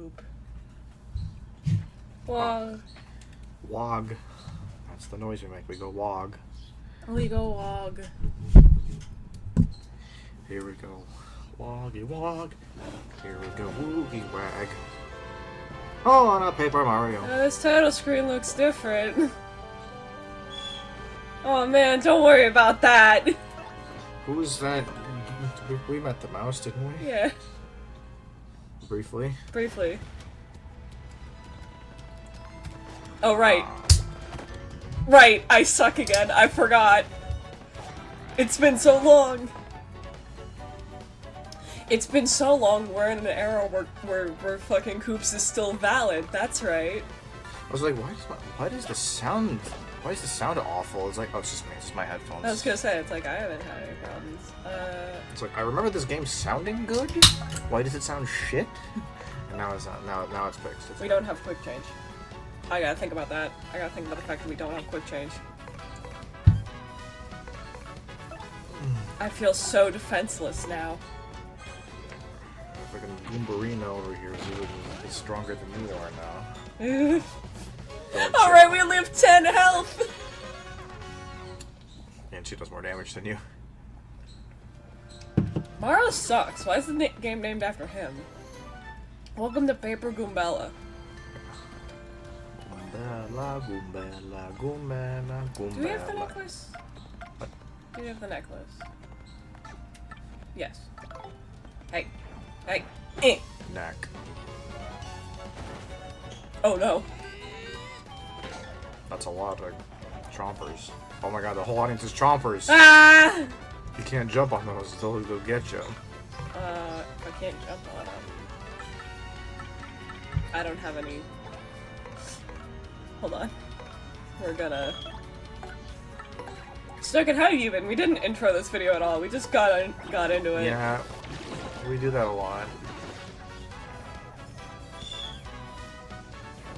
Boop. Wog. Wog. That's the noise we make. We go wog. We go wog. Here we go. Woggy wog. Here we go. Woogie wag. Oh, on a Paper Mario. This title screen looks different. Oh man, don't worry about that. Who's that? We met the mouse, didn't we? Yeah. Briefly. Briefly. Oh, right. Right, I suck again. I forgot. It's been so long. It's been so long, we're in an era where fucking Koops is still valid. That's right. I was like, why does the sound awful? It's like, oh, it's just me. It's just my headphones. I was gonna say, it's like, I haven't had any problems. It's like, I remember this game sounding good. Why does it sound shit? And now it's not. Now it's fixed. We don't have quick change. I gotta think about that. I gotta think about the fact that we don't have quick change. I feel so defenseless now. Fucking Goombarina over here is stronger than you are now. Alright, we live 10 health! And she does more damage than you. Mario sucks. Why is the game named after him? Welcome to Paper Goombella. Goombella, Goombella, Goombella, Goombella. Do we have the necklace? What? Do we have the necklace? Yes. Hey. Hey. Eh. Neck. Oh no. That's a lot of chompers. Oh my god, the whole audience is chompers. Ah! You can't jump on those, they'll go get you. I can't jump on them. I don't have any. Hold on. We're gonna. Snook, how you been? We didn't intro this video at all. We just got into it. Yeah, we do that a lot.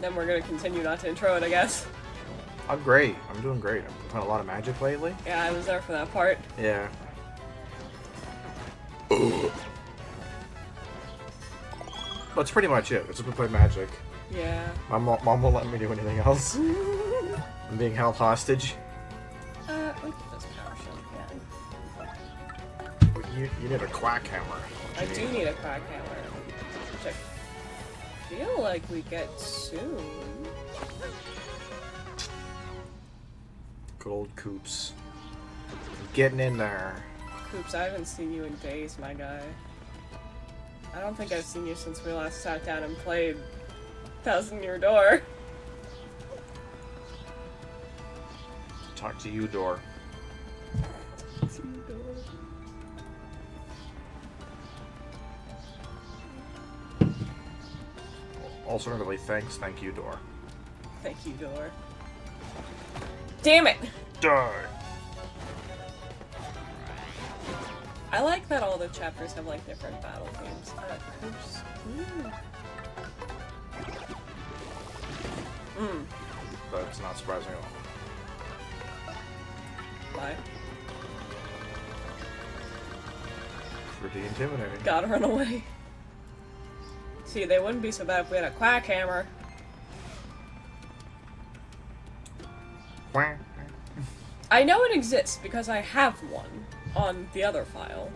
Then we're gonna continue not to intro it, I guess. I'm great. I'm doing great. I'm playing a lot of Magic lately. Yeah, I was there for that part. Yeah. That's pretty much it. It's just we play Magic. Yeah. My mom won't let me do anything else. I'm being held hostage. We could just power shield again. You need a quack hammer. I do need a crack hammer, which I feel like we get soon. Good old Koops. Getting in there. Koops, I haven't seen you in days, my guy. I don't think I've seen you since we last sat down and played Thousand Year Door. Talk to you, Door. Alternatively, thank you, Door. Thank you, Door. Damn it! Die! I like that all the chapters have like different battle themes. Oops. That's not surprising at all. Why? Pretty intimidating. Gotta run away. See, they wouldn't be so bad if we had a quack hammer. Quack. I know it exists because I have one on the other file.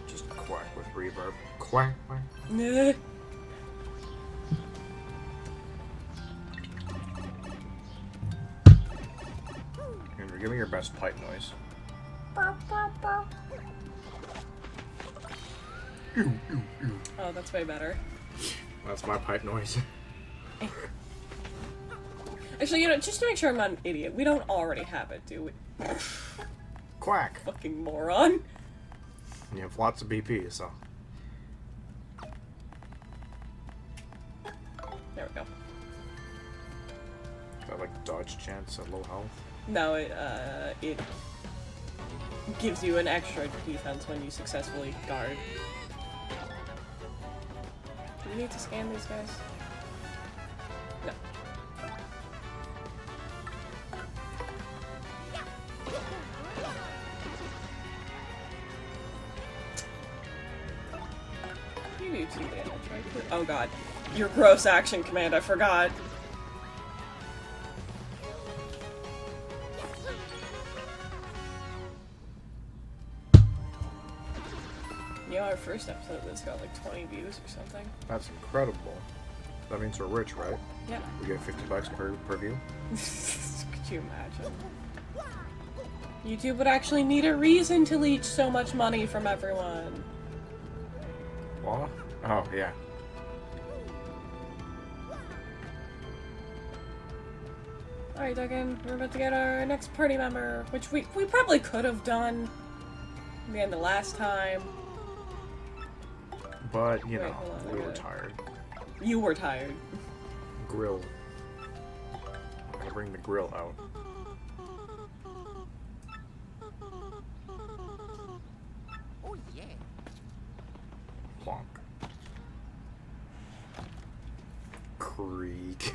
Just quack with reverb. Quack, quack. Nah. Andrew, give me your best pipe noise. Oh, that's way better. That's my pipe noise. Actually, you know, just to make sure I'm not an idiot, we don't already have it, do we? Quack. Fucking moron. You have lots of BP, so. There we go. Got like dodge chance at low health. No, it gives you an extra defense when you successfully guard. Do we need to scan these guys? No. you do 2 damage, right? Oh god. Your gross action command, I forgot. You know, our first episode of this got like 20 views or something. That's incredible. That means we're rich, right? Yeah. We get $50 per view. Could you imagine? YouTube would actually need a reason to leech so much money from everyone. What? Oh, yeah. Alright, Duggan, we're about to get our next party member, which we probably could have done at the end of last time. But, you Wait, know, hold on, we I were gotta- tired. You were tired. Grill. I'm gonna bring the grill out. Oh yeah. Plonk. Creak.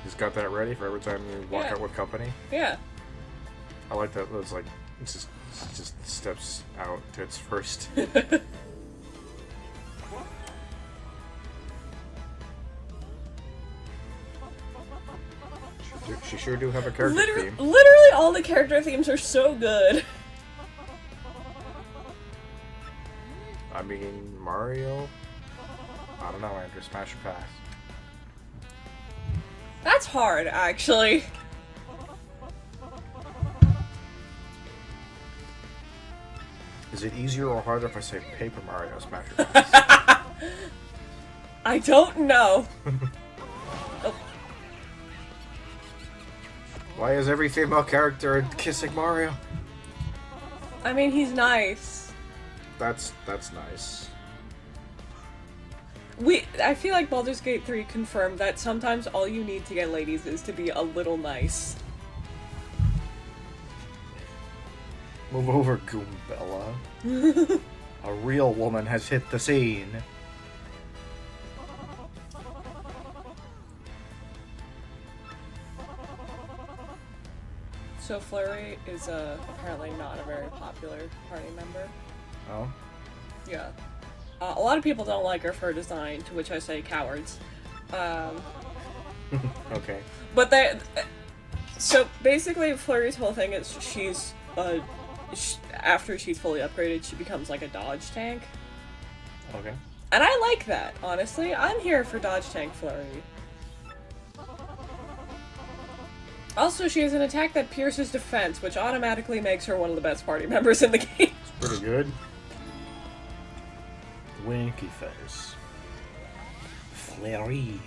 Just got that ready for every time you walk Yeah. out with company. Yeah. I like that. It's like it just steps out to its first. She sure do have a character theme. Literally all the character themes are so good. I mean, Mario. I don't know. Andrew, smash or pass. That's hard, actually. Is it easier or harder if I say Paper Mario Smash or pass? I don't know. Oh, Why is every female character kissing Mario? I mean, he's nice. That's nice. I feel like Baldur's Gate 3 confirmed that sometimes all you need to get ladies is to be a little nice. Move over, Goombella. A real woman has hit the scene. So Flurry is apparently not a very popular party member. Oh? Yeah. A lot of people don't like her for her design, to which I say cowards. Okay. But they... So basically Flurry's whole thing is she's... after she's fully upgraded, she becomes like a dodge tank. Okay. And I like that, honestly. I'm here for dodge tank Flurry. Also, she has an attack that pierces defense, which automatically makes her one of the best party members in the game. It's pretty good. Winky face. Flurry.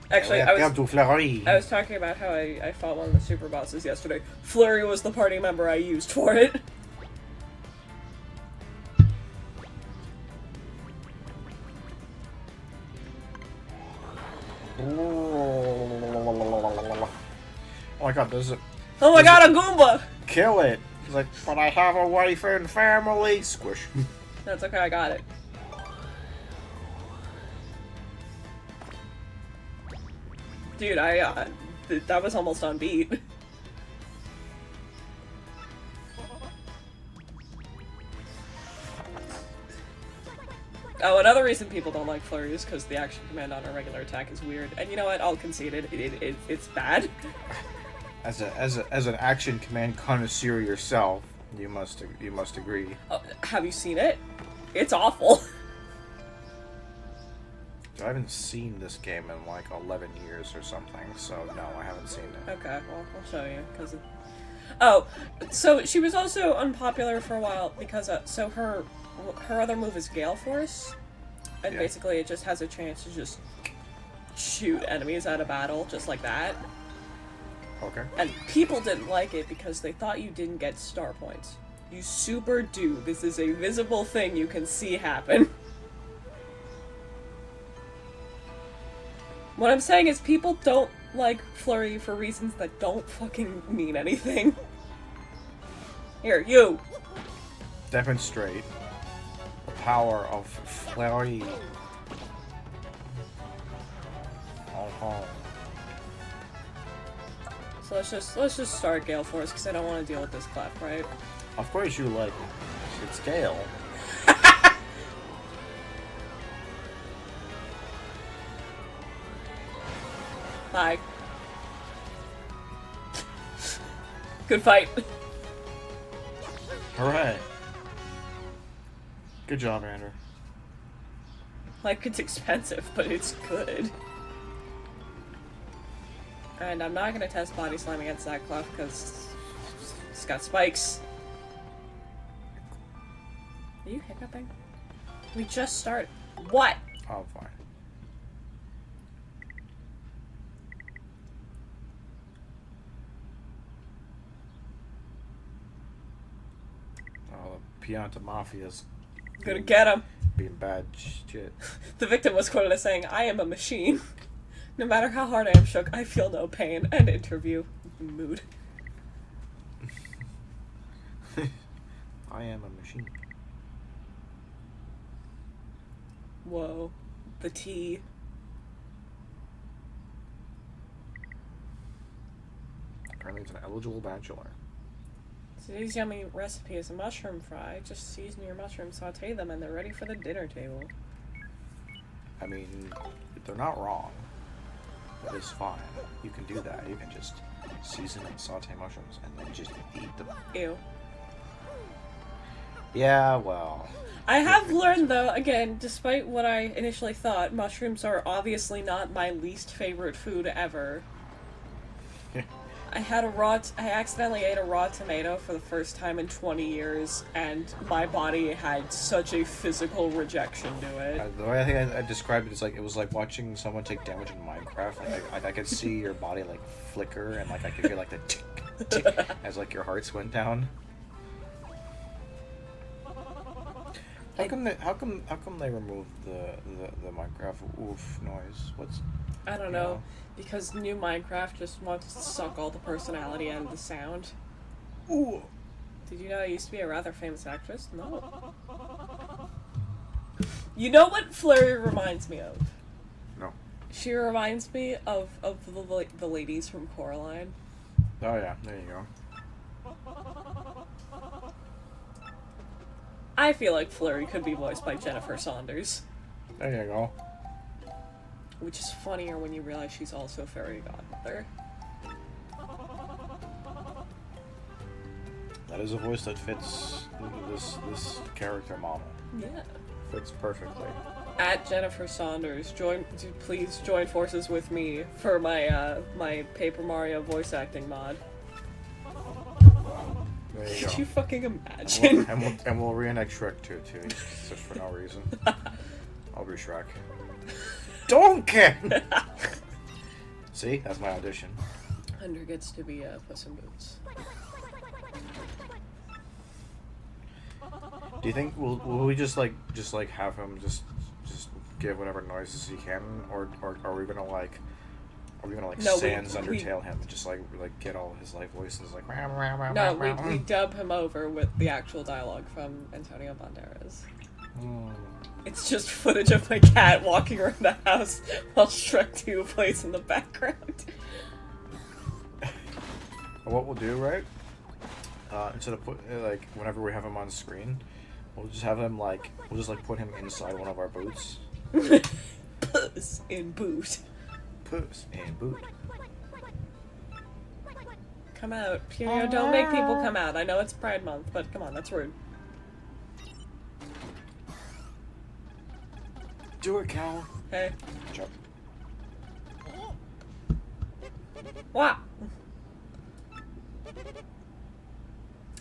Actually, I Welcome to Flurry. was talking about how I fought one of the super bosses yesterday. Flurry was the party member I used for it. Oh my god, does it Oh my god, a Goomba! kill it? He's like, but I have a wife and family. Squish. That's okay, I got it. Dude, that was almost on beat. Oh, another reason people don't like Flurry is because the action command on a regular attack is weird. And you know what? I'll concede it. It's bad. As an action command connoisseur yourself, you must agree. Have you seen it? It's awful. I haven't seen this game in like 11 years or something, so no, I haven't seen it. Okay, well, I'll show you, because... Oh, so she was also unpopular for a while because, so her other move is Gale Force, and Yeah. basically it just has a chance to just shoot enemies out of battle, just like that. Okay. And people didn't like it because they thought you didn't get star points. You super do. This is a visible thing you can see happen. What I'm saying is people don't like Flurry for reasons that don't fucking mean anything. Here, you! Demonstrate the power of Flurry. Oh. So let's just start Gale Force because I don't want to deal with this clef, right? Of course you like it's Gale. Bye. Good fight. Hooray. Good job, Andrew. Like, it's expensive, but it's good. And I'm not gonna test body slam against that clef because it's got spikes. Are you hiccuping? We just started. What? Oh, fine. Oh, the Pianta Mafia's Gonna get him. being bad shit. The victim was quoted as saying, "I am a machine. No matter how hard I am shook, I feel no pain." End interview. Mood. I am a machine. Whoa. The tea. Apparently it's an eligible bachelor. Today's yummy recipe is a mushroom fry. Just season your mushrooms, saute them, and they're ready for the dinner table. I mean, they're not wrong. That is fine. You can do that. You can just season and saute mushrooms and then just eat them. Ew. Yeah, well. I have learned, though, again, despite what I initially thought, mushrooms are obviously not my least favorite food ever. I accidentally ate a raw tomato for the first time in 20 years, and my body had such a physical rejection to it. The way I think I described it is like it was like watching someone take damage in Minecraft. Like I could see your body like flicker, and like I could hear like the tick, tick as like your hearts went down. How come they removed the Minecraft oof noise? I don't know, because new Minecraft just wants to suck all the personality out of the sound. Ooh. Did you know I used to be a rather famous actress? No. You know what Flurry reminds me of? No. She reminds me of the ladies from Coraline. Oh yeah, there you go. I feel like Flurry could be voiced by Jennifer Saunders. There you go. Which is funnier when you realize she's also Fairy Godmother. That is a voice that fits this character model. Yeah. Fits perfectly. At Jennifer Saunders, please join forces with me for my my Paper Mario voice acting mod. There you Could go. you fucking imagine? And we'll reenact Shrek too, just for no reason. I'll be Shrek. Donkey! See, that's my audition. Hunter gets to be Puss in Boots. Do you think will we just have him just give whatever noises he can, or are we gonna like No, Sans Undertale him and just like get all his like voices like No, we dub him over with the actual dialogue from Antonio Banderas. It's just footage of my cat walking around the house while Shrek 2 plays in the background. What we'll do, right? Instead of whenever we have him on screen, we'll just have him we'll just put him inside one of our boots. Puss in Boot. Puss in Boot. Come out. Puyo, don't make people come out. I know it's Pride Month, but come on, that's rude. Do it, Cal. Hey. Jump. Wow.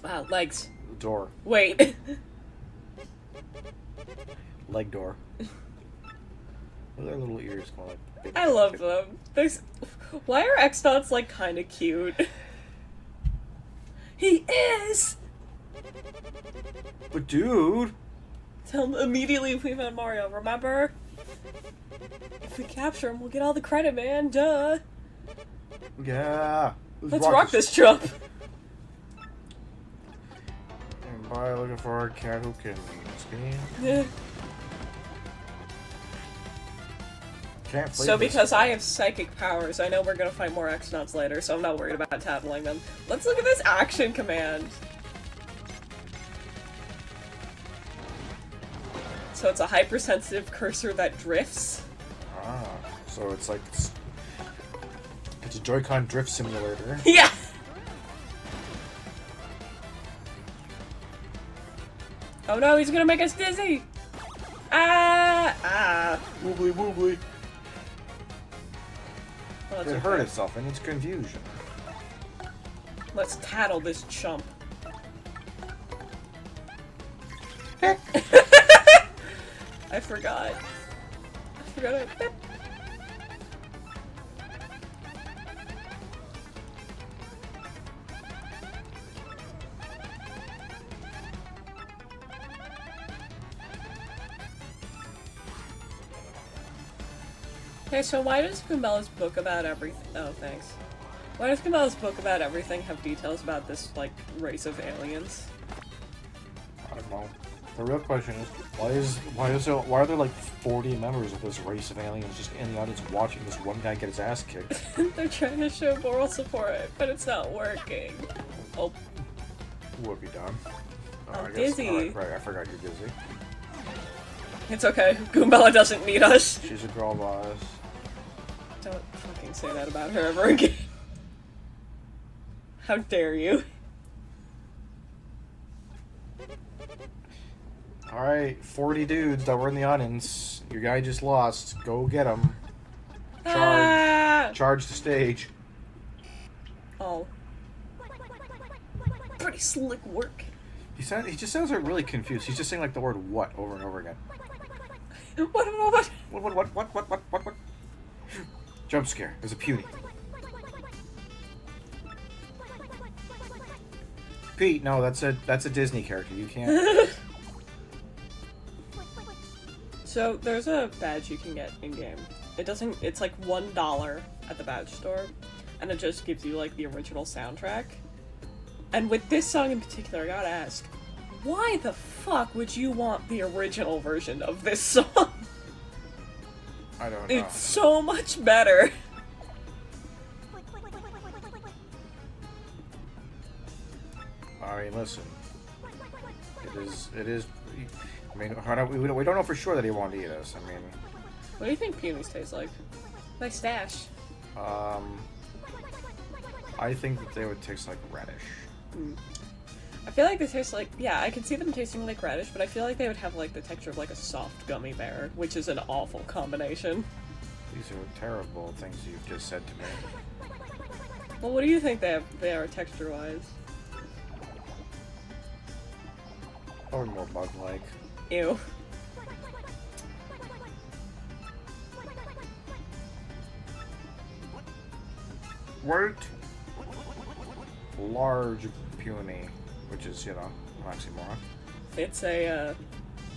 Wow, legs. Door. Wait. Leg door. With their little ears going like... I love them. Why are X-Dots kind of cute? He is! But dude! Tell him immediately if we found Mario, remember? If we capture him, we'll get all the credit, man. Duh. Yeah. Let's rock this jump. And by looking for a cat who can scream. Yeah. Can't flame So this. because I have psychic powers, I know we're gonna fight more Exnauts later, so I'm not worried about tattling them. Let's look at this action command. So it's a hypersensitive cursor that drifts. Ah, so it's like it's a Joy-Con drift simulator. Yeah! Oh no, he's gonna make us dizzy! Ah! Woobly woobly. Well, that's It okay. hurt itself in its confusion. Let's tattle this chump. I forgot. I forgot it. Okay, so why does Kumbela's book about everything? Oh, thanks. Why does Kumbela's book about everything have details about this, like, race of aliens? I don't know. The real question is why are there like 40 members of this race of aliens just in the audience watching this one guy get his ass kicked? They're trying to show moral support, but it's not working. Oh, What have you done? I'm dizzy. Right, I forgot you're dizzy. it's okay. Goombella doesn't need us. She's a girl boss. Don't fucking say that about her ever again. How dare you? Alright, 40 dudes that were in the audience. Your guy just lost. Go get him. Ah! Charge the stage. Oh. Pretty slick work. He just sounds like really confused. He's just saying like the word what over and over again. What? What? Jump scare. There's a puny. Pete, no, that's a Disney character. You can't. So there's a badge you can get in game. It's like $1 at the badge store, and it just gives you like the original soundtrack. And with this song in particular, I gotta ask, why the fuck would you want the original version of this song? I don't know. It's so much better. I mean, listen. It is. I mean, we don't know for sure that he won't eat us. I mean, What do you think peonies taste like? My stash. I think that they would taste like radish. I feel like they taste like, yeah, I can see them tasting like radish, but I feel like they would have like the texture of like a soft gummy bear, which is an awful combination. These are terrible things you've just said to me. Well, what do you think they are texture-wise? Or more bug-like. Ew. Word. Large puny, which is, you know, an oxymoron. It's a,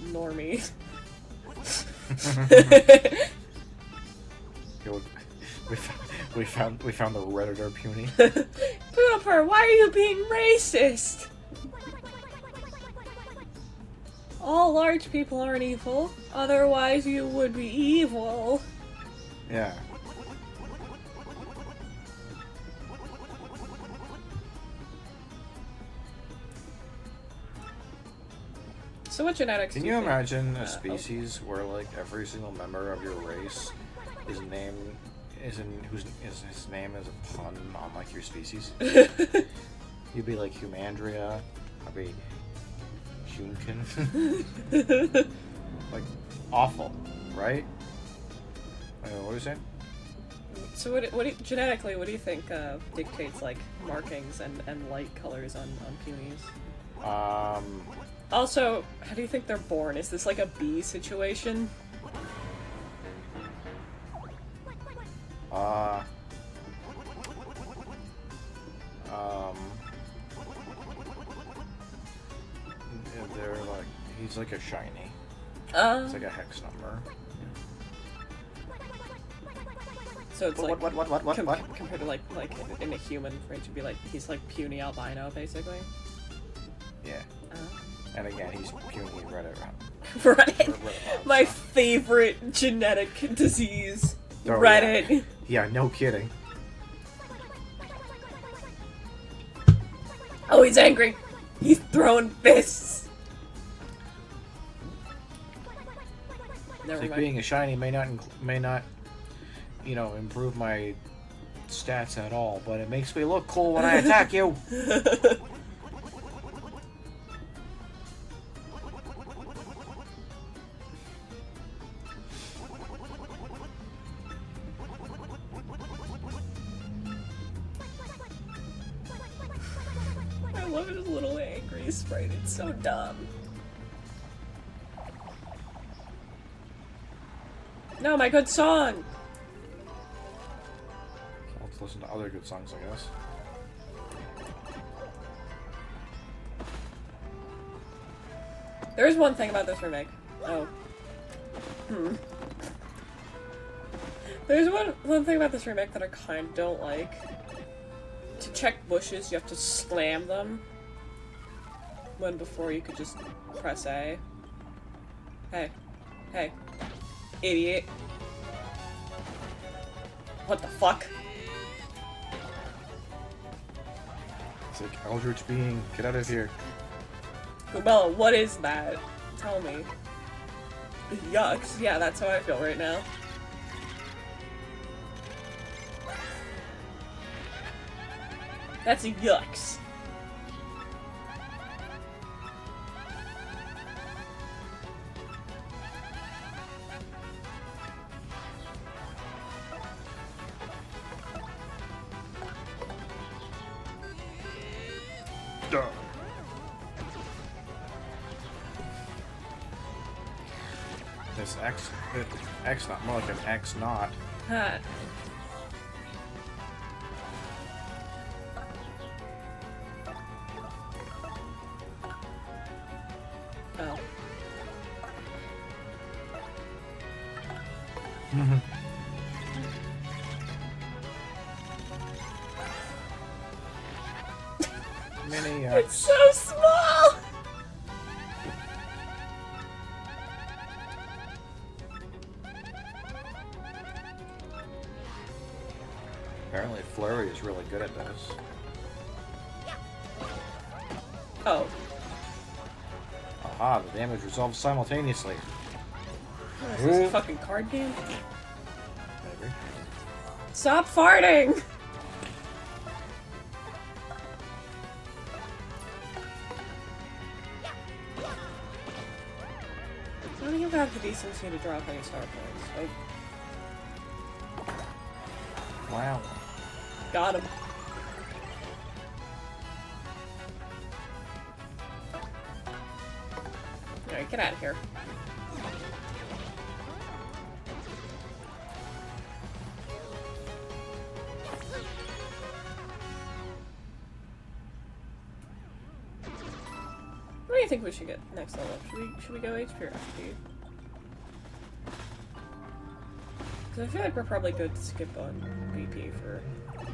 normie. We found the Redditor puny. Pooper, why are you being racist? All large people aren't evil, otherwise you would be evil. Yeah. So what genetics Can do you think? imagine a species where like every single member of your race is named whose his name is a pun on like your species? You'd be like Humandria. I'd be Hunkin. Like awful, right? What are you saying? So genetically, what do you think dictates like markings and light colors on peonies? Also, how do you think they're born? Is this like a bee situation? They're like, he's like a shiny. It's like a hex number. So it's like What? compared to like in a human range, it'd be like he's like puny albino basically. Yeah. And again, he's puny red around. Right. My favorite genetic disease. Oh, Reddit. Yeah, no kidding. Oh, he's angry. He's throwing fists. Never It's like mind. being a shiny may not, you know, improve my stats at all, but it makes me look cool when I attack you. I love his little angry sprite. It's so dumb. No, my good song. Let's listen to other good songs, I guess. There's one thing about this remake. Oh. There's one thing about this remake that I kind of don't like. To check bushes, you have to slam them. When before you could just press A. Hey. Hey. Idiot. What the fuck? It's like Eldritch Being, get out of here. Gubella, what is that? Tell me. Yucks. Yeah, that's how I feel right now. That's a yucks. Duh. This X not more like an X not. Huh. Oh. Mini It's X. so small! Apparently Flurry is really good at this. Oh. Aha, the damage resolves simultaneously. Is this a fucking card game? Maybe. Stop farting! I don't even have the decency to drop any star points. Oh, Wow. got him. Alright, get out of here. What do you think we should get next level? Should we go HP or FP? Because I feel like we're probably good to skip on BP for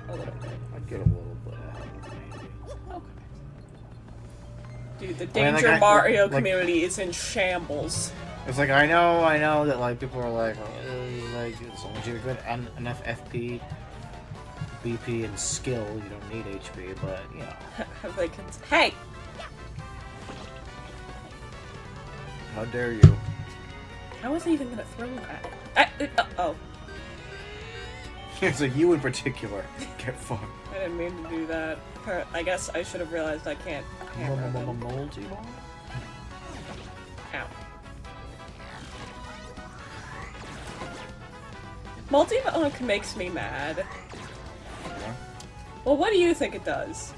a little bit. I'd get a little bit ahead, maybe. Okay. Dude, the I mean, Danger like, Mario like- community is in shambles. It's like I know that like people are like as long as you have good enough FP, BP, and skill, you don't need HP. But you know, Like, hey! how dare you? How was he even gonna throw that? Oh. It's like you in particular. Get fucked. I didn't mean to do that. I guess I should have realized I can't hammer them. Multi-ball? Ow. Multi-bonk makes me mad. Yeah. Well, what do you think it does?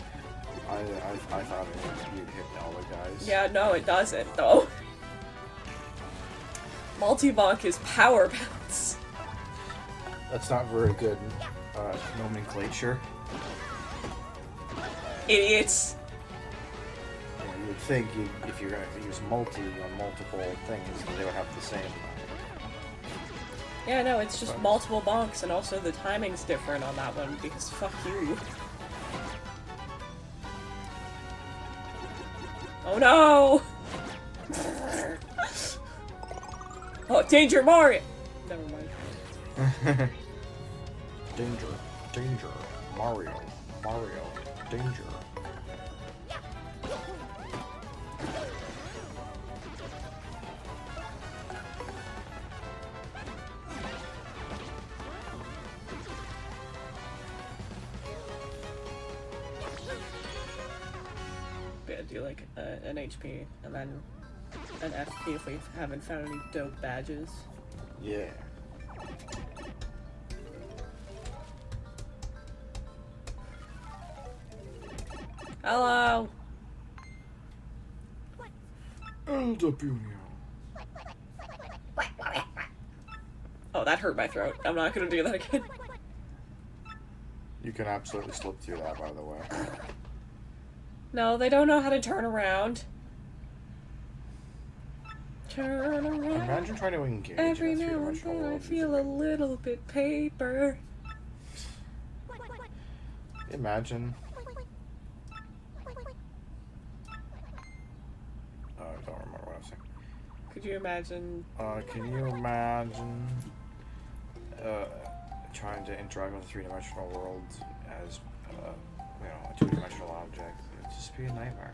I thought you'd hit all the guys. Yeah, no, it doesn't, though. Multi-bonk is power bounce. That's not very good nomenclature. Idiots. Yeah, you would think if you're going to use multi on multiple things, that they would have the same. Yeah, no, it's just multiple bonks, and also the timing's different on that one, because fuck you. Oh no! Oh, Danger Mario! Never mind. Danger, danger, Mario, Mario, danger. Yeah, do like an HP and then an FP if we haven't found any dope badges. Yeah. Hello! El Depunio. Oh, that hurt my throat. I'm not gonna do that again. You can absolutely slip through that, by the way. No, they don't know how to turn around. Turn around. Imagine trying to engage Every in a now and three-dimensional then I world feel a using little bit paper. Imagine. I don't remember what I was saying. Could you imagine? Can you imagine trying to interact with a three-dimensional world as a two-dimensional object? It'd just be a nightmare.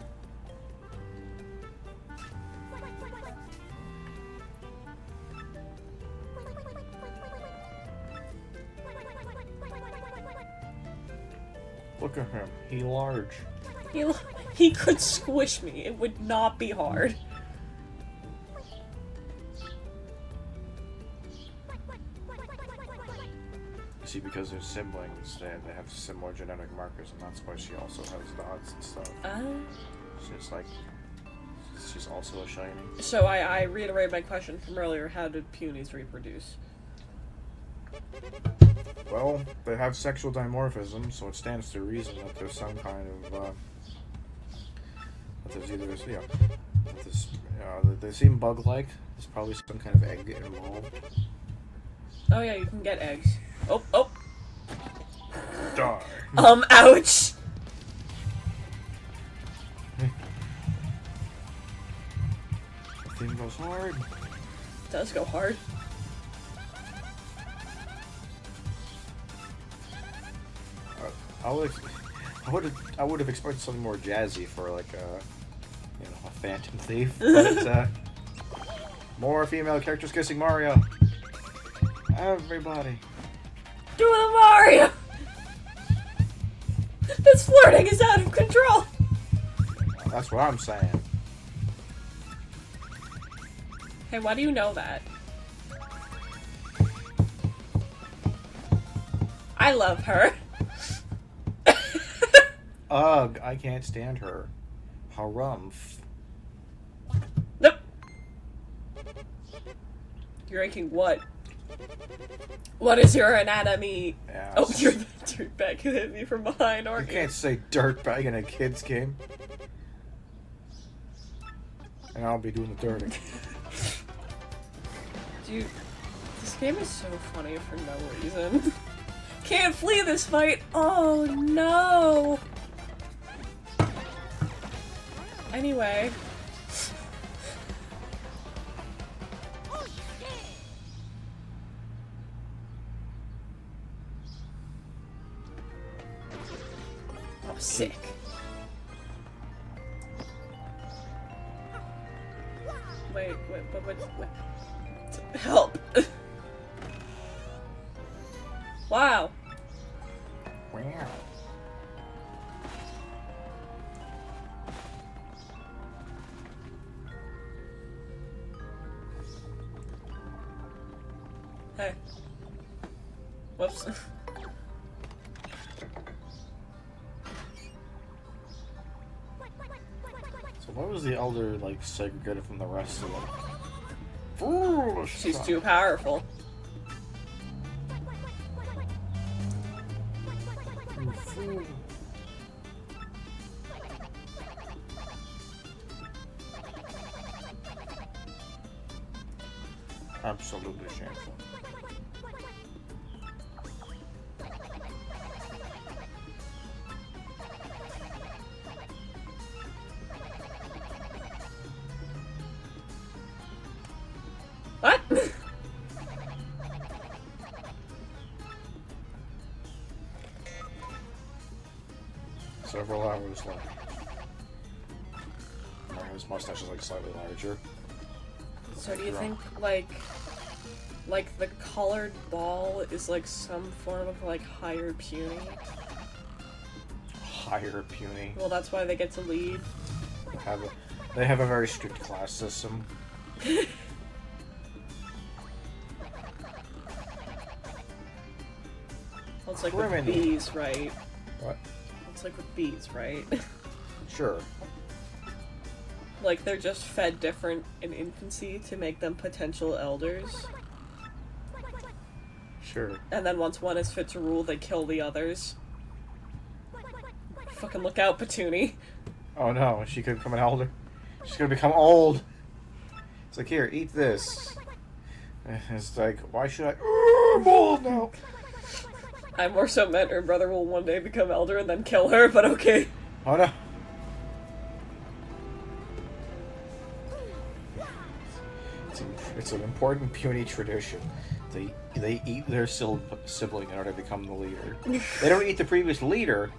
Look at him. He large. He could squish me. It would not be hard. See, because they're siblings, they have similar genetic markers, and that's why she also has dots and stuff. She's like, she's also a shiny. So I reiterate my question from earlier. How did punies reproduce? Well, they have sexual dimorphism, so it stands to reason that there's some kind of, that there's either, that this, they seem bug-like. There's probably some kind of egg involved. Oh yeah, you can get eggs. Oh. Die. Ouch! The thing goes hard. It does go hard. I would have expected something more jazzy for like a Phantom Thief, but more female characters kissing Mario. Everybody. Do the Mario! This flirting is out of control! That's what I'm saying. Hey, why do you know that? I love her. Ugh, I can't stand her. Harumph. Nope. You're ranking what? What is your anatomy? Yes. Oh, you're the dirtbag who hit me from behind, You aren't you? can't say dirtbag in a kid's game. And I'll be doing the dirting. Dude, this game is so funny for no reason. Can't flee this fight! Oh no! Anyway. Oh, sick. Wait. Help! Wow. Wow. Hey. Whoops. So what was the elder like segregated from the rest of them? Foolish. She's too powerful. You fool. Absolutely shameful. What? several hours left. His mustache is like slightly larger. So do you think like the colored ball is like some form of like higher puny? Higher puny. Well, that's why they get to lead. They have a very strict class system. Well, it's like with bees, right? What? It's like with bees, right? Sure. Like, they're just fed different in infancy to make them potential elders. Sure. And then once one is fit to rule, they kill the others. Fucking look out, Petuni. Oh no, she could become an elder. She's gonna become old. It's like, here, eat this. It's like, why should I? I'm old now. I more so meant her brother will one day become elder and then kill her, but okay. Oh no. It's an important puny tradition. They eat their sibling in order to become the leader. They don't eat the previous leader.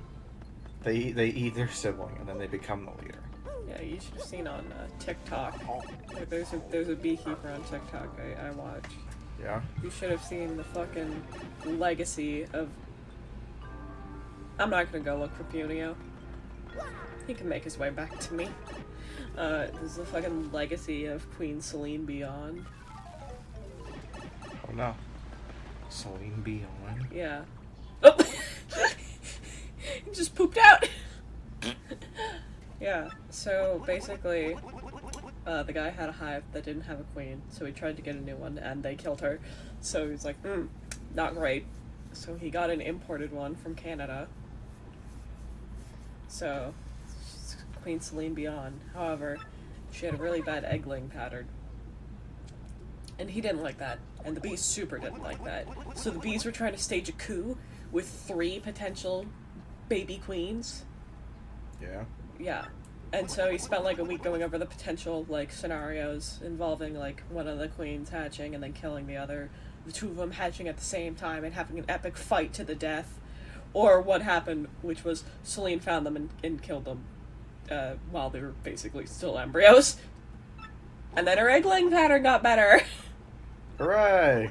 They eat their sibling and then they become the leader. Yeah, you should have seen on TikTok. There's a beekeeper on TikTok I watch. Yeah. You should have seen the fucking legacy of. I'm not gonna go look for Punio. He can make his way back to me. This is the fucking legacy of Queen Celine Beyond. Oh no. Celine Beyond? Yeah. Oh! He just pooped out! Yeah, so basically, the guy had a hive that didn't have a queen, so he tried to get a new one, and they killed her. So he was like, not great. So he got an imported one from Canada. So, Queen Celine Beyond. However, she had a really bad egg-laying pattern. And he didn't like that. And the bees super didn't like that. So the bees were trying to stage a coup with 3 potential baby queens. Yeah. Yeah. And so he spent like a week going over the potential like scenarios involving like one of the queens hatching and then killing the 2 of them hatching at the same time and having an epic fight to the death. Or what happened, which was Celine found them and killed them while they were basically still embryos. And then her egg-laying pattern got better. Hooray!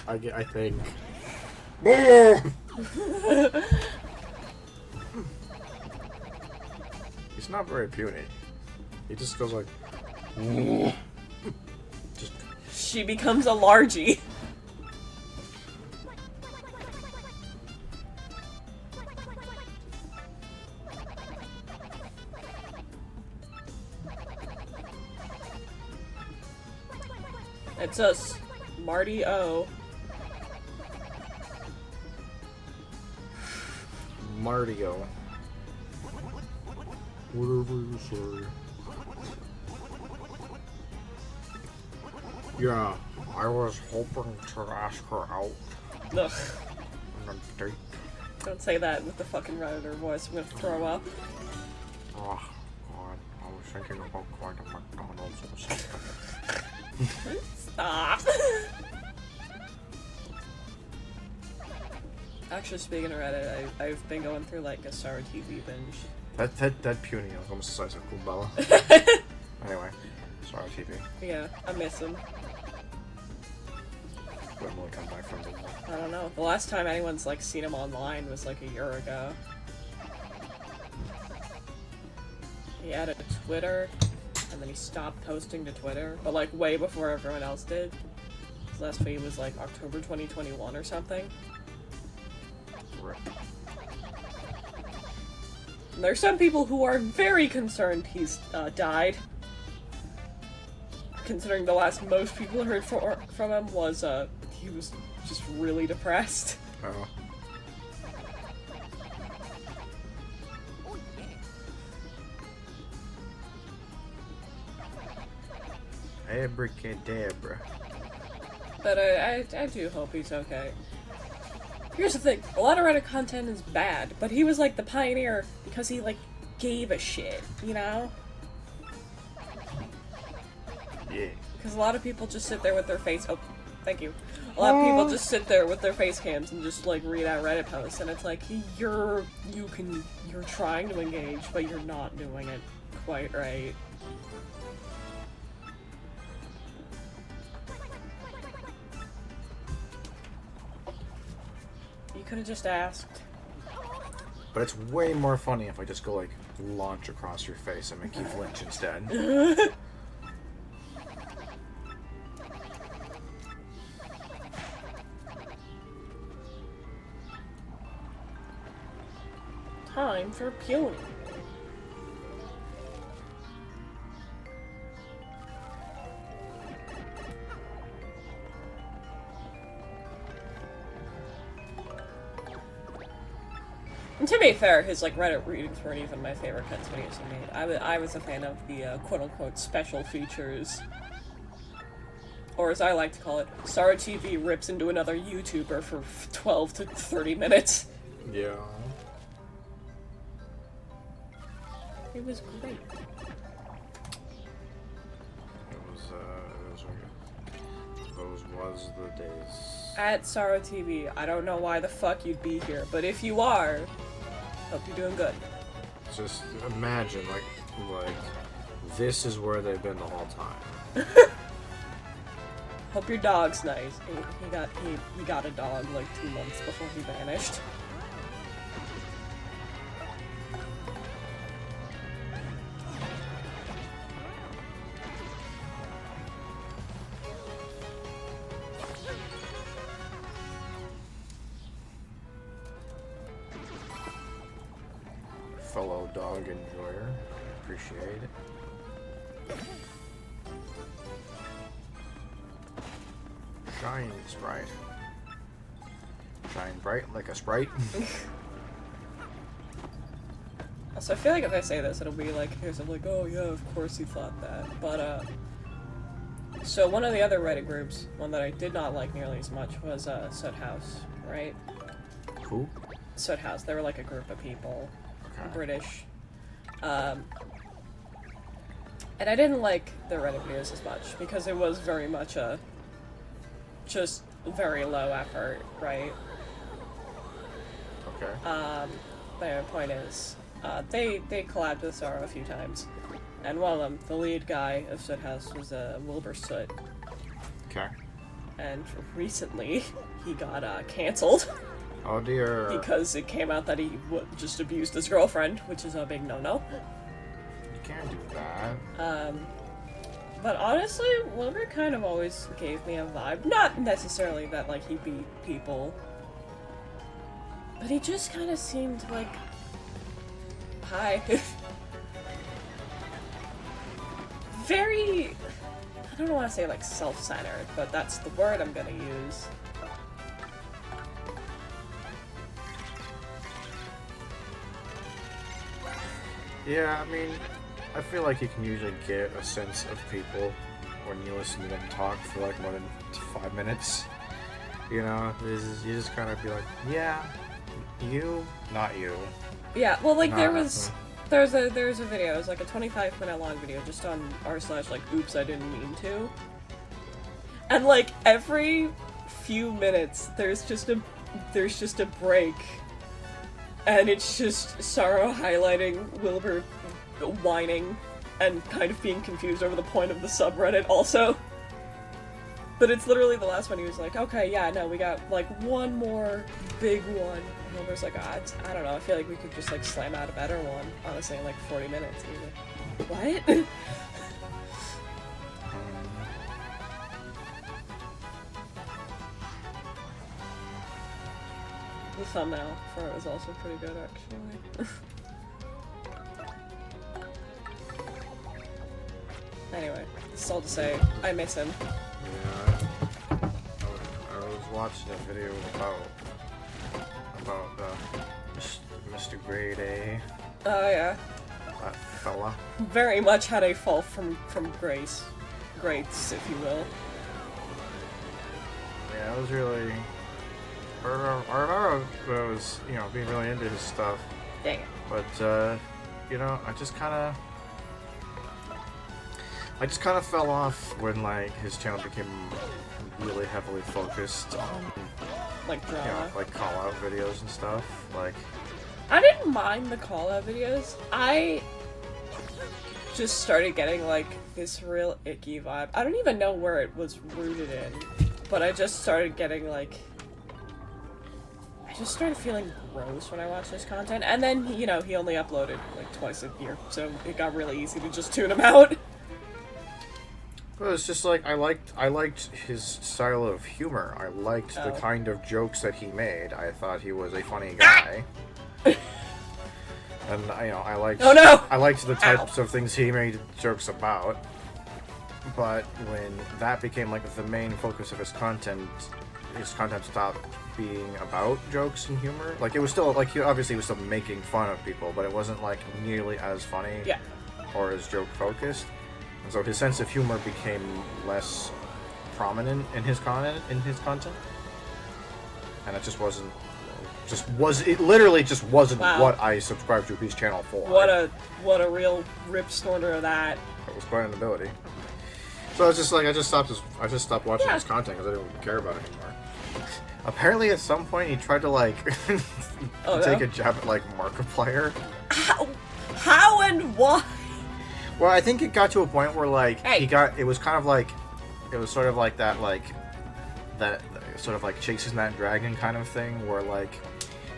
I think. He's not very puny. He just goes like. Just. She becomes a largie. It's us, Marty O. Martio. Whatever you say. Yeah, I was hoping to ask her out Ugh. on a date. Don't say that with the fucking Redditor voice. I'm gonna throw up. Oh, God. I was thinking about going to McDonald's or something. Stop. Actually, speaking of Reddit, I've been going through like a Star TV binge. That puny is almost the size of Kumbala. Anyway, Star TV. Yeah, I miss him. When will he come back from the war? I don't know. The last time anyone's like seen him online was like a year ago. He had a Twitter, and then he stopped posting to Twitter, but like way before everyone else did. His last feed was like October 2021 or something. Rip. And there's some people who are very concerned he's died. Considering the last most people heard from him was he was just really depressed. Oh. Oh yeah. Abracadabra. But I do hope he's okay. Here's the thing, a lot of Reddit content is bad, but he was like the pioneer because he like gave a shit, you know? Yeah. Because a lot of people just sit there with their face, oh, thank you. A lot of people just sit there with their face cams and just like read out Reddit posts, and it's like you're trying to engage, but you're not doing it quite right. You could have just asked. But it's way more funny if I just go like launch across your face and make you flinch instead. Time for puny. And to be fair, his like Reddit readings weren't even my favorite kinds of videos he made. I was a fan of the quote-unquote special features. Or as I like to call it, Sara TV rips into another YouTuber for 12 to 30 minutes. Yeah. It was great. Those was the days. At Sara TV, I don't know why the fuck you'd be here, but if you are, hope you're doing good. Just imagine, like, this is where they've been the whole time. Hope your dog's nice. He got a dog like 2 months before he vanished. Fellow dog enjoyer. Appreciate it. Shine, Sprite. Shine bright like a Sprite. So I feel like if I say this, it'll be like, here's like, oh yeah, of course he thought that. But, so one of the other Reddit groups, one that I did not like nearly as much, was, Soot House, right? Who? Soot House. They were like a group of people. Okay. British. And I didn't like their Reddit videos as much, because it was very much just very low effort, right? Okay. My point is, they collabed with Sara a few times, and one of them, the lead guy of Soot House, was Wilbur Soot. Okay. And recently, he got cancelled. Oh dear. Because it came out that he just abused his girlfriend, which is a big no-no. You can't do that. But honestly, Wilbur kind of always gave me a vibe. Not necessarily that, like, he beat people. But he just kind of seemed like... Hi. Very... I don't want to say, like, self-centered, but that's the word I'm gonna use. Yeah, I mean, I feel like you can usually get a sense of people when you listen to them talk for like more than 5 minutes. You know, you just kind of be like, yeah, you, not you. Yeah, well, like, Nah, there's a video, it was like a 25-minute long video just on r/ like, oops, I didn't mean to. And like, every few minutes, there's just a break. And it's just Sara highlighting Wilbur whining and kind of being confused over the point of the subreddit also. But it's literally the last one. He was like, okay, yeah, no, we got like one more big one. And Wilbur's like, I don't know, I feel like we could just like slam out a better one, honestly, in like 40 minutes. And he's like, what? The thumbnail for it was also pretty good, actually. Anyway, this is all to say, I miss him. Yeah, I was watching a video about Mr. Grade A. Oh, yeah. That fella. Very much had a fall from grace. Grace, if you will. Yeah, it was really... I remember I was, you know, being really into his stuff. Dang it. But, you know, I just kind of fell off when, like, his channel became really heavily focused on, Like drama. like call-out videos and stuff. Like, I didn't mind the call-out videos. I just started getting, like, this real icky vibe. I don't even know where it was rooted in, but I just started getting, like... I just started feeling gross when I watched this content. And then, you know, he only uploaded, like, twice a year, so it got really easy to just tune him out. well, it's just like I liked his style of humor. I liked the kind of jokes that he made. I thought he was a funny guy. And I liked. Oh no! I liked the types of things he made jokes about. But when that became like the main focus of his content stopped being about jokes and humor. Like it was still like he obviously was still making fun of people, but it wasn't like nearly as funny. Yeah. Or as joke focused. And so his sense of humor became less prominent in his content. And it just wasn't. It literally just wasn't what I subscribed to his channel for. What a real rip snorter of that. It was quite an ability. So it's just like I just stopped watching his content because I didn't care about it anymore. Apparently, at some point, he tried to like take a jab at like Markiplier. How and why? Well, I think it got to a point where like it was sort of like that sort of like chasing that dragon kind of thing, where like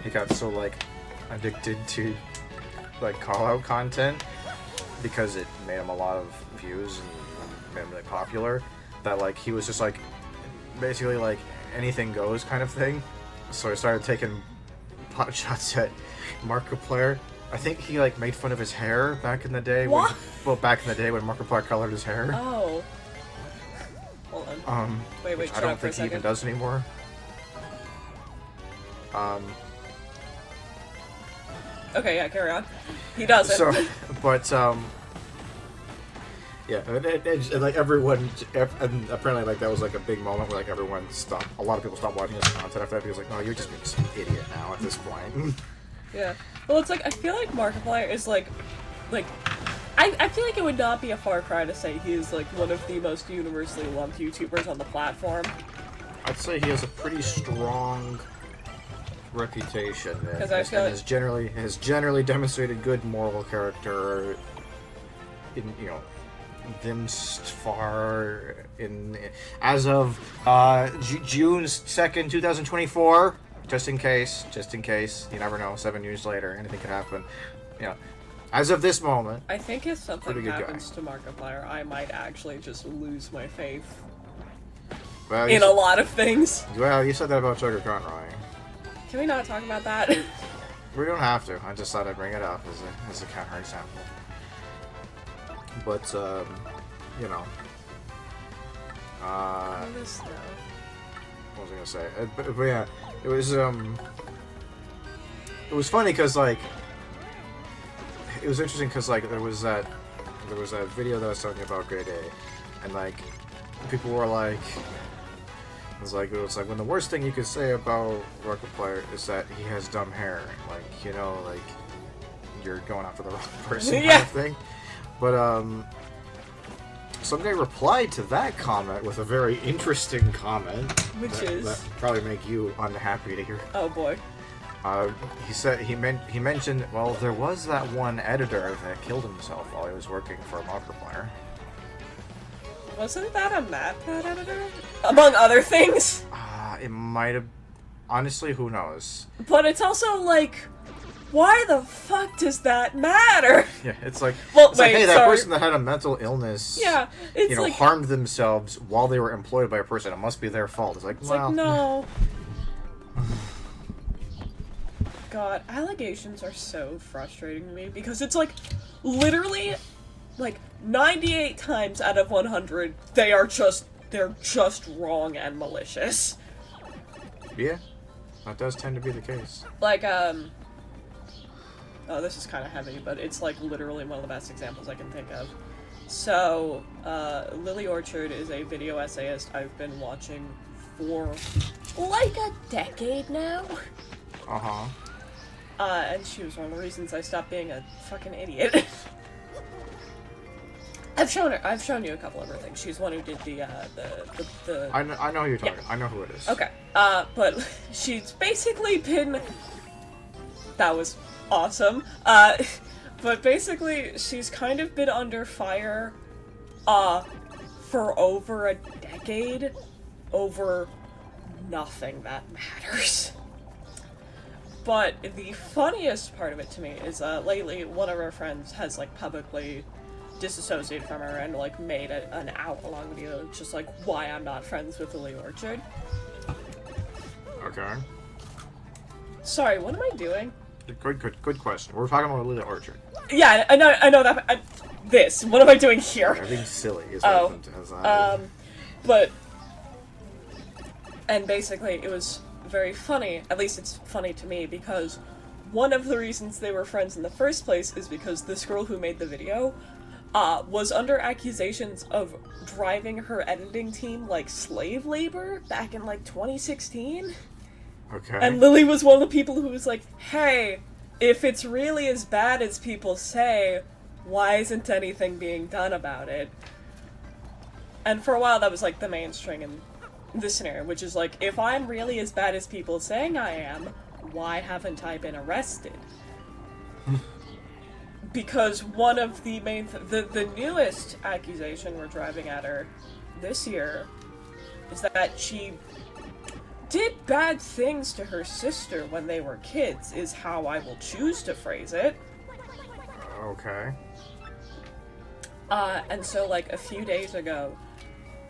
he got so like addicted to like call out content because it made him a lot of views and made him really popular, that like he was just like basically like anything goes kind of thing. So I started taking pot shots at Markiplier. I think he like made fun of his hair back in the day. What? Back in the day when Markiplier colored his hair. Oh. Hold on. Wait, Which shut I don't up for a think he even second. does anymore. Okay, yeah, carry on. He doesn't. So, but yeah, and like everyone, and apparently like that was like a big moment where like everyone stopped. A lot of people stopped watching his content after that because like, no, you're just being some idiot now at this point. Yeah. Well, it's like I feel like Markiplier is like I feel like it would not be a far cry to say he is like one of the most universally loved YouTubers on the platform. I'd say he has a pretty strong reputation and, I feel like... has generally demonstrated good moral character in far in as of June 2nd, 2024. Just in case, you never know. 7 years later, anything could happen. As of this moment, I think if something happens to Markiplier, I might actually just lose my faith in a lot of things. Well, you said that about Sugar Conroy. Can we not talk about that? We don't have to. I just thought I'd bring it up as a counter example. But What is that? what was I gonna say? But yeah, it was funny because like it was interesting because like there was that video that I was talking about Grade A, and like people were like, it was like when the worst thing you could say about Markiplier is that he has dumb hair, like like you're going after the wrong person kind of thing. But some guy replied to that comment with a very interesting comment, which is that probably make you unhappy to hear. Oh boy. He said he mentioned, well, there was that one editor that killed himself while he was working for Markiplier. Wasn't that a MatPat editor? Among other things? It might have. Honestly, who knows? But it's also like, why the fuck does that matter? Yeah, it's like, well, like, hey, that person that had a mental illness, it's like, harmed themselves while they were employed by a person. It must be their fault. It's like, well, no. God, allegations are so frustrating to me because it's like, literally, like 98 times out of 100, they're just wrong and malicious. Yeah, that does tend to be the case. Like, oh, this is kind of heavy, but it's like literally one of the best examples I can think of. So, Lily Orchard is a video essayist I've been watching for like a decade now. Uh-huh. And she was one of the reasons I stopped being a fucking idiot. I've shown you a couple of her things. She's the one who did the I know who you're talking. Yeah. I know who it is. Okay. But she's basically been. That was awesome. But basically, she's kind of been under fire, for over a decade, over nothing that matters. But the funniest part of it to me is, lately, one of our friends has, like, publicly disassociated from her and, like, made an out-along video, just, like, why I'm not friends with Lily Orchard. Okay. Sorry, what am I doing? Good question. We're talking about Lily Orchard. Yeah, I know that. This. What am I doing here? Everything's silly. Is what but, and basically, it was very funny. At least it's funny to me because one of the reasons they were friends in the first place is because this girl who made the video, was under accusations of driving her editing team like slave labor back in like 2016. Okay. And Lily was one of the people who was like, hey, if it's really as bad as people say, why isn't anything being done about it? And for a while that was like the mainstream in this scenario, which is like, if I'm really as bad as people saying I am, why haven't I been arrested? Because one of the main the newest accusation we're driving at her this year is that she did bad things to her sister when they were kids, is how I will choose to phrase it. Okay. And so, like, a few days ago,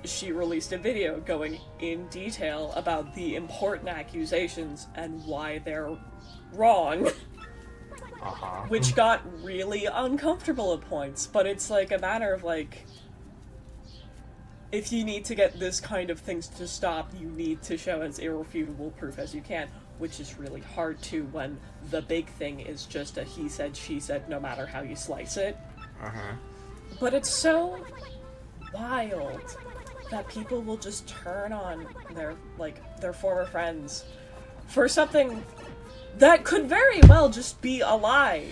she released a video going in detail about the important accusations and why they're wrong. Uh-huh. Which got really uncomfortable at points, but it's, like, a matter of, like, if you need to get this kind of things to stop, you need to show as irrefutable proof as you can, which is really hard to when the big thing is just a he said, she said, no matter how you slice it. Uh-huh. But it's so wild that people will just turn on their former friends for something that could very well just be a lie.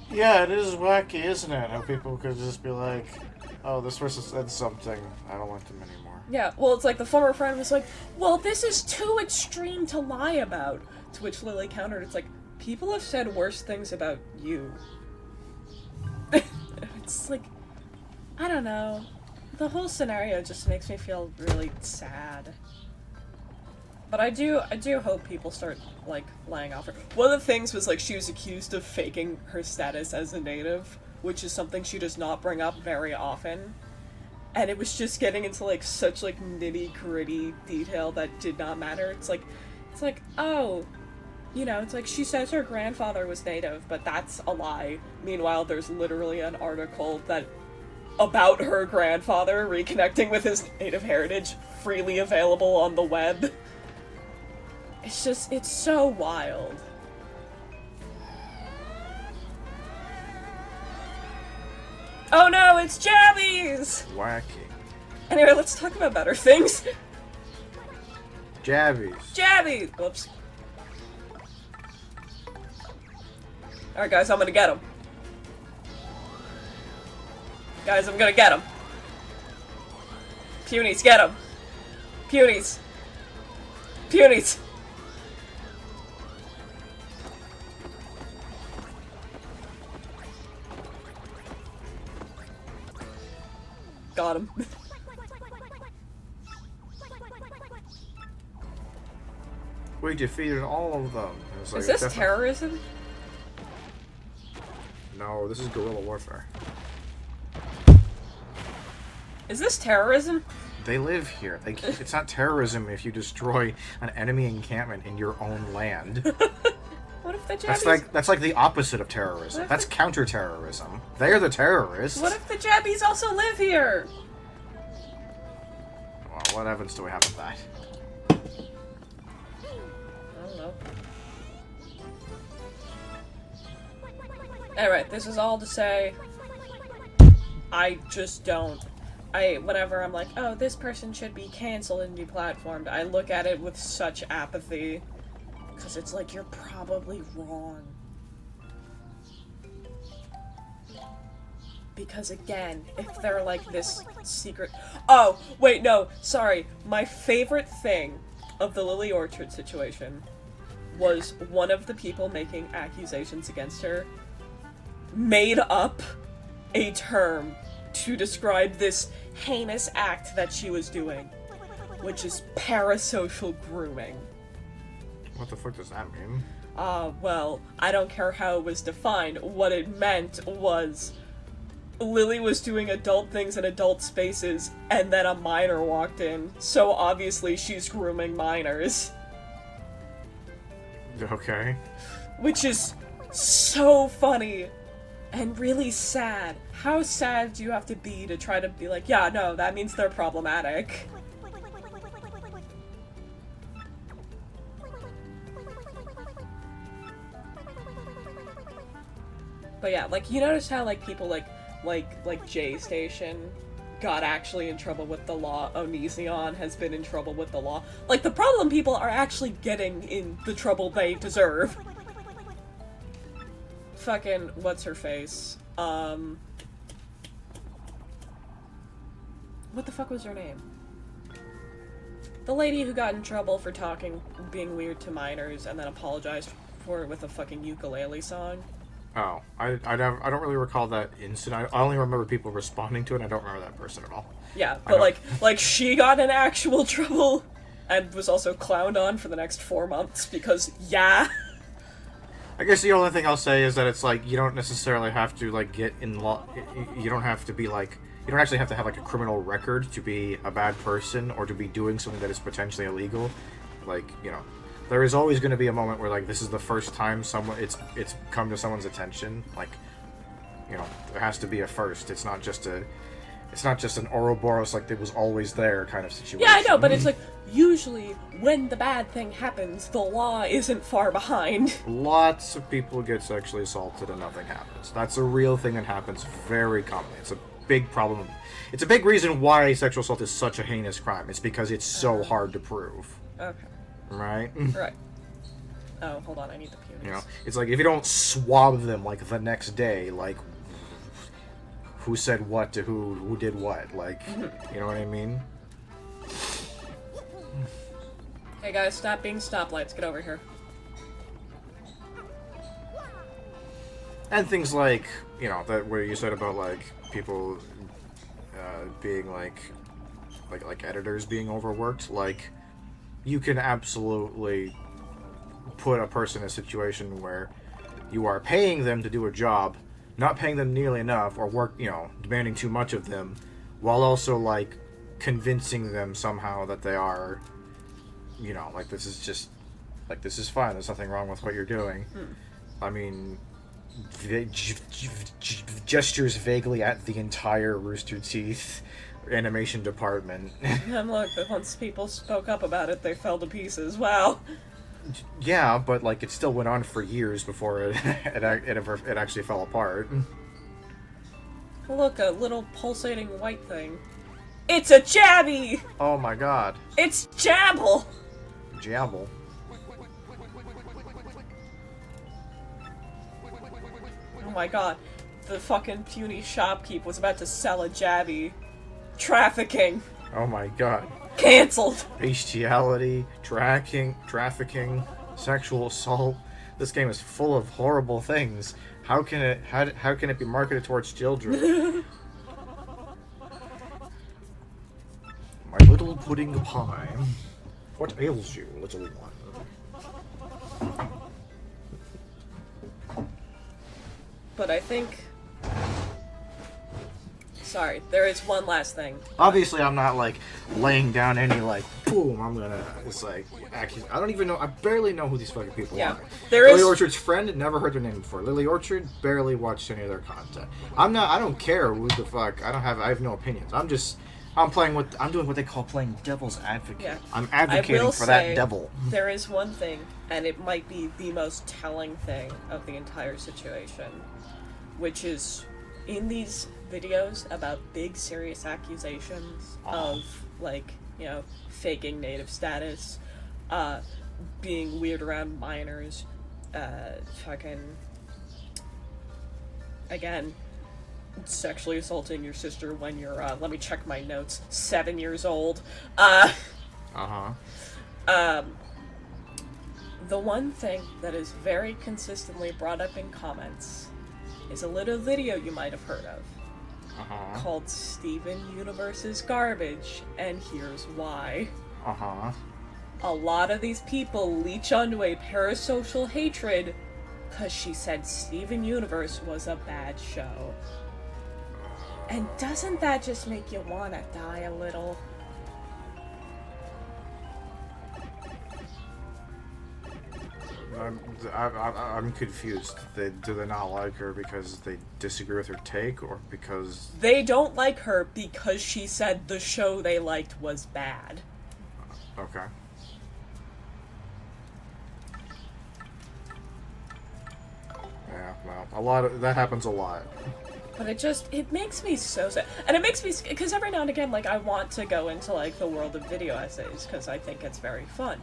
Yeah, it is wacky, isn't it? How people could just be like, oh, this person said something, I don't like them anymore. Yeah, well, it's like the former friend was like, well, this is too extreme to lie about. To which Lily countered, it's like, people have said worse things about you. It's like, I don't know. The whole scenario just makes me feel really sad. But I do hope people start, like, laying off her. One of the things was, like, she was accused of faking her status as a native, which is something she does not bring up very often. And it was just getting into, like, such, like, nitty-gritty detail that did not matter. It's like, oh, you know, it's like, she says her grandfather was native, but that's a lie. Meanwhile, there's literally an article about her grandfather reconnecting with his native heritage freely available on the web. It's just, it's so wild. Oh no, it's Jabbies! Wacky. Anyway, let's talk about better things. Jabbies. Jabbies! Whoops. Alright guys, I'm gonna get him. Guys, I'm gonna get him. Punies, get him. Punies. Punies. Got him. We defeated all of them. Like, Is this terrorism? No, this is guerrilla warfare. Is this terrorism? They live here. It's not terrorism if you destroy an enemy encampment in your own land. What if the Jabbies... That's like the opposite of terrorism. That's counter-terrorism. They're the terrorists. What if the Jabbies also live here? Well, what evidence do we have of that? I don't know. Anyway, this is all to say, I just don't. Whenever I'm like, oh, this person should be canceled and deplatformed, I look at it with such apathy. Because it's like, you're probably wrong. Because again, if they're like this secret... Oh, wait, no, sorry. My favorite thing of the Lily Orchard situation was one of the people making accusations against her made up a term to describe this heinous act that she was doing, which is parasocial grooming. What the fuck does that mean? Well, I don't care how it was defined. What it meant was Lily was doing adult things in adult spaces, and then a minor walked in, so obviously she's grooming minors. Okay. Which is so funny and really sad. How sad do you have to be to try to be like, yeah, no, that means they're problematic? But yeah, like, you notice how, like, people like J Station got actually in trouble with the law. Onision has been in trouble with the law. Like, the problem people are actually getting in the trouble they deserve. Fucking, what's her face? What the fuck was her name? The lady who got in trouble for being weird to minors and then apologized for it with a fucking ukulele song. Oh, I don't really recall that incident. I only remember people responding to it, and I don't remember that person at all. Yeah, but like she got in actual trouble and was also clowned on for the next 4 months because, yeah. I guess the only thing I'll say is that it's like, you don't necessarily have to, like, get in law. You don't have to be, like, you don't actually have to have, like, a criminal record to be a bad person or to be doing something that is potentially illegal. Like, you know, there is always going to be a moment where, like, this is the first time it's come to someone's attention. Like, you know, there has to be a first. It's not just an Ouroboros, like, it was always there kind of situation. Yeah, I know, but it's like, usually, when the bad thing happens, the law isn't far behind. Lots of people get sexually assaulted and nothing happens. That's a real thing that happens very commonly. It's a big problem. It's a big reason why sexual assault is such a heinous crime. It's because it's so hard to prove. Okay. Right? Right. Oh, hold on, I need the punies. You know, it's like, if you don't swab them, like, the next day, like, who said what to who did what, like, you know what I mean? Hey guys, stop being stoplights, get over here. And things like, you know, that where you said about, like, people being, like editors being overworked, like, you can absolutely put a person in a situation where you are paying them to do a job, not paying them nearly enough, or demanding too much of them, while also, like, convincing them somehow that they are, you know, like, this is fine, there's nothing wrong with what you're doing. I mean, gestures vaguely at the entire Rooster Teeth animation department. And look, but once people spoke up about it, they fell to pieces. Wow. Yeah, but, like, it still went on for years before it actually fell apart. Look, a little pulsating white thing. It's a jabby! Oh my god. It's Jabble! Jabble. Oh my god. The fucking puny shopkeep was about to sell a jabby. Trafficking. Oh my god. Cancelled! Bestiality, trafficking, sexual assault. This game is full of horrible things. How can it be marketed towards children? My little pudding pie. What ails you, little one? But I think... Sorry, there is one last thing. Obviously, I'm not, like, laying down any, like, boom, I'm gonna, it's like, I don't even know, I barely know who these fucking people are. Lily Orchard's friend, never heard their name before. Lily Orchard, barely watched any of their content. I don't care who the fuck, I have no opinions. I'm doing what they call playing devil's advocate. Yeah. I'm advocating for that devil. There is one thing, and it might be the most telling thing of the entire situation, which is, in these videos about big serious accusations of, like, you know, faking native status, being weird around minors, fucking, again, sexually assaulting your sister when you're, let me check my notes, 7 years old. Uh-huh. The one thing that is very consistently brought up in comments is a little video you might have heard of called Steven Universe's Garbage, and here's why. A lot of these people leech onto a parasocial hatred because she said Steven Universe was a bad show. And doesn't that just make you want to die a little? I'm confused. Do they not like her because they disagree with her take, or because... They don't like her because she said the show they liked was bad. Okay. Yeah, well, that happens a lot. But it makes me so sad. And it makes me, because every now and again, like, I want to go into, like, the world of video essays, because I think it's very fun.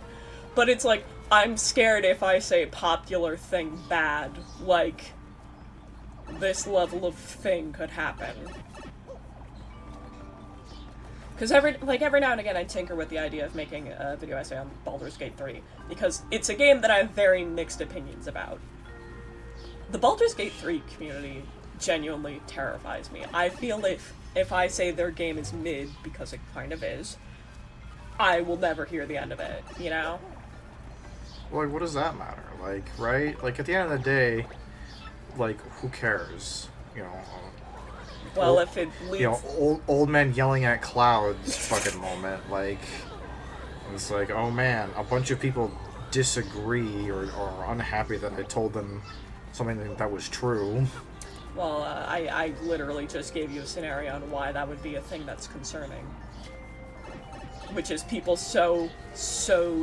But it's like, I'm scared if I say popular thing bad, like, this level of thing could happen. Because every now and again I tinker with the idea of making a video essay on Baldur's Gate 3, because it's a game that I have very mixed opinions about. The Baldur's Gate 3 community genuinely terrifies me. I feel if I say their game is mid, because it kind of is, I will never hear the end of it, you know? Well, like, what does that matter? Like, right? Like, at the end of the day, like, who cares? You know? Well, if it leads... You know, old men yelling at clouds fucking moment. Like, it's like, oh man, a bunch of people disagree or are unhappy that I told them something that was true. Well, I literally just gave you a scenario on why that would be a thing that's concerning. Which is people so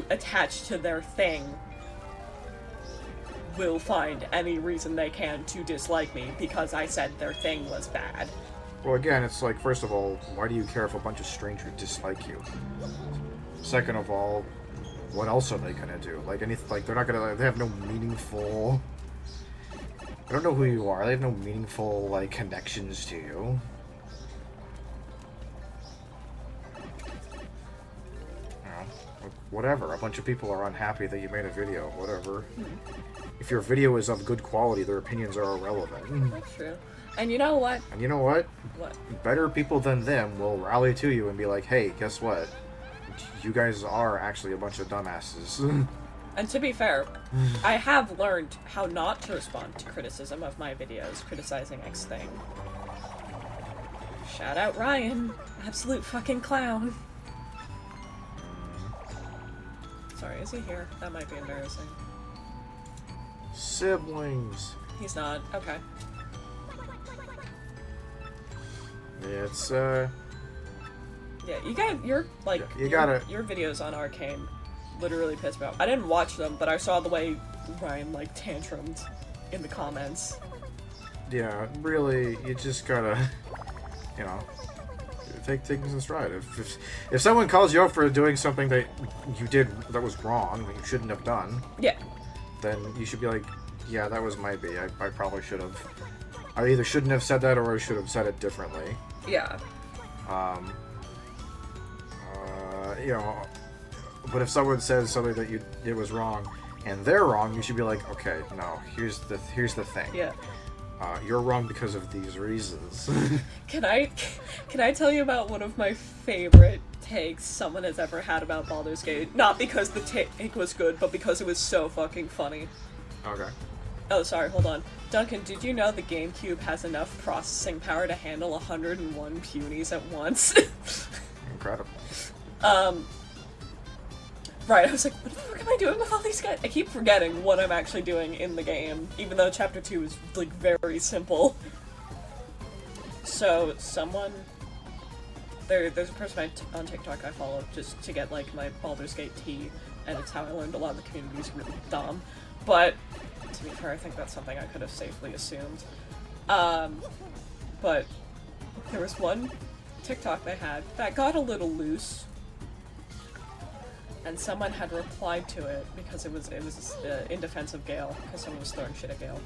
attached to their thing will find any reason they can to dislike me because I said their thing was bad. Well, again, it's like, first of all, why do you care if a bunch of strangers dislike you? Second of all, what else are they gonna do? Like, they're not gonna, they have no meaningful... I don't know who you are. They have no meaningful, like, connections to you. You know, whatever. A bunch of people are unhappy that you made a video. Whatever. If your video is of good quality, their opinions are irrelevant. That's true. And you know what? And you know what? What? Better people than them will rally to you and be like, hey, guess what? You guys are actually a bunch of dumbasses. And to be fair, I have learned how not to respond to criticism of my videos criticizing X thing. Shout out Ryan. Absolute fucking clown. Sorry, is he here? That might be embarrassing. Siblings. He's not. Okay. It's, Yeah, you guys, your videos on Arcane literally pissed me off. I didn't watch them, but I saw the way Ryan, like, tantrumed in the comments. Yeah, really, you just gotta, you know, take things in stride. If someone calls you out for doing something that you did that was wrong, that you shouldn't have done, yeah, then you should be like, yeah, that was my B. I probably should have. I either shouldn't have said that or I should have said it differently. yeah. You know, but if someone says something that you did was wrong, and they're wrong, you should be like, okay, no, here's the thing. Yeah. You're wrong because of these reasons. Can I tell you about one of my favorite takes someone has ever had about Baldur's Gate? Not because the take was good, but because it was so fucking funny. Okay. Oh, sorry, hold on. Duncan, did you know the GameCube has enough processing power to handle 101 punies at once? Incredible. Right, I was like, what the fuck am I doing with all these guys? I keep forgetting what I'm actually doing in the game, even though Chapter 2 is, like, very simple. So, there's a person on TikTok I follow just to get, like, my Baldur's Gate tea, and it's how I learned a lot of the community is really dumb. But, to be fair, I think that's something I could have safely assumed. But there was one TikTok they had that got a little loose, and someone had replied to it because it was in defense of Gale, because someone was throwing shit at Gale.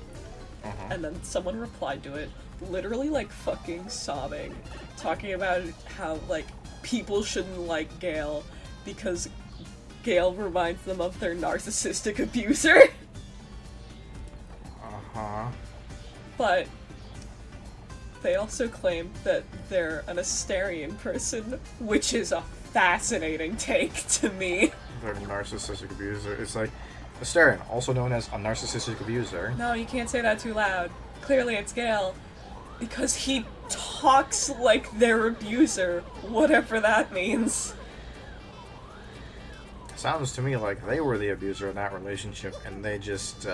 And then someone replied to it, literally like fucking sobbing, talking about how like people shouldn't like Gale because Gale reminds them of their narcissistic abuser. But they also claim that they're an Asterian person, which is a fascinating take to me. They're a narcissistic abuser. It's like Asterian, also known as a narcissistic abuser. No, you can't say that too loud. Clearly it's Gale. Because he talks like their abuser, whatever that means. Sounds to me like they were the abuser in that relationship, and they just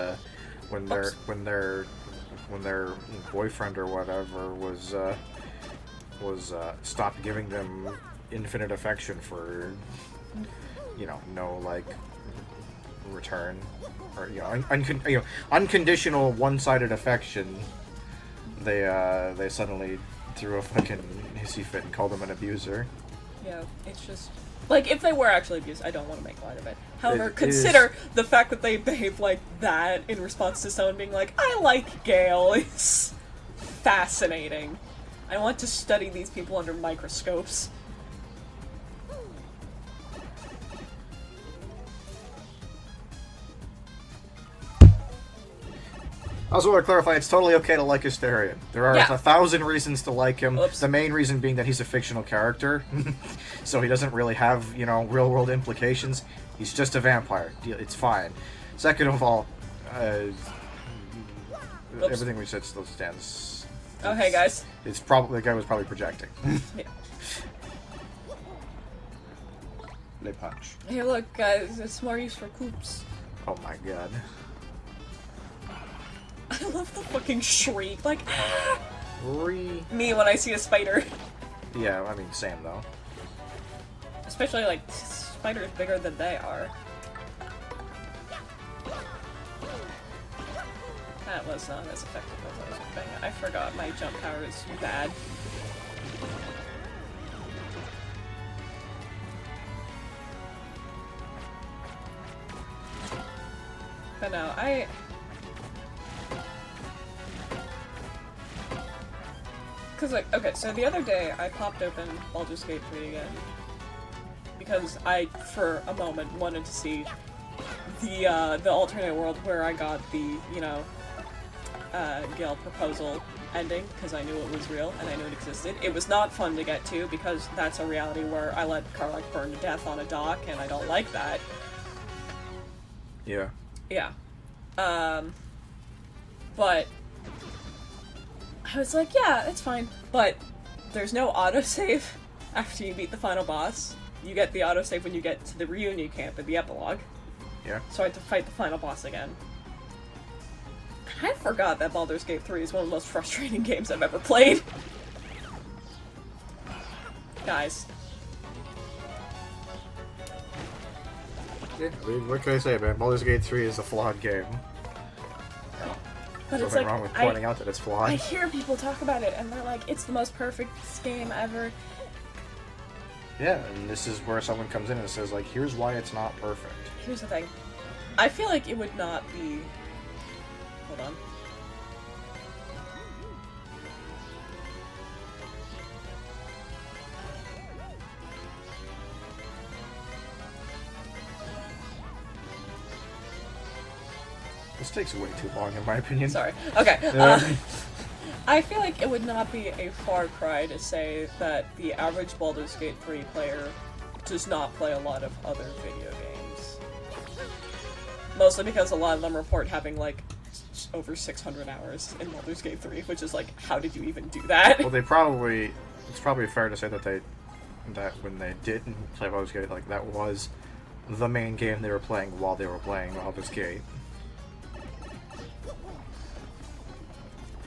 when their boyfriend or whatever was stopped giving them infinite affection for no like return or unconditional one-sided affection. They suddenly threw a fucking hissy fit and called him an abuser. Yeah, it's just like if they were actually abused, I don't want to make light of it. However, It consider the fact that they behave like that in response to someone being like, "I like Gale." Is fascinating. I want to study these people under microscopes. I also want to clarify, it's totally okay to like Asterion. There are 1,000 reasons to like him. Oops. The main reason being that he's a fictional character, so he doesn't really have, real-world implications. He's just a vampire. It's fine. Second of all, everything we said still stands. Oh, hey, guys. It's probably the guy was probably projecting. Yeah. They punch. Hey, look, guys, it's more use for coops. Oh my god. I love the fucking shriek, like, ah! Me when I see a spider. Yeah, I mean, same though. Especially, like, spiders bigger than they are. That was not as effective as I was hoping. I forgot my jump power is bad. But no, Because, like, okay, so the other day I popped open Baldur's Gate 3 again. Because I, for a moment, wanted to see the alternate world where I got the, Gale proposal ending, because I knew it was real and I knew it existed. It was not fun to get to, because that's a reality where I let Karlach burn to death on a dock, and I don't like that. Yeah. Yeah. But I was like, yeah, it's fine. But there's no autosave after you beat the final boss. You get the autosave when you get to the reunion camp in the epilogue. Yeah. So I had to fight the final boss again. I forgot that Baldur's Gate 3 is one of the most frustrating games I've ever played. Guys. Yeah, I mean, what can I say, man? Baldur's Gate 3 is a flawed game. But There's it's nothing like, wrong with pointing out that it's flawed. I hear people talk about it, and they're like, it's the most perfect game ever. Yeah, and this is where someone comes in and says, like, here's why it's not perfect. Here's the thing. I feel like it would not be... Hold on. This takes way too long, in my opinion. Sorry. Okay. I feel like it would not be a far cry to say that the average Baldur's Gate 3 player does not play a lot of other video games. Mostly because a lot of them report having, like, over 600 hours in Baldur's Gate 3, which is like, how did you even do that? Well, it's probably fair to say that when they didn't play Baldur's Gate, like, that was the main game they were playing while they were playing Baldur's Gate.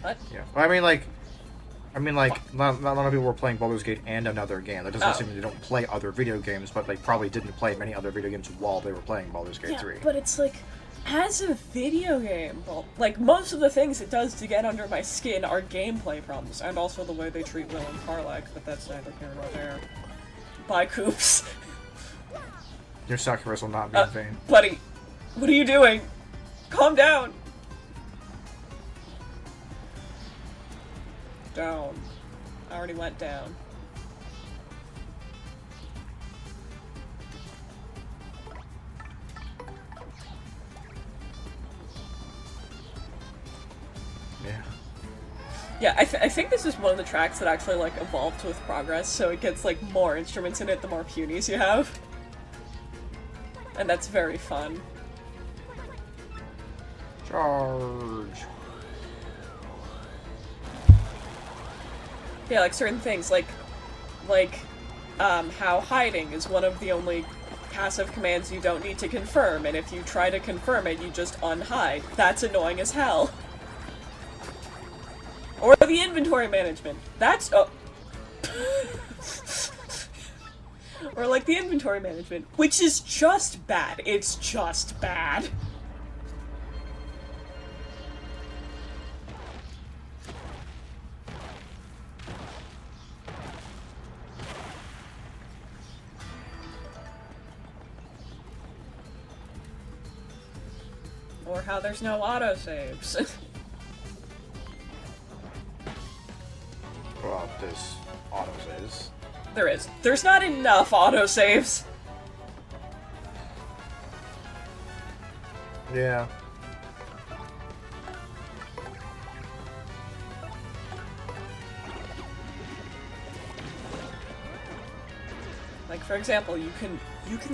What? Yeah. Well, I mean, like, not a lot of people were playing Baldur's Gate and another game. That doesn't mean they don't play other video games, but they probably didn't play many other video games while they were playing Baldur's Gate 3. But it's like, as a video game, well, like, most of the things it does to get under my skin are gameplay problems, and also the way they treat Will and Karlach, but that's neither here nor there. Bye, Coops. Your sacrifice will not be in vain. Buddy, what are you doing? Calm down. down. I already went down. Yeah. Yeah, I think this is one of the tracks that actually, like, evolved with progress, so it gets, like, more instruments in it the more punies you have. And that's very fun. Charge. Yeah, like, certain things, like, how hiding is one of the only passive commands you don't need to confirm, and if you try to confirm it, you just unhide. That's annoying as hell. Or the inventory management. That's or like the inventory management, which is just bad. It's just bad. Or how there's no autosaves. Well, there's autosaves. There is. There's not enough autosaves. Yeah. Like, for example, you can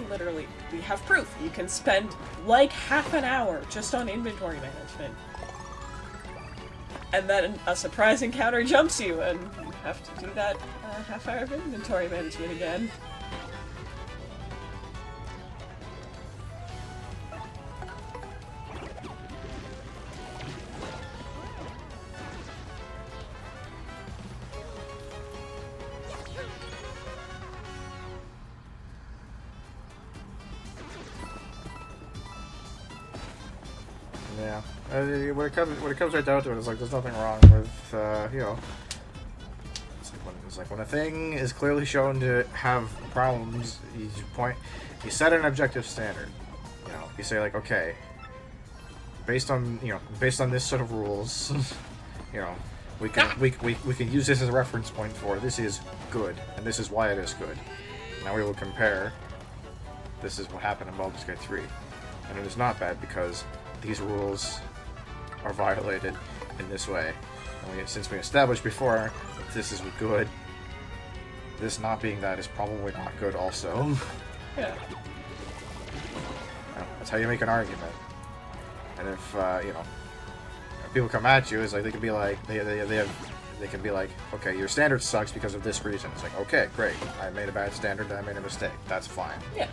literally, we have proof, you can spend like half an hour just on inventory management. And then a surprise encounter jumps you, and you have to do that half hour of inventory management again. Yeah. When it comes right down to it, it's like there's nothing wrong with you know. It's like when a thing is clearly shown to have problems, you set an objective standard. You know, you say like, okay, based on this set of rules, you know, we can use this as a reference point for this is good and this is why it is good. Now we will compare. This is what happened in Baldur's Gate 3, and it is not bad because these rules are violated in this way. And since we established before that this is good, this not being that is probably not good also. Yeah. That's how you make an argument. And if, you know, if people come at you, it's like they can be like, they can be like, okay, your standard sucks because of this reason. It's like, okay, great, I made a bad standard, I made a mistake. That's fine. Yeah.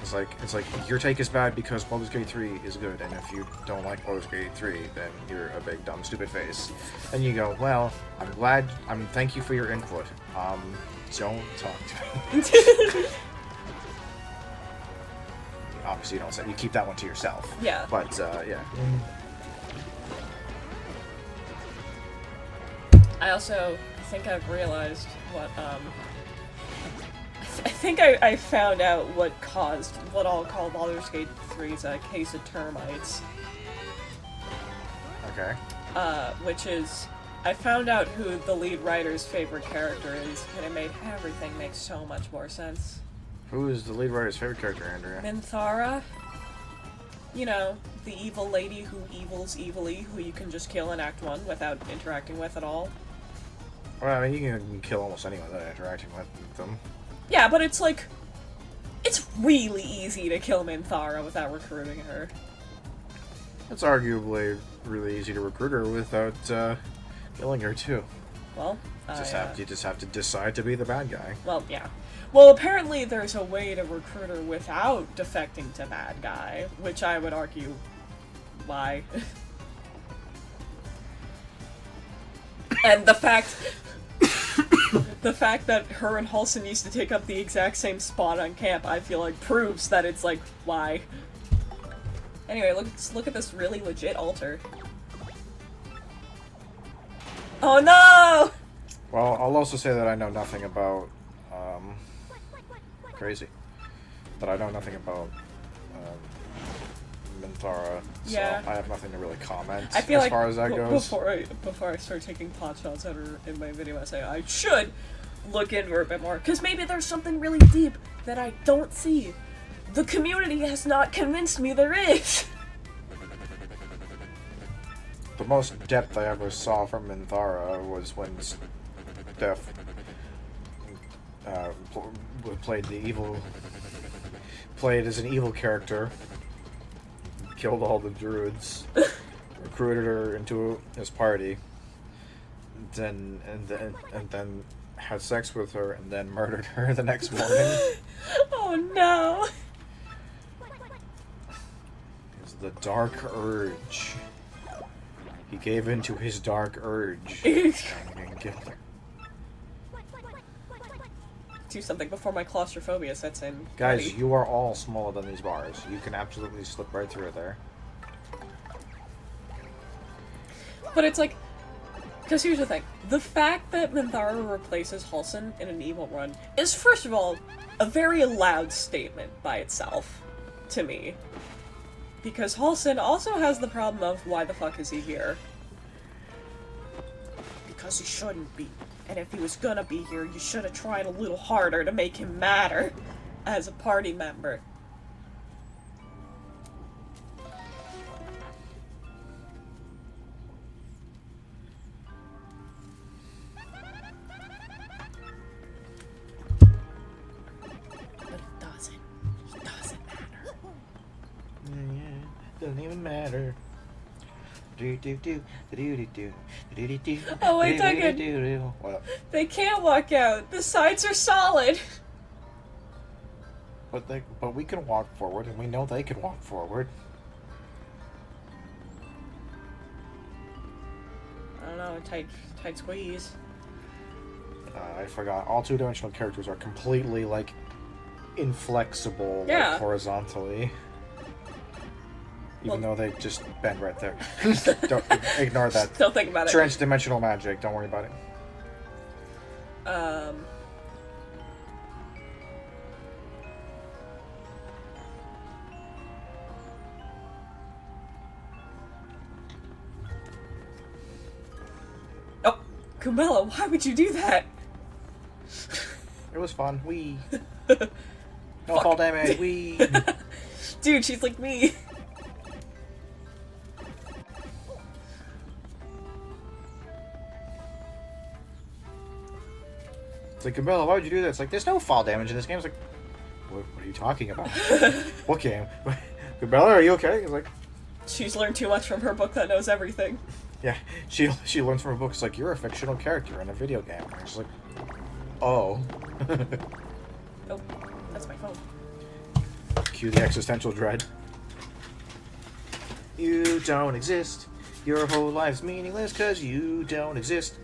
It's like your take is bad because Baldur's Gate 3 is good, and if you don't like Baldur's Gate 3, then you're a big dumb stupid face. And you go, well, thank you for your input. Don't talk to me. Obviously, you don't say, you keep that one to yourself. Yeah. But yeah. I also think I've realized what I think I found out what caused what I'll call Baldur's Gate 3's case of termites. Okay. Which is, I found out who the lead writer's favorite character is, and it made everything make so much more sense. Who is the lead writer's favorite character, Andrea? Minthara. You know, the evil lady who evils evilly, who you can just kill in Act 1 without interacting with at all. Well, I mean, you can kill almost anyone without interacting with them. Yeah, but it's like, it's really easy to kill Minthara without recruiting her. It's arguably really easy to recruit her without killing her too. Well, you just have to decide to be the bad guy. Well, yeah. Well, apparently there's a way to recruit her without defecting to bad guy, which I would argue, why? And the fact that her and Halsin used to take up the exact same spot on camp, I feel like proves that it's like, why? Anyway, look at this really legit altar. Oh no! Well, I'll also say that I know nothing about, crazy. That I know nothing about, Minthara, so Yeah. I have nothing to really comment I feel as like far as that goes. before I start taking pot shots at her in my video essay, I should look into her a bit more, because maybe there's something really deep that I don't see. The community has not convinced me there is. The most depth I ever saw from Minthara was when Steph played as an evil character, killed all the druids, recruited her into his party, and then had sex with her, and then murdered her the next morning. Oh no. It's the dark urge. He gave in to his dark urge and killed her. Do something before my claustrophobia sets in. Guys, Buddy. you are all smaller than these bars. You can absolutely slip right through there. But it's like, because here's the thing. The fact that Minthara replaces Halsin in an evil run is, first of all, a very loud statement by itself, to me. Because Halsin also has the problem of, why the fuck is he here? Because he shouldn't be. And if he was gonna be here, you should have tried a little harder to make him matter as a party member. But it doesn't. It doesn't matter. Doesn't even matter. Oh, wait, Duncan. What? They can't walk out. The sides are solid. But we can walk forward, and we know they can walk forward. I don't know, tight squeeze. I forgot. All two-dimensional characters are completely, like, inflexible, Yeah. like, horizontally. Even though they just bend right there. Don't ignore that. Don't think about it. Transdimensional magic. Don't worry about it. Oh, Kumbella, why would you do that? It was fun. Wee. No fall damage. Wee. Dude, she's like me. It's like, Gabella, why would you do that? It's like, there's no fall damage in this game. It's like, what are you talking about? What game? Gabella, are you okay? It's like, She's learned too much from her book that knows everything. yeah, she learns from her book. It's like, you're a fictional character in a video game. And she's like, oh. Oh, that's my phone. Cue the existential dread. You don't exist. Your whole life's meaningless because you don't exist.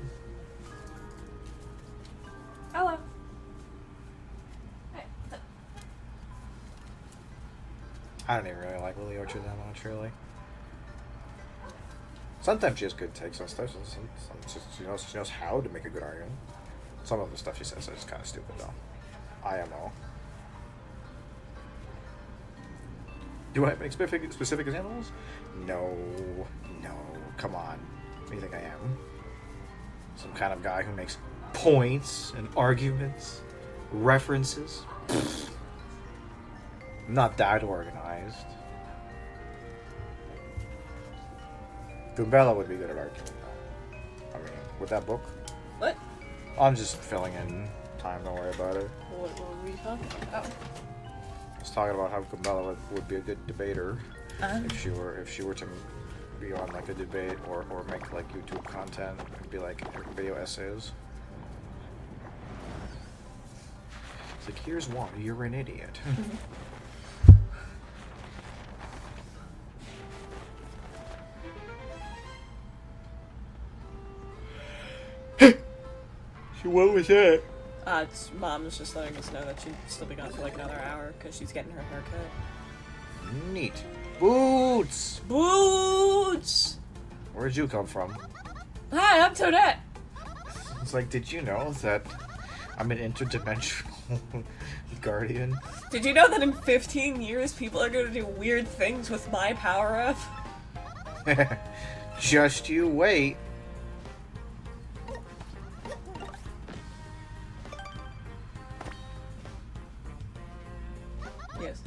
Hello. Hey. I don't even really like Lily Orchard that much, really. Sometimes she has good takes on stuff. She knows how to make a good argument. Some of the stuff she says is kind of stupid, though. IMO. Do I have any specific examples? No. Come on. What do you think I am? Some kind of guy who makes points and arguments, references. I'm not that organized. Goombella would be good at arguing, though. I mean, with that book. What? I'm just filling in time, don't worry about it. What were we talking about? I was talking about how Goombella would be a good debater if she were to be on like a debate or make like YouTube content, it'd be like video essays. It's like, here's one, you're an idiot. What was that? Mom was just letting us know that she'd still be gone for like another hour because she's getting her haircut. Neat. Boots! Boots! Where'd you come from? Hi, I'm Toadette. It's like, did you know that I'm an interdimensional Guardian. Did you know that in 15 years people are gonna do weird things with my power-up? Just you wait. Yes.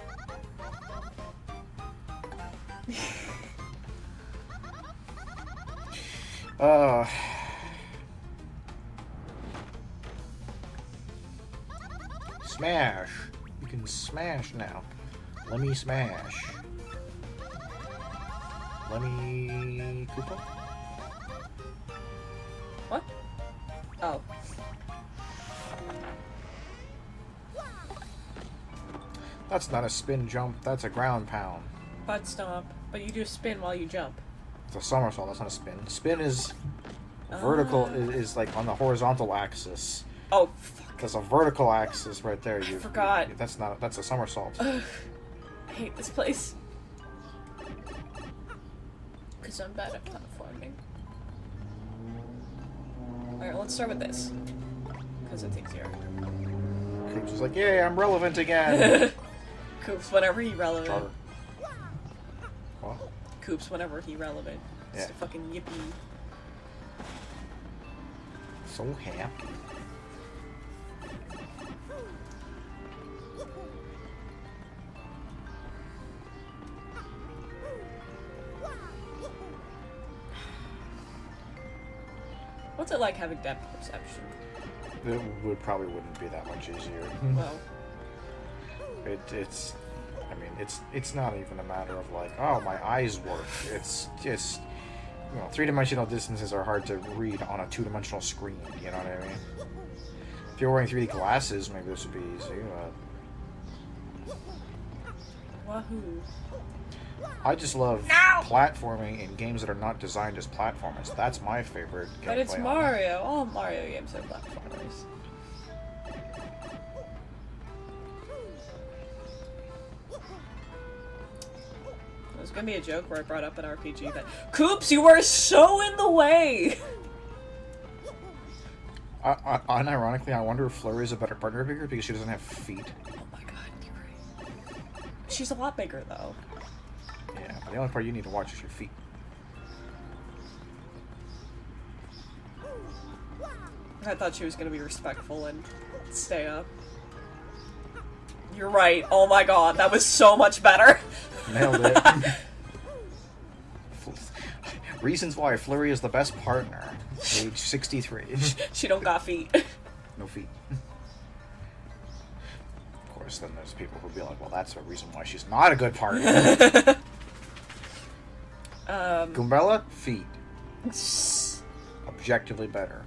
Uh... Smash. You can smash now. Let me smash. Let me... Koopa? What? Oh. That's not a spin jump, that's a ground pound. Butt stomp. But you do spin while you jump. It's a somersault, that's not a spin. Spin is... Vertical is like on the horizontal axis. Oh, fuck. There's a vertical axis right there. You forgot. That's a somersault. I hate this place. Because I'm bad at platforming. Alright, let's start with this. Because it's easier. Coops is like, yay, I'm relevant again! Coops whenever he relevant. Charter. What? Coops whenever he relevant. It's Yeah. a fucking yippee. So happy. What's it like having depth perception? It probably wouldn't be that much easier. Well, It's I mean, it's not even a matter of like, oh, my eyes work. It's just, you know, three-dimensional distances are hard to read on a two-dimensional screen, you know what I mean? If you're wearing 3D glasses, maybe this would be easy, but... wahoo. I just love platforming in games that are not designed as platformers. That's my favorite gameplay. But it's on it. Mario. All Mario games are platformers. There's gonna be a joke where I brought up an RPG that Coops, you are so in the way. Unironically, I wonder if Flurry is a better partner figure because she doesn't have feet. Oh my god, you're right. She's a lot bigger though. Yeah, but the only part you need to watch is your feet. I thought she was gonna be respectful and stay up. You're right. Oh my god, that was so much better. Nailed it. Reasons why Flurry is the best partner. Age 63. She don't got feet. No feet. Of course, then there's people who'll be like, well, that's a reason why she's not a good partner. Goombella? Feet. Objectively better.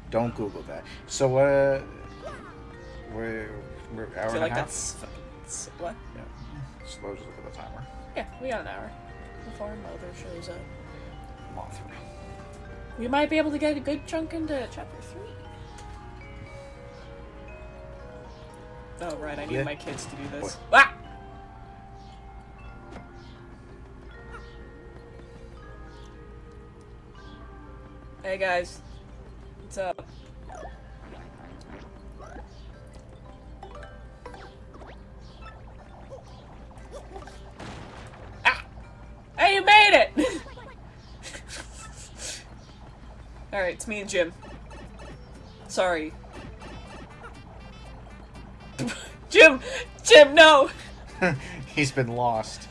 Don't Google that. So, we're hour I feel and like a half? that's what? Yeah. Slow, just look at the timer. Yeah, we got an hour before Mother shows up. Mothra. We might be able to get a good chunk into chapter 3. Oh right, I need Yeah. my kids to do this. What? Ah! Hey guys, what's up? Ah! Hey, you made it! Alright, it's me and Jim. Sorry. Jim! Jim, no! He's been lost.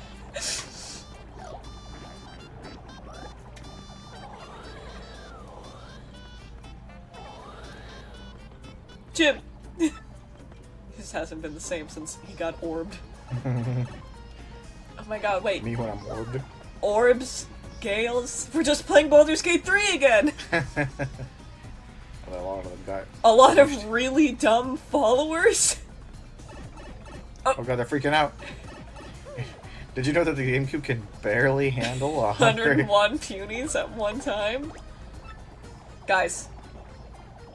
Jim! He just hasn't been the same since he got orbed. Oh my god, wait. Me when I'm orbed. Orbs? Gales? We're just playing Baldur's Gate 3 again! Well, a lot of them got... A lot of really dumb followers? Oh god, they're freaking out. Did you know that the GameCube can barely handle 101 punies at one time? Guys.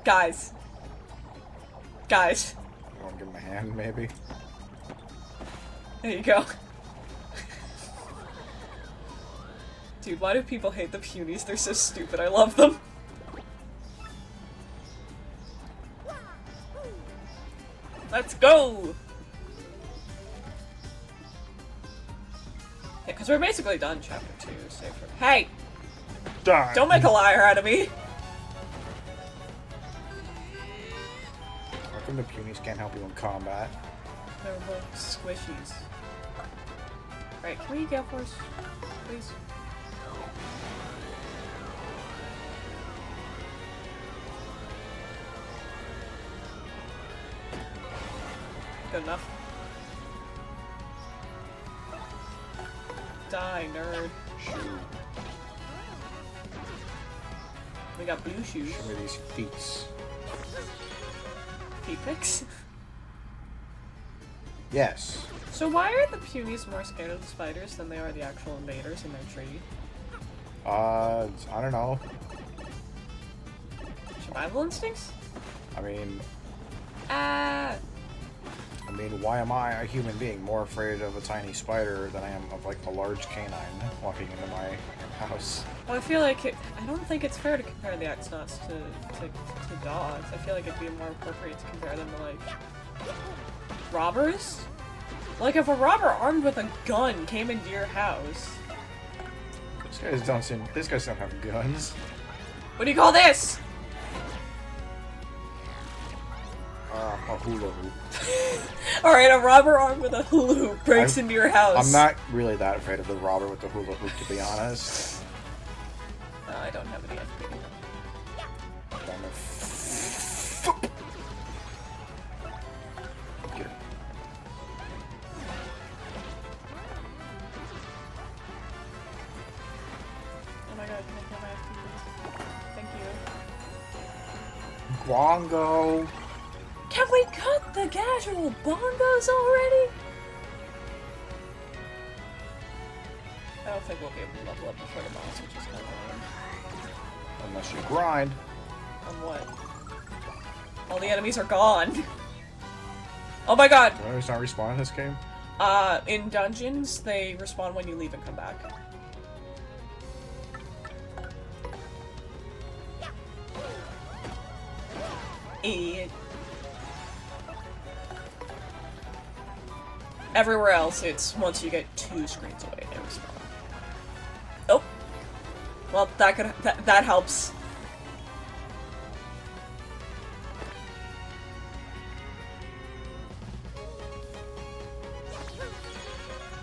Guys. Guys. You want to give him a hand, maybe? There you go. Dude, why do people hate the punies? They're so stupid. I love them. Let's go! Yeah, because we're basically done chapter 2, save for- Hey! Die. Don't make a liar out of me! How come the punies can't help you in combat? They're both squishies. Right, can we get force, please? Good enough. Die, nerd. Shoe. We got blue shoes. Show me these feats. Feet pics. Yes. So why are the punies more scared of the spiders than they are the actual invaders in their tree? I don't know. Survival instincts? I mean, Ah! why am I, a human being, more afraid of a tiny spider than I am of, like, a large canine walking into my house? Well, I feel like I don't think it's fair to compare the Axonauts to dogs. I feel like it'd be more appropriate to compare them to, like, robbers? Like, if a robber armed with a gun came into your house... These guys don't have guns. What do you call this? A hula hoop. Alright, a robber armed with a hula hoop breaks into your house. I'm not really that afraid of the robber with the hula hoop, to be honest. No, I don't have any FP. Here. Oh my god, can I kill my FP? Thank you. Bongo. Can we cut the casual bongos already? I don't think we'll be able to level up before the boss, which is kind of Unless you grind. on what? All the enemies are gone. Oh my god! Do enemies not respawn in this game? In dungeons, they respawn when you leave and come back. Idiot. Everywhere else, it's once you get 2 screens away, they respawn. Oh! Well, that helps.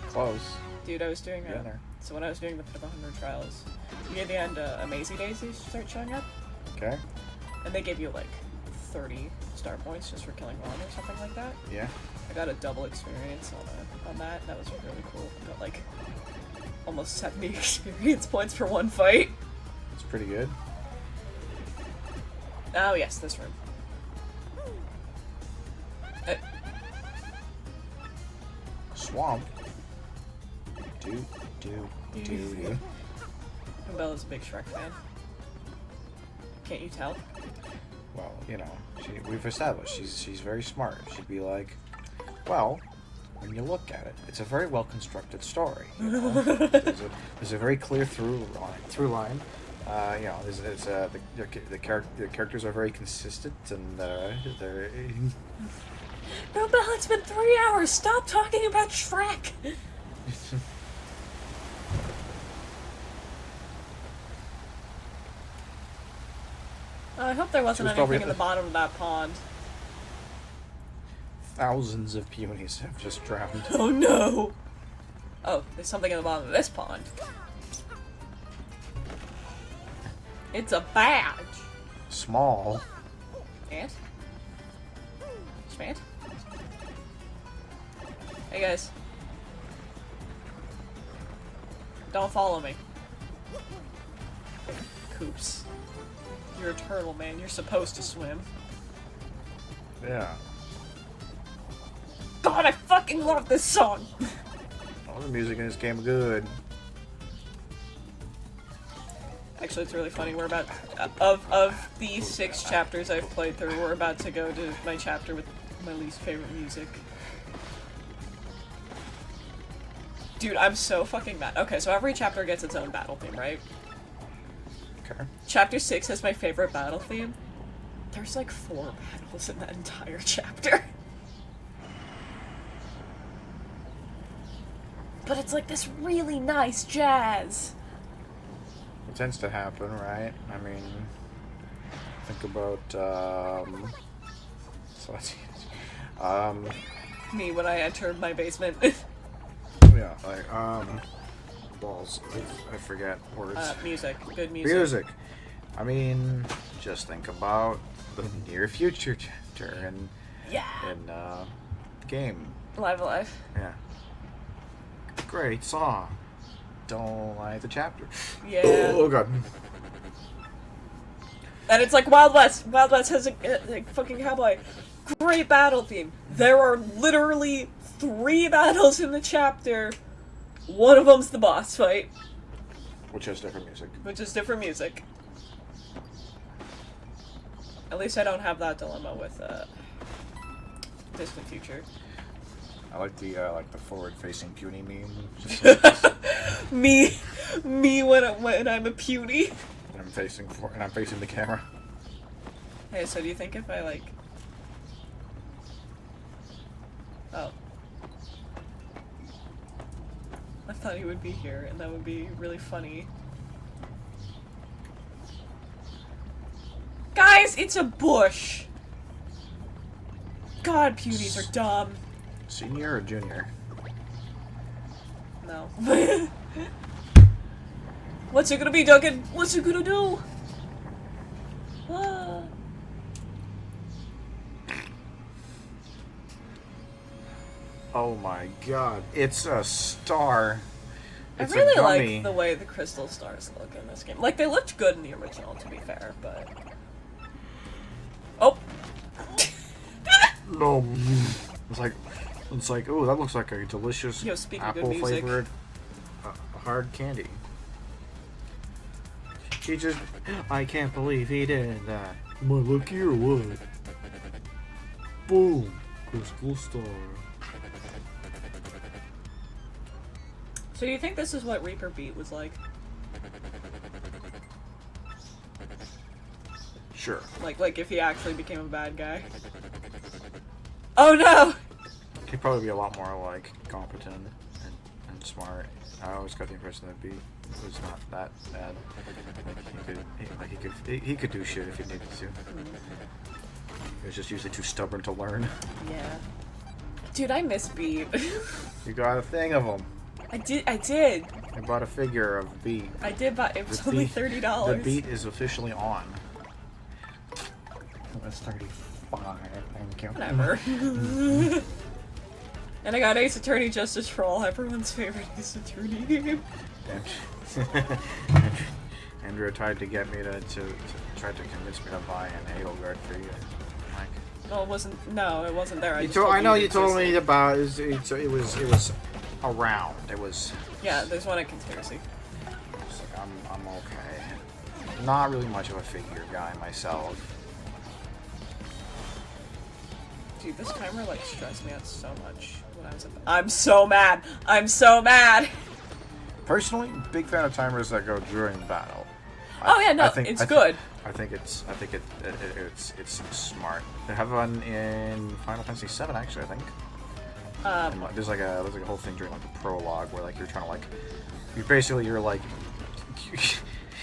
Close. Dude, I was doing Get in there. so when I was doing the Pit of 100 trials, near the end, Amazy Daisies start showing up, Okay. and they give you like 30 star points just for killing one or something like that. Yeah. I got a double experience on that. That was really cool. I got like almost 70 experience points for one fight. It's pretty good. Oh yes, this room. Swamp. Do. Bella's a big Shrek fan. Can't you tell? Well, you know, we've established she's very smart. She'd be like, well, when you look at it, it's a very well constructed story. You know? there's a very clear through line. You know, the characters are very consistent, and they're. No, Bella, it's been 3 hours. Stop talking about Shrek. I hope there wasn't anything in the bottom of that pond. Thousands of punies have just drowned. Oh no! Oh, there's something in the bottom of this pond. It's a badge! Small. Ant? Smant? Hey guys. Don't follow me. Coops. You're a turtle, man. You're supposed to swim. Yeah. God, I fucking love this song! All the music in this game is good. Actually, it's really funny. We're about of the 6 chapters I've played through, we're about to go to my chapter with my least favorite music. Dude, I'm so fucking mad. Okay, so every chapter gets its own battle theme, right? Okay. Chapter 6 has my favorite battle theme. There's like 4 battles in that entire chapter. but it's like this really nice jazz. It tends to happen, right? I mean, think about, so let's see. Me when I enter my basement. Yeah, like, balls. I forget words. Music. Good music. Music. I mean, just think about the near future chapter and Yeah. in game. Live Alive. Yeah. Great song. Don't like the chapter. Yeah. Oh god. And it's like Wild West. Wild West has a fucking cowboy. Great battle theme. There are literally 3 battles in the chapter. One of them's the boss fight, Which has different music. which is different music. At least I don't have that dilemma with Distant Future. I like the forward-facing puny meme. Just me when I'm a puny. and I'm facing the camera. Hey, so do you think if I like... Oh. I thought he would be here, and that would be really funny. Guys, it's a bush! God, punies are dumb. Senior or junior? No. What's it gonna be, Duncan? What's it gonna do? Ah. Oh my god. It's a star. It's I really a gummy. like the way the crystal stars look in this game. Like, they looked good in the original, to be fair, but... Oh! No. It's like, oh, that looks like a delicious Yo, speaking of good apple-flavored hard candy. He just, I can't believe he did that. Am I lucky or what? Boom. Crystal star. So do you think this is what Reaper Beat was like? Sure. Like if he actually became a bad guy? Oh no! He'd probably be a lot more, like, competent and smart. I always got the impression that Beat was not that bad. He could do shit if he needed to. He was just usually too stubborn to learn. Yeah. Dude, I miss Beat. You got a thing of him. I did. I bought a figure of Beat. I did, but it was The only Beat- $30. The Beat is officially on. That's 35. Thank you. Whatever. And I got Ace Attorney Justice for All, everyone's favorite Ace Attorney game. Andrew tried to get me to try to convince me to buy an Edelgard for you. Like, No, it wasn't. No, it wasn't there. I know you told me existed. about it. It was around. It was. Yeah, there's one at Conspiracy. It's like, I'm okay. Not really much of a figure guy myself. Dude, this timer like stressed me out so much when I was at I'm so mad! I'm so mad! Personally, big fan of timers that go during battle. Oh yeah, no, it's good. I think it's smart. They have one in Final Fantasy VII, actually. I think. And, like, there's like a whole thing during like the prologue where like you're trying to like, you're like.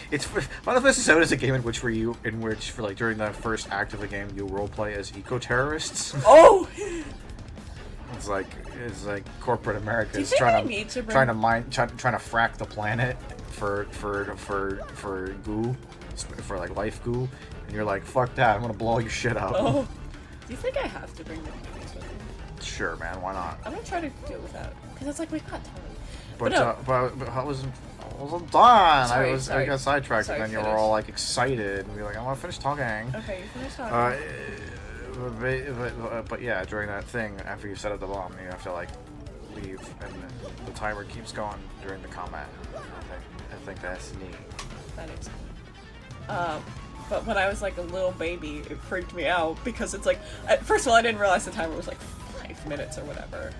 It's Final Fantasy VII is a game in which for like during the first act of the game you roleplay as eco-terrorists. Oh! It's like corporate America Do you is think trying I need to bring- to frack the planet for goo, for like life goo, and you're like, fuck that, I'm gonna blow all your shit up. Oh. Do you think I have to bring the movies with me? Sure, man, why not? I'm gonna try to do it without. Because it's like, we've got time. But no. but I wasn't done. Sorry, I sorry. got sidetracked, Sorry, and then you were finish. all like excited, and be like, I want to finish talking. Okay, you finish talking. But yeah, during that thing, after you set up the bomb, you have to like leave, and the timer keeps going during the combat. I think that's neat. That is. But when I was like a little baby, it freaked me out because it's like, first of all, I didn't realize the timer was like 5 minutes or whatever.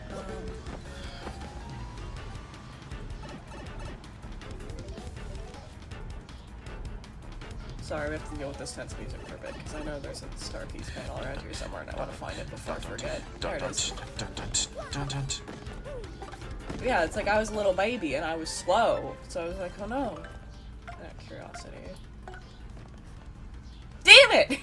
Sorry, we have to deal with this tense music for a bit because I know there's a Star Piece panel around here somewhere and I want to find it before I forget. There it is. Yeah, it's like I was a little baby and I was slow, so I was like, oh no. Out of curiosity. Damn it!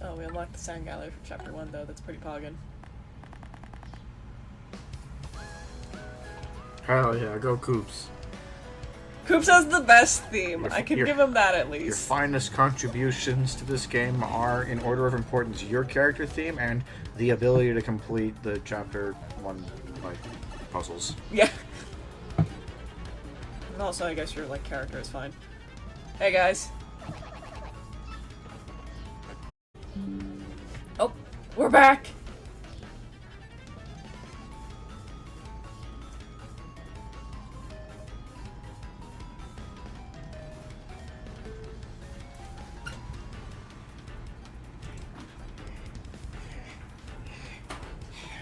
Oh, we unlocked the sound gallery from chapter 1 though, that's pretty poggin. Hell yeah, go Coops. Coops has the best theme. I can your- give him that at Your least. finest contributions to this game are, in order of importance, your character theme and the ability to complete the chapter 1 like puzzles. Yeah. And also, I guess your like character is fine. Hey guys. Oh, we're back.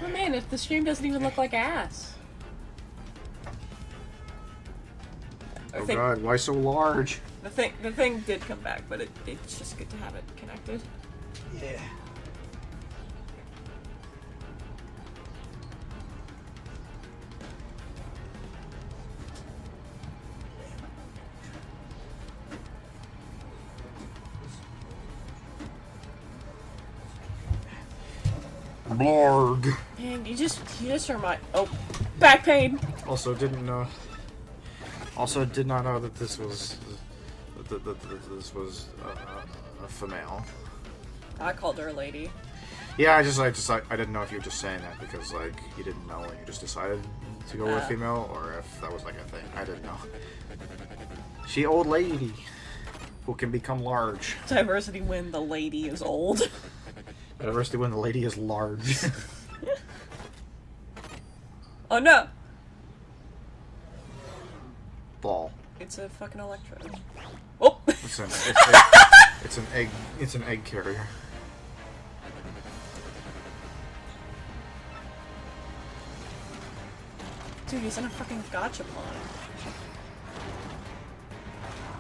Oh man, if the stream doesn't even look like ass. Oh god, why so large? The thing did come back, but it's just good to have it connected. Yeah. Blarg. Man, you just remind. Oh, back pain. Also didn't know. Also did not know that this was this was a female. I called her a lady. Yeah, I didn't know if you were just saying that because like you didn't know and you just decided to go with female, or if that was like a thing. I didn't know. She old lady who can become large. Diversity when the lady is old. Diversity when the lady is large. Oh no! Ball. It's a fucking electrode. Oh! It's an egg. It's an egg carrier. Dude, he's in a fucking gachapon.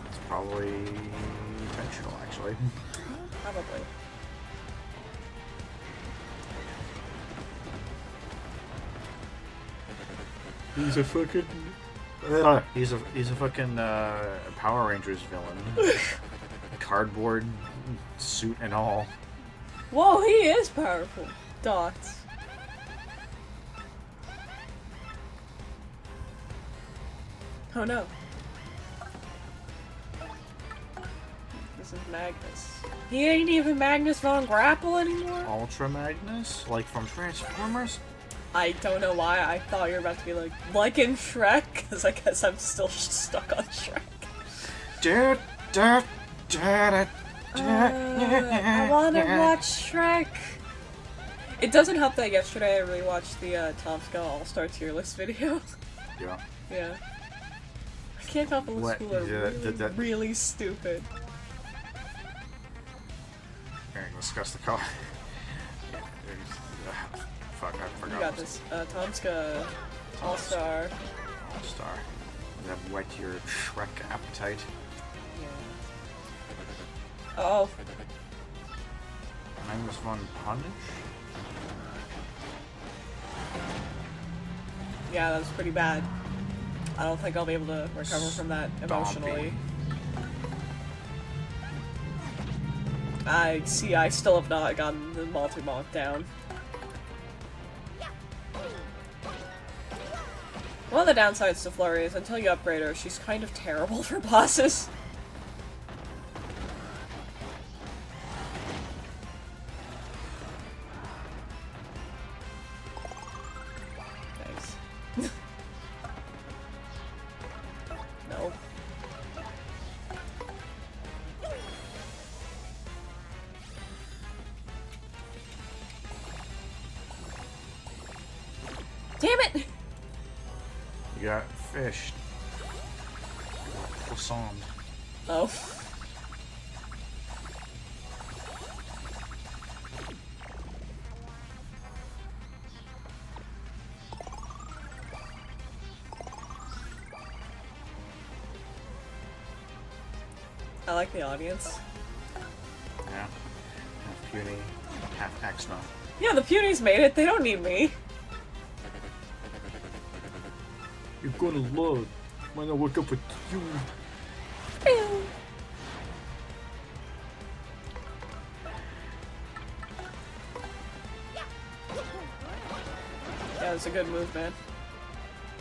It's probably intentional, actually. Probably. He's a fucking. He's a fucking Power Rangers villain. Cardboard suit and all. Whoa, he is powerful. Dots. Oh no. This is Magnus. He ain't even Magnus von Grapple anymore? Ultra Magnus? Like from Transformers? I don't know why I thought you were about to be like in Shrek, because I guess I'm still stuck on Shrek. I want to watch Shrek. It doesn't help that yesterday I rewatched the Tomska All-Star tier list video. Yeah. Yeah. I can't help but look What? school are Yeah, really stupid. Alright, let's discuss the car. Fuck, I forgot. You got this. Tomska All-Star. All-Star. Does that whet your Shrek appetite? Yeah. Oh. Magnus von Punish? Yeah, that was pretty bad. I don't think I'll be able to recover from that emotionally. I still have not gotten the multi-monk down. One of the downsides to Flurry is until you upgrade her, she's kind of terrible for bosses. Thanks. No. Damn it! You got fish. Croissant. Oh. I like the audience. Yeah. puny, half Axma. Yeah, the Punies made it. They don't need me. You're gonna love when I wake up with you. Yeah, it's a good move, man.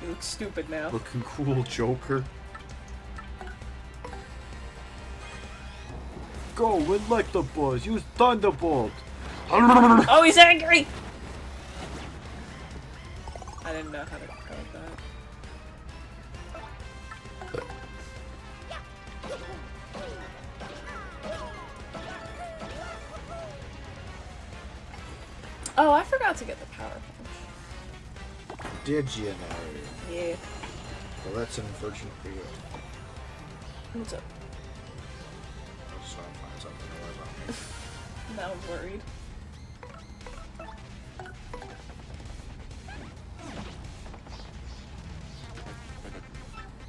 You look stupid now. Looking cool, Joker. Go, Electabuzz, use Thunderbolt! Oh, he's angry! I didn't know how to go with that. Oh, I forgot to get the power punch. Did you know? Yeah. Well, that's unfortunate for you. What's up? I just want to find something to worry about me. Now I'm worried.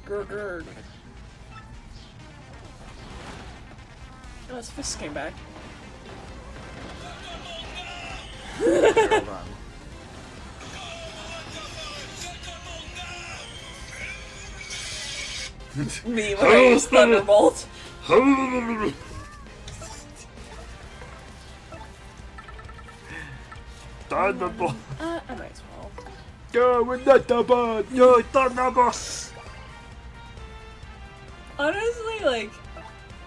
Grr. Oh, his fist came back. Hold on. Me when I use Thunderbolt. Thunderbolt! I might as well. Go, Electabuzz! Yo, Thunderbolt! Honestly, like,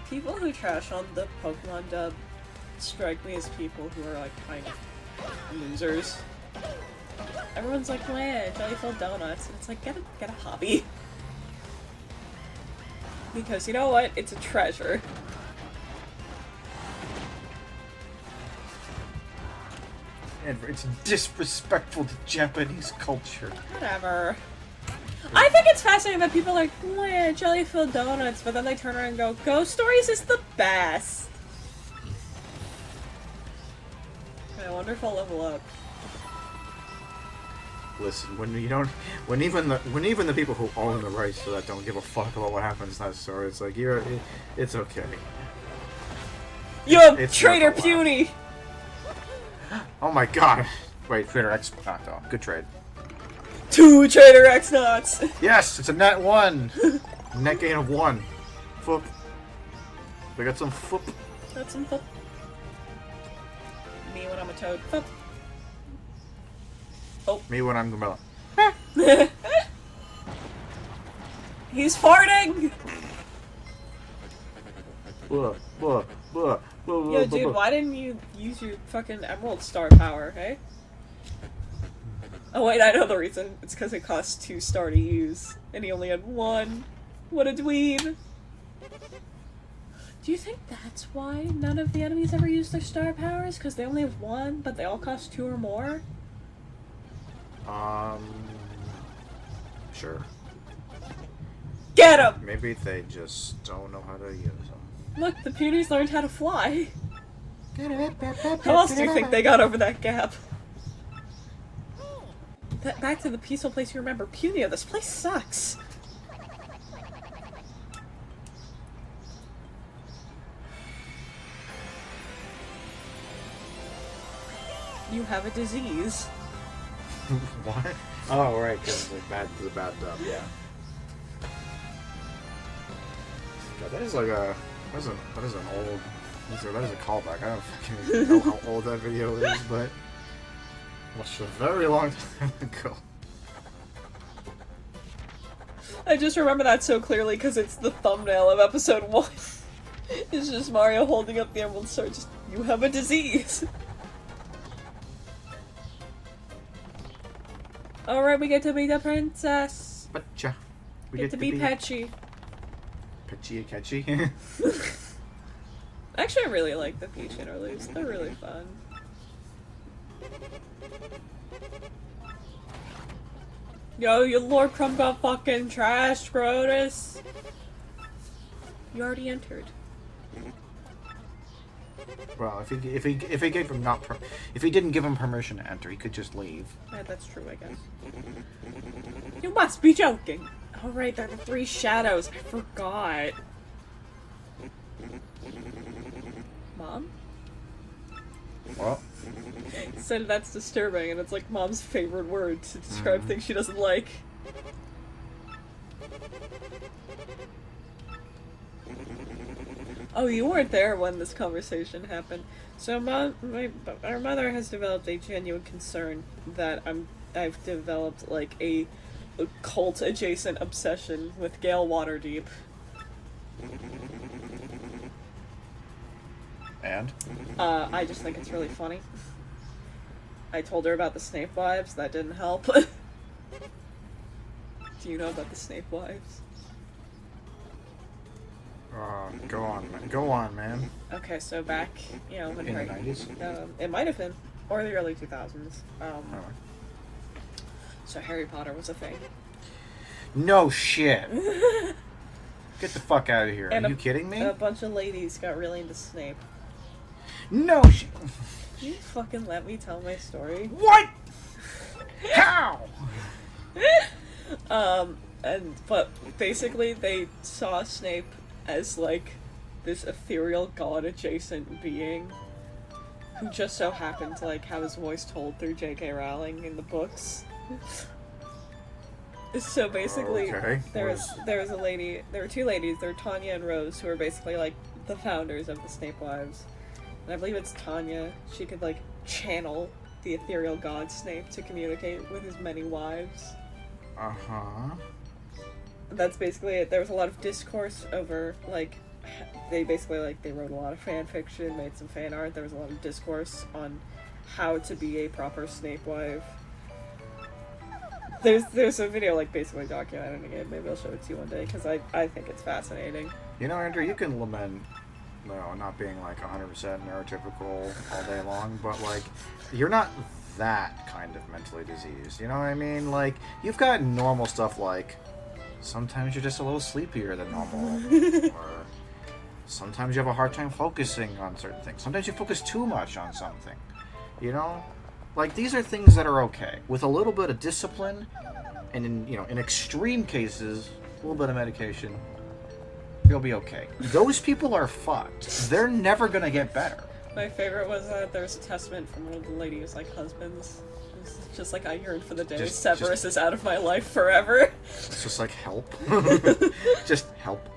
people who trash on the Pokemon dub strike me as people who are, like, kind of losers. Everyone's like, man, jelly-filled donuts. And it's like, get a hobby. Because, you know what? It's a treasure. And it's disrespectful to Japanese culture. Whatever. I think it's fascinating that people are like, oh yeah, jelly-filled donuts, but then they turn around and go, Ghost Stories is the best. I wonder if I'll level up. Listen, when even the people who own the rights to that don't give a fuck about what happens in that story, it's like it's okay. You It's traitor worth a puny! Oh my god! Wait, Trader X. Oh, good trade. 2 Traitor X knots! Yes, it's a net 1. Net gain of 1. Foop. We got some foop. That's some fun. Me when I'm a toad. Fup. Me when I'm Gamilla. He's farting! Yo, dude, why didn't you use your fucking Emerald Star power, hey? Oh wait, I know the reason. It's because it costs 2 star to use, and he only had 1. What a dweeb! Do you think that's why none of the enemies ever use their star powers? Because they only have 1, but they all cost 2 or more? Sure. Get him! Maybe they just don't know how to use them. Look, the Punies learned how to fly. How else do you think they got over that gap? Back to the peaceful place you remember. Punia, this place sucks. You have a disease. What? Oh, right, because the bad dub, yeah. God, that is like a... That is an old... That is a callback. I don't fucking know how old that video is, but... It was a very long time ago. I just remember that so clearly because it's the thumbnail of episode 1. It's just Mario holding up the Emerald Star, just, you have a disease. Alright, we get to be the princess. Gotcha. We get to be Petchy. Petchy catchy. Actually, I really like the Peach interludes. They're really fun. Yo, your Lord Crumb got fucking trashed, Grotus. You already entered. Well, if he gave him if he didn't give him permission to enter, he could just leave. Yeah, that's true, I guess. You must be joking. Oh right, there are the 3 shadows. I forgot. Mom? Well, Said that's disturbing, and it's like mom's favorite word to describe things she doesn't like. Oh, you weren't there when this conversation happened. So, our mother has developed a genuine concern that I've developed like a cult adjacent obsession with Gale Waterdeep. and I just think it's really funny. I told her about the Snape wives. That didn't help. Do you know about the Snape wives? go on, man. Okay, so back, when In the Harry... 90s? It might have been. Or the early 2000s. Oh. So Harry Potter was a thing. No shit. Get the fuck out of here. And Are you kidding me? A bunch of ladies got really into Snape. No shit. Can you fucking let me tell my story? What? How? But basically they saw Snape as like this ethereal god adjacent being who just so happened to like have his voice told through J.K. Rowling in the books. So basically, Okay. there was a lady. There were two ladies. There were Tanya and Rose, who were basically like the founders of the Snape Wives. And I believe it's Tanya. She could like channel the ethereal god Snape to communicate with his many wives. That's basically it. There was a lot of discourse over like they wrote a lot of fan fiction, made some fan art. There was a lot of discourse on how to be a proper Snape wife. There's a video like basically documenting it. Maybe I'll show it to you one day because I think it's fascinating. You know, Andrew, you can lament, not being like 100% neurotypical all day long, but like, you're not that kind of mentally diseased. You know what I mean? Like, you've got normal stuff like sometimes you're just a little sleepier than normal, or sometimes you have a hard time focusing on certain things. Sometimes you focus too much on something. You know? Like, these are things that are okay. With a little bit of discipline, and in extreme cases, a little bit of medication, you'll be okay. Those people are fucked. They're never gonna get better. My favorite was that there was a testament from one of the ladies' like husbands. It's just like I yearn for the day Severus is out of my life forever. It's just like help. Just help.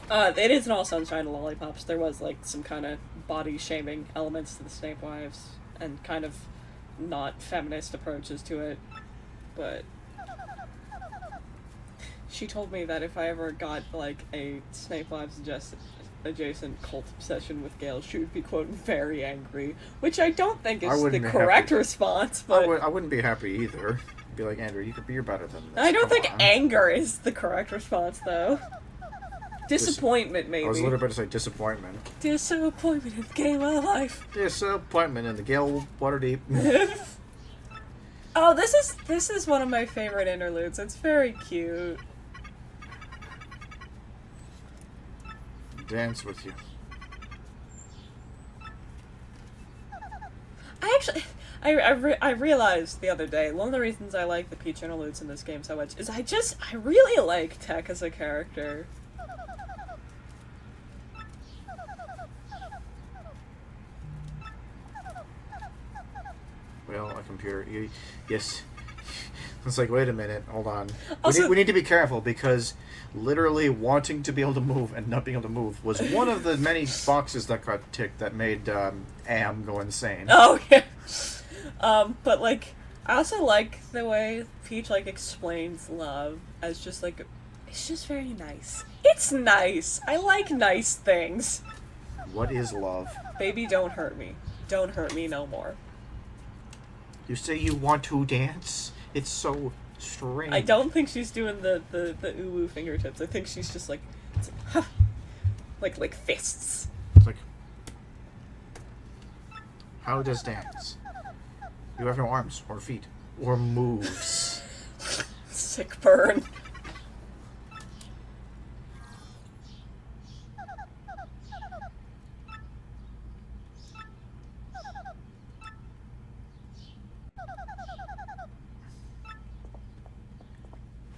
It isn't all sunshine and lollipops. There was like some kind of body shaming elements to the Snape wives and kind of not feminist approaches to it, but she told me that if I ever got like a Snape wives adjacent cult obsession with Gale, she would be quote very angry, which I don't think is the correct response. But I wouldn't be happy either. I'd be like, Andrew, you're better than this. I don't think on. anger is the correct response though. Disappointment, maybe. I was literally about to say disappointment. Disappointment in the game of life. Disappointment in the Gale Waterdeep. Oh, this is one of my favorite interludes. It's very cute. Dance with you. I realized the other day, one of the reasons I like the Peach interludes in this game so much is I really like Tech as a character. Well, a computer. Yes. It's like, wait a minute, hold on. Also, we need to be careful because literally wanting to be able to move and not being able to move was one of the many boxes that got ticked that made Am go insane. Oh, yeah. But, like, I also like the way Peach, like, explains love as just, like, it's just very nice. It's nice. I like nice things. What is love? Baby, don't hurt me. Don't hurt me no more. You say you want to dance? It's so strange. I don't think she's doing the ooh-woo fingertips. I think she's just like, like fists. It's like, how does dance? You have no arms or feet or moves. Sick burn.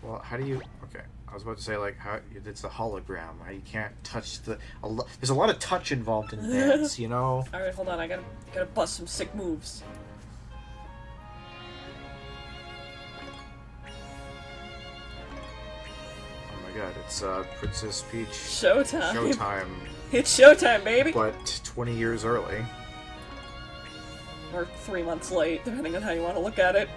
Well, how do you... Okay. was about to say, like, how it's a hologram. How you can't touch there's a lot of touch involved in dance, you know? Alright, hold on, I gotta bust some sick moves. Oh my god, it's Princess Peach. Showtime. Showtime. It's showtime, baby! But 20 years early. Or 3 months late, depending on how you want to look at it.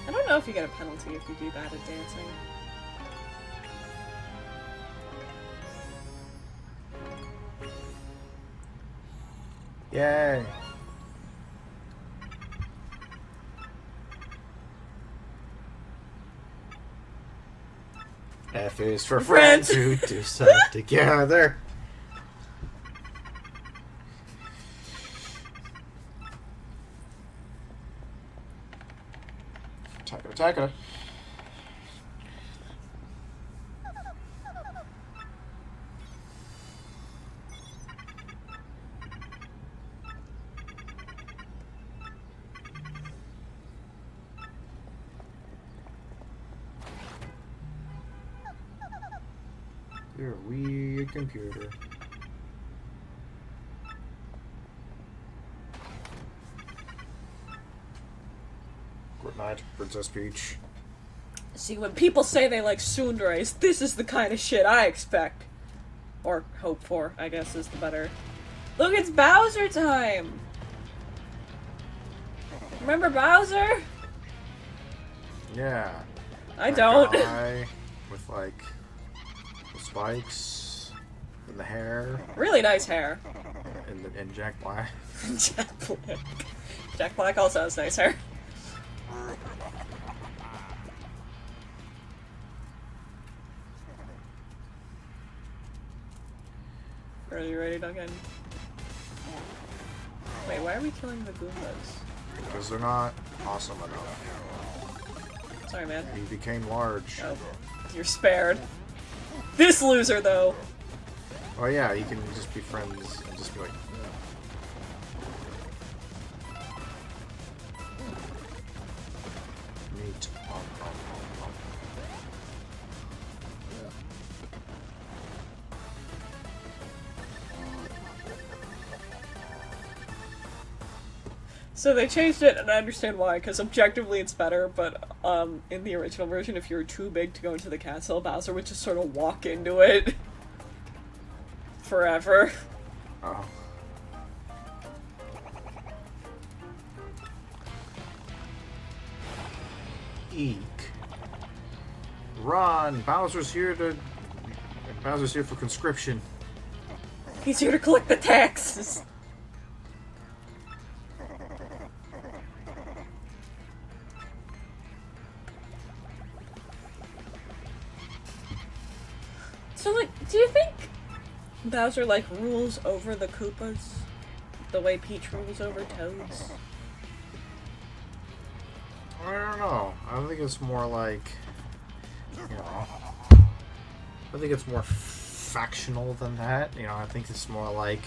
I don't know if you get a penalty if you do bad at dancing. Yay! F is for friends who do stuff together. Attack it. You're a weird computer. Good night, Princess Peach. See, when people say they like tsunderes, this is the kind of shit I expect. Or hope for, I guess is the better. Look, it's Bowser time! Remember Bowser? Yeah. I That don't. guy with, like, the spikes and the hair Really nice hair. and Jack Black. Jack Black. Jack Black also has nice hair. Are you ready, Duncan? Wait, why are we killing the Goombas? Because they're not awesome enough. Sorry, man. He became large. Oh, you're spared. This loser, though! Oh yeah, you can just be friends and just be like, meat. So they changed it, and I understand why, because objectively it's better, but in the original version, if you were too big to go into the castle, Bowser would just sort of walk into it. Forever. Oh. Eek. Run! Bowser's here for conscription. He's here to collect the taxes. So, like, do you think Bowser, like, rules over the Koopas the way Peach rules over Toads? I don't know. I think it's more like, you know, I think it's more factional than that. You know, I think it's more like,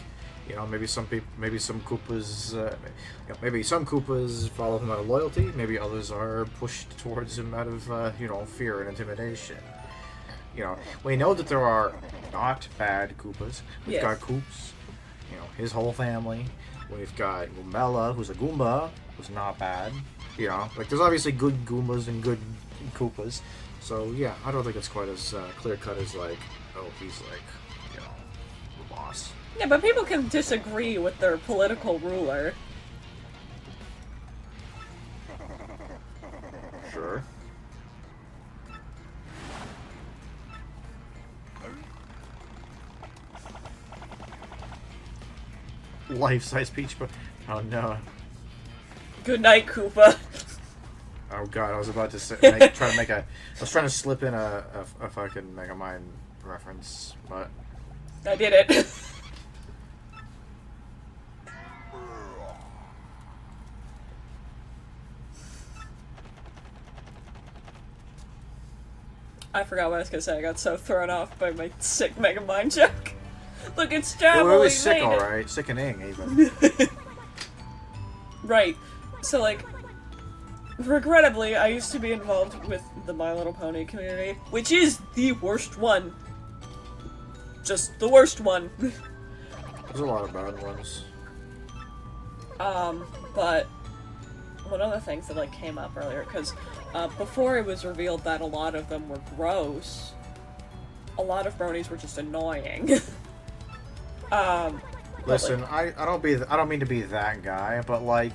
you know, maybe some people, maybe some Koopas, you know, maybe some Koopas follow him out of loyalty. Maybe others are pushed towards him out of, you know, fear and intimidation. You know, we know that there are not bad Koopas. We've got Koops, you know, his whole family. We've got Goombella, who's a Goomba, who's not bad. You know, like, there's obviously good Goombas and good Koopas. So, yeah, I don't think it's quite as clear-cut as, like, oh, he's, like, you know, the boss. Yeah, but people can disagree with their political ruler. Sure. Life-size Peach, but oh no. Good night, Koopa. Oh god, I was about to say, I was trying to slip in a fucking Mega Mind reference, but I did it. I forgot what I was gonna say. I got so thrown off by my sick Mega Mind joke. Look, it's Jabba. It was he sick, made it. alright. Sickening, even. Right. So, like, regrettably, I used to be involved with the My Little Pony community, which is the worst one. Just the worst one. There's a lot of bad ones. But one of the things that, like, came up earlier, because before it was revealed that a lot of them were gross, a lot of bronies were just annoying. Listen, I don't mean to be that guy, but like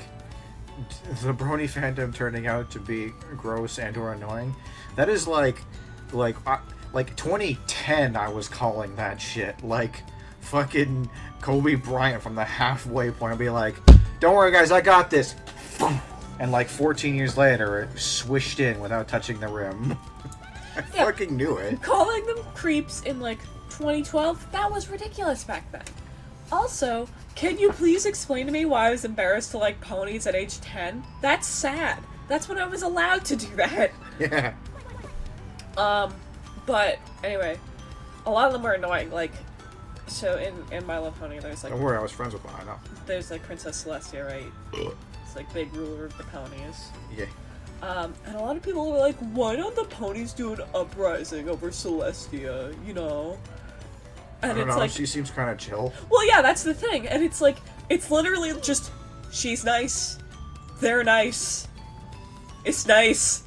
the brony fandom turning out to be gross and or annoying, that is like 2010 I was calling that shit. Like fucking Kobe Bryant from the halfway point. I'd be like, don't worry guys, I got this. And like 14 years later, it swished in without touching the rim. I fucking knew it. Calling them creeps in, like, 2012, that was ridiculous back then. Also, can you please explain to me why I was embarrassed to like ponies at age 10? That's sad. That's when I was allowed to do that. Yeah. But anyway, a lot of them were annoying. Like, so in My Little Pony, there's like Don't worry, I was friends with one, I know. there's like Princess Celestia, right? It's like big ruler of the ponies. Yeah. And a lot of people were like, why don't the ponies do an uprising over Celestia, you know? And I don't it's know, like, she seems kind of chill. well, yeah, that's the thing. And it's like, it's literally just, she's nice, they're nice, it's nice.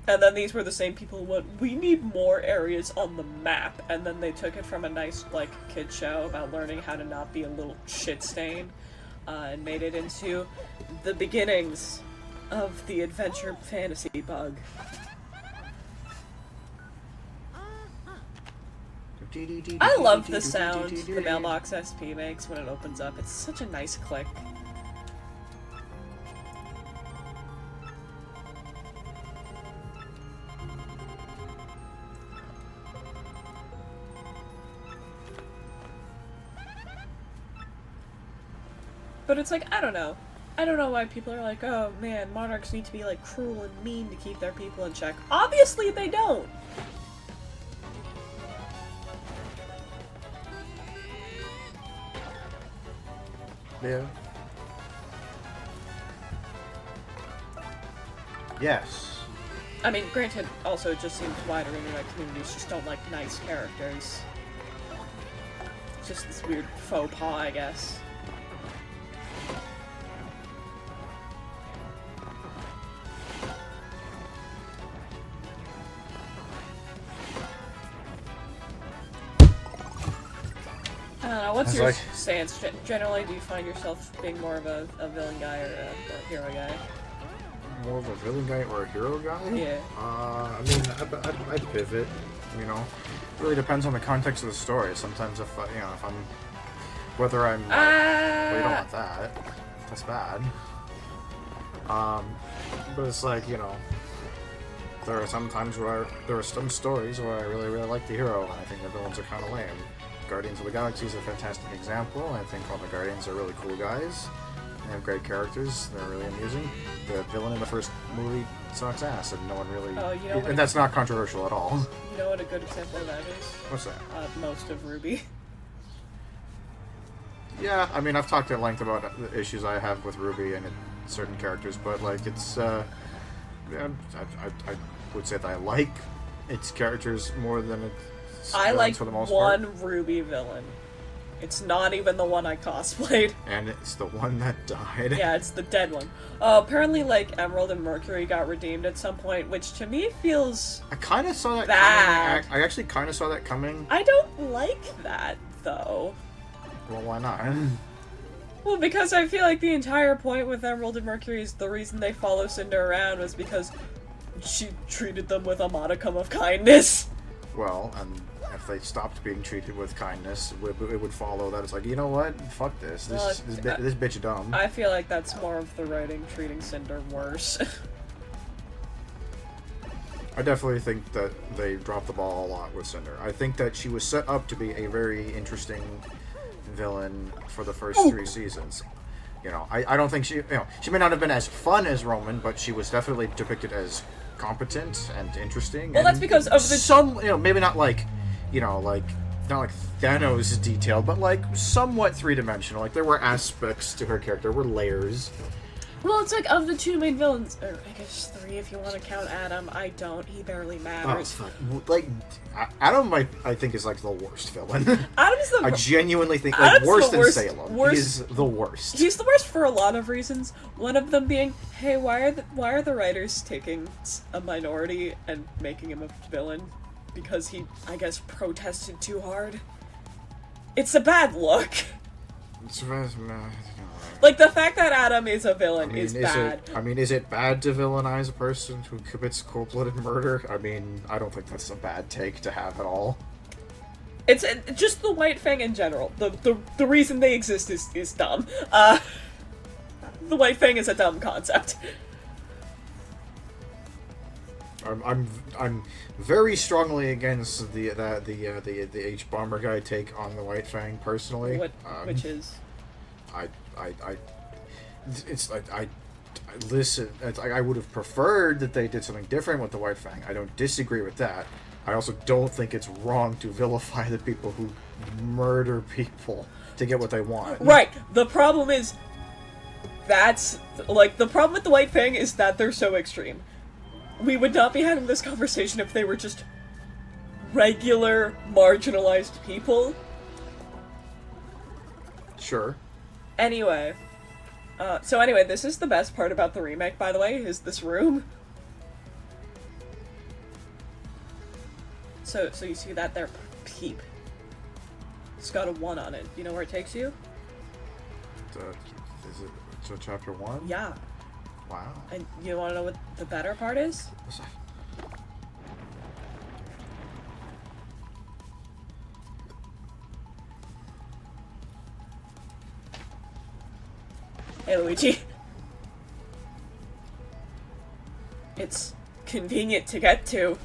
And then these were the same people who went, we need more areas on the map. And then they took it from a nice, like, kid show about learning how to not be a little shit stain, and made it into the beginnings of the adventure fantasy bug. I love the sound the Mailbox SP makes when it opens up. It's such a nice click. But it's like, I don't know. I don't know why people are like, oh man, monarchs need to be like cruel and mean to keep their people in check. Obviously they don't! Yeah. Yes. I mean, granted, also it just seems wider internet communities just don't like nice characters. It's just this weird faux pas, I guess. I don't know, what's It's your like- stance? Generally, do you find yourself being more of a villain guy or a hero guy? More of a villain guy or a hero guy? Yeah. I mean, I'd pivot, you know. It really depends on the context of the story. Sometimes if I'm, whether I'm, well, you don't want that. That's bad. But it's like, you know, there are some times where there are some stories where I really, really like the hero, and I think the villains are kind of lame. Guardians of the Galaxy is a fantastic example. I think all the Guardians are really cool guys. They have great characters. They're really amusing. The villain in the first movie sucks ass, and no one really... Oh, you know what- and that's not controversial at all. You know what a good example of that is? What's that? Most of Ruby. Yeah, I mean, I've talked at length about the issues I have with Ruby and certain characters, but, like, it's, yeah, I would say that I like its characters more than its I villains like for the most one part. Ruby villain. It's not even the one I cosplayed. And it's the one that died. Yeah, it's the dead one. Apparently, like, Emerald and Mercury got redeemed at some point, which to me feels... I kind of saw that bad. coming. I actually kind of saw that coming. I don't like that, though. Well, why not? Well, because I feel like the entire point with Emerald and Mercury is the reason they follow Cinder around was because she treated them with a modicum of kindness. Well, and if they stopped being treated with kindness, it would follow that it's like, you know what? Fuck this. This bitch is dumb. I feel like that's more of the writing treating Cinder worse. I definitely think that they dropped the ball a lot with Cinder. I think that she was set up to be a very interesting villain for the first 3 seasons. You know, I don't think she may not have been as fun as Roman, but she was definitely depicted as competent and interesting. Well, and that's because of the... some, maybe not like, like not like Thanos detailed, but like somewhat three-dimensional. Like there were aspects to her character, there were layers. Well, it's like of the two main villains, or I guess three if you want to count Adam. I don't. He barely Oh, matters. fuck. Like, Adam, I think, is like the worst villain. Adam's the I genuinely think, like, Adam's worse the than worst- Salem. worst- He is the worst. He's the worst for a lot of reasons. One of them being, hey, why are the writers taking a minority and making him a villain? Because he, I guess, protested too hard. It's a bad look. Like, the fact that Adam is a villain is bad. Is it bad to villainize a person who commits cold-blooded murder? I mean, I don't think that's a bad take to have at all. It's just the White Fang in general. The reason they exist is dumb. The White Fang is a dumb concept. I'm very strongly against the H bomber guy take on the White Fang personally. Which is listen. I would have preferred that they did something different with the White Fang. I don't disagree with that. I also don't think it's wrong to vilify the people who murder people to get what they want. Right. The problem is the problem with the White Fang is that they're so extreme. We would not be having this conversation if they were just regular, marginalized people. Sure. Anyway. This is the best part about the remake, by the way, is this room. So you see that there? Peep. It's got a 1 on it. You know where it takes you? Is it to chapter 1? Yeah. Wow. And you want to know what the better part is? What's that? Hey, Luigi. It's convenient to get to.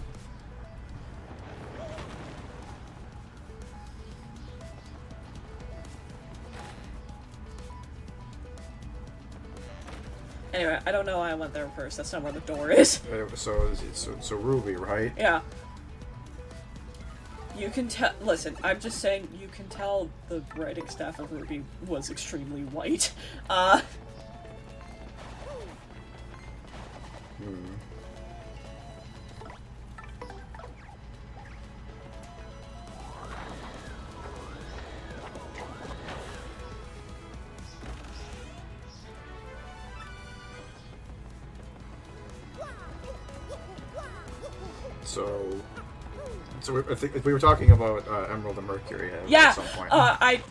Anyway, I don't know why I went there first. That's not where the door is. So Ruby, right? Yeah. You can tell. Listen, I'm just saying. You can tell the writing staff of Ruby was extremely white. So I think we were talking about Emerald and Mercury at some point. I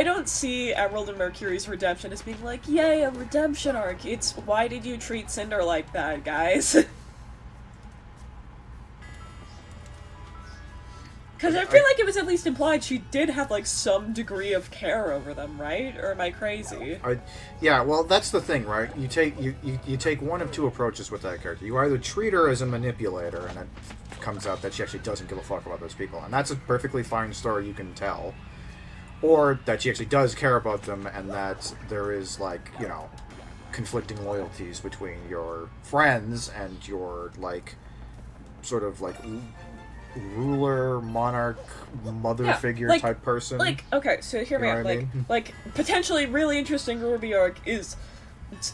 don't see Emerald and Mercury's redemption as being like, yay, a redemption arc. It's, why did you treat Cinder like that, guys? Because I feel like it was at least implied she did have, like, some degree of care over them, right? Or am I crazy? Yeah, well, that's the thing, right? You take one of two approaches with that character. You either treat her as a manipulator, and it comes out that she actually doesn't give a fuck about those people, and that's a perfectly fine story you can tell. Or that she actually does care about them, and that there is, like, you know, conflicting loyalties between your friends and your, like, sort of, like, ruler, monarch, mother figure type person. Like, okay, so hear me out. Like, potentially really interesting Ruby arc is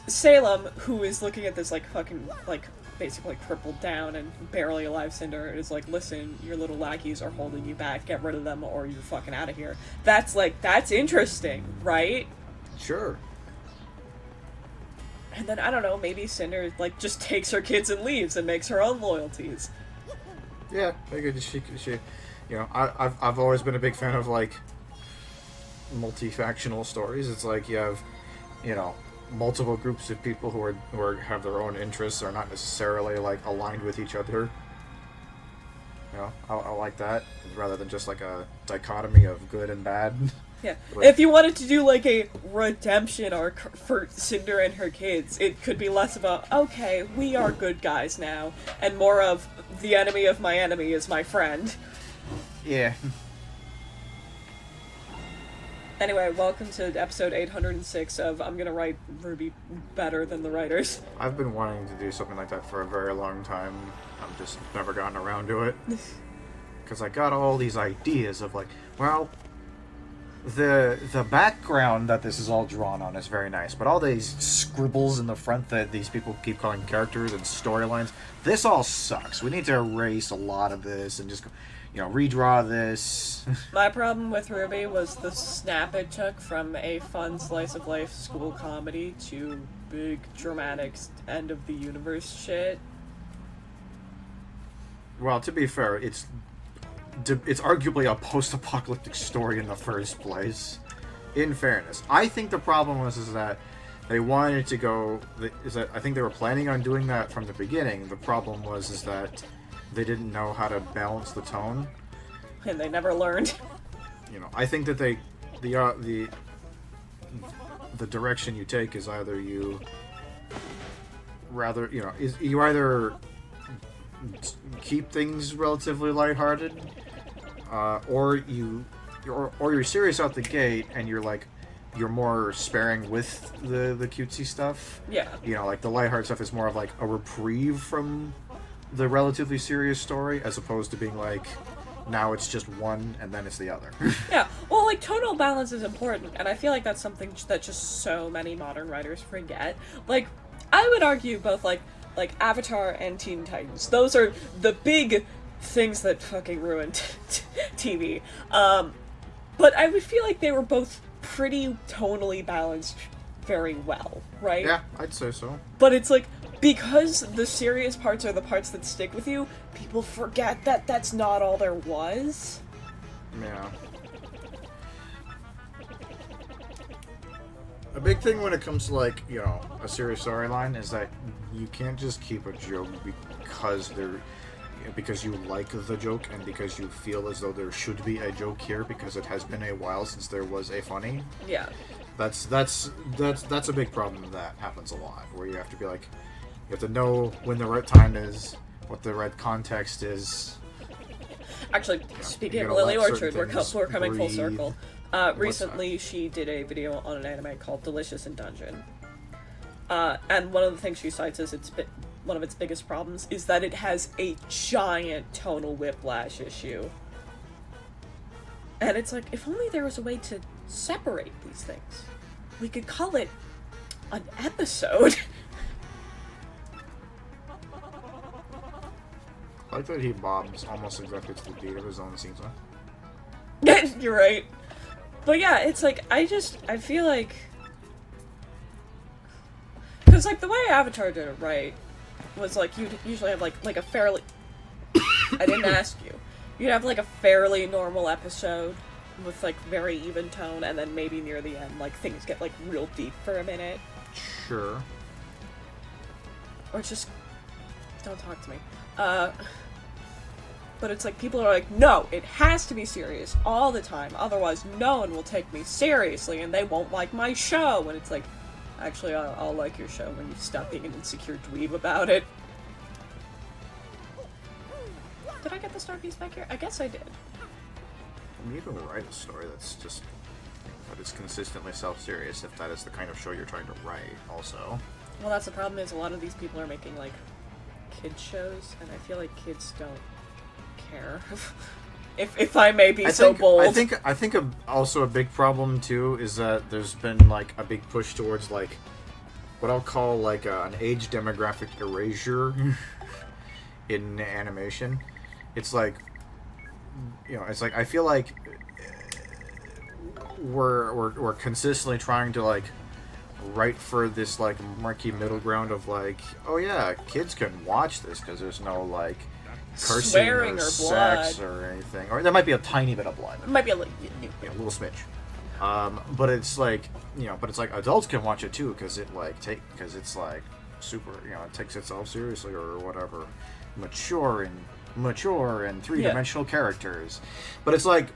Salem, who is looking at this, like, fucking, like, basically crippled down and barely alive Cinder, is like, listen, your little lackeys are holding you back, get rid of them or you're fucking out of here. That's, like, that's interesting, right? Sure. And then, I don't know, maybe Cinder, like, just takes her kids and leaves and makes her own loyalties. Yeah, she you know, I've always been a big fan of, like, multi-factional stories. It's like you have, you know, multiple groups of people who have their own interests, are not necessarily, like, aligned with each other. You know, I like that, rather than just, like, a dichotomy of good and bad. Yeah. Like, if you wanted to do, like, a redemption arc for Cinder and her kids, it could be less about, okay, we are good guys now, and more of, the enemy of my enemy is my friend. Yeah. Anyway, welcome to episode 806 of I'm gonna write Ruby better than the writers. I've been wanting to do something like that for a very long time. I've just never gotten around to it. because I got all these ideas of like, well, the background that this is all drawn on is very nice, but all these scribbles in the front that these people keep calling characters and storylines, this all sucks. We need to erase a lot of this and just, redraw this. My problem with Ruby was the snap it took from a fun slice of life school comedy to big dramatic end of the universe shit. Well, to be fair, it's arguably a post-apocalyptic story in the first place. In fairness, I think the problem is that they wanted to go. I think they were planning on doing that from the beginning. The problem is that they didn't know how to balance the tone, and they never learned. I think that the direction you take is either you either keep things relatively lighthearted, or you're serious out the gate and you're more sparing with the cutesy stuff. Yeah. Like the lighthearted stuff is more of like a reprieve from the relatively serious story, as opposed to being like, now it's just one and then it's the other. Yeah. Well, like, tonal balance is important, and I feel like that's something that just so many modern writers forget. Like, I would argue both like Avatar and Teen Titans. Those are the big things that fucking ruined TV. But I would feel like they were both pretty tonally balanced very well, right? Yeah, I'd say so. But it's like, because the serious parts are the parts that stick with you, people forget that that's not all there was. Yeah. A big thing when it comes to, like, a serious storyline is that you can't just keep a joke because you like the joke and because you feel as though there should be a joke here because it has been a while since there was a funny. Yeah. That's a big problem that happens a lot, where you have to be like, you have to know when the right time is, what the right context is. Actually, speaking of Lily Orchard, we're coming full circle. Recently, she did a video on an anime called Delicious in Dungeon. And one of the things she cites as one of its biggest problems is that it has a giant tonal whiplash issue. And it's like, if only there was a way to separate these things. We could call it an episode. I like that he bobs almost exactly to the beat of his own scenes, huh? You're right. But yeah, it's like, I feel like... Because, like, the way Avatar did it right was, like, you'd usually have, like a fairly... I didn't ask you. You'd have, like, a fairly normal episode with, like, very even tone, and then maybe near the end, like, things get, like, real deep for a minute. Sure. Or just... Don't talk to me. But it's like, people are like, no, it has to be serious all the time, otherwise no one will take me seriously and they won't like my show. And it's like, actually, I'll like your show when you stop being an insecure dweeb about it. Did I get the star piece back here? I guess I did. You can write a story that is consistently self-serious if that is the kind of show you're trying to write, also. Well, that's the problem, is a lot of these people are making, like, kids shows, and I feel like kids don't care. if I may be so bold. I think also a big problem too is that there's been like a big push towards like what I'll call like an age demographic erasure in animation. It's like, it's like I feel like we're consistently trying to like write for this like murky middle ground of like, oh yeah, kids can watch this because there's no like cursing swearing or or sex blood or anything, or there might be a tiny bit of blood. It might be a little... little smidge. But it's like, but it's like adults can watch it too because it's like super, it takes itself seriously or whatever, mature and three-dimensional characters. But it's like,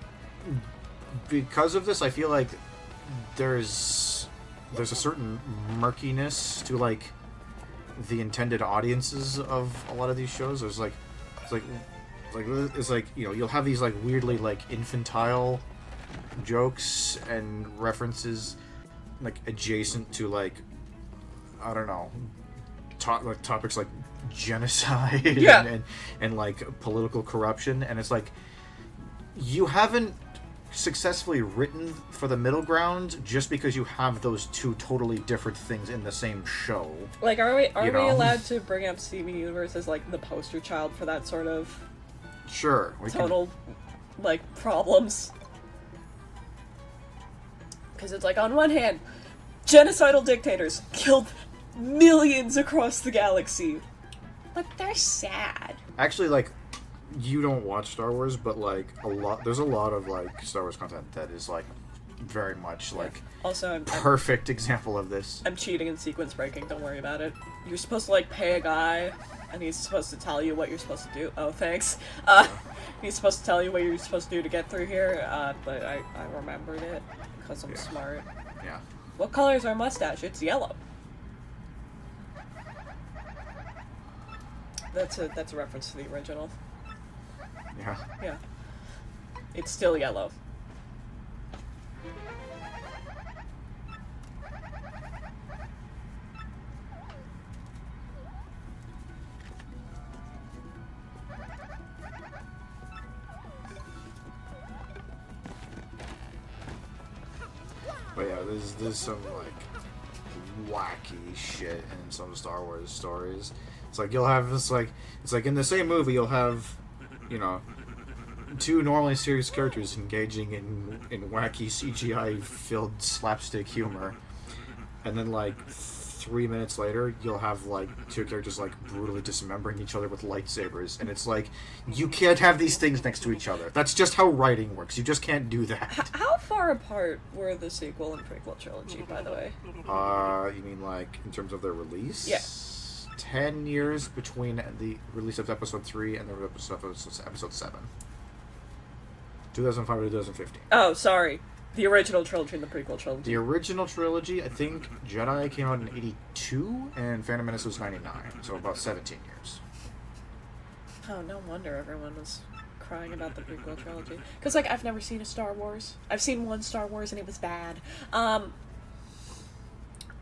because of this, I feel like there's a certain murkiness to like the intended audiences of a lot of these shows. There's like you'll have these like weirdly like infantile jokes and references like adjacent to like, I don't know, topics like genocide yeah. and like political corruption, and it's like you haven't successfully written for the middle ground just because you have those two totally different things in the same show. Like, are we You know? allowed to bring up Steven Universe as like the poster child for that sort of Sure. We total like problems? Because it's like, on one hand, genocidal dictators killed millions across the galaxy, but they're sad. Actually, like, you don't watch Star Wars, but like there's a lot of like Star Wars content that is like very much like Also, perfect example of this. I'm cheating and sequence breaking, don't worry about it. You're supposed to like pay a guy and he's supposed to tell you what you're supposed to do. Oh, thanks. He's supposed to tell you what you're supposed to do to get through here, but I remembered it because I'm smart. Yeah. What color is our mustache? It's yellow. That's a reference to the original. Yeah. Yeah. It's still yellow. But yeah, there's some like wacky shit in some Star Wars stories. It's like you'll have this like it's like in the same movie you'll have, you know, two normally serious characters engaging in wacky CGI filled slapstick humor, and then like 3 minutes later you'll have like two characters like brutally dismembering each other with lightsabers, and it's like you can't have these things next to each other. That's just how writing works. You just can't do that. How far apart were the sequel and prequel trilogy, by the way? You mean like in terms of their release? Yeah. 10 years between the release of episode 3 and the release of episode 7. 2005 to 2015. Oh, sorry. The original trilogy and the prequel trilogy. The original trilogy, I think Jedi came out in 82 and Phantom Menace was 99, so about 17 years. Oh, no wonder everyone was crying about the prequel trilogy. Because, like, I've never seen a Star Wars. I've seen one Star Wars and it was bad.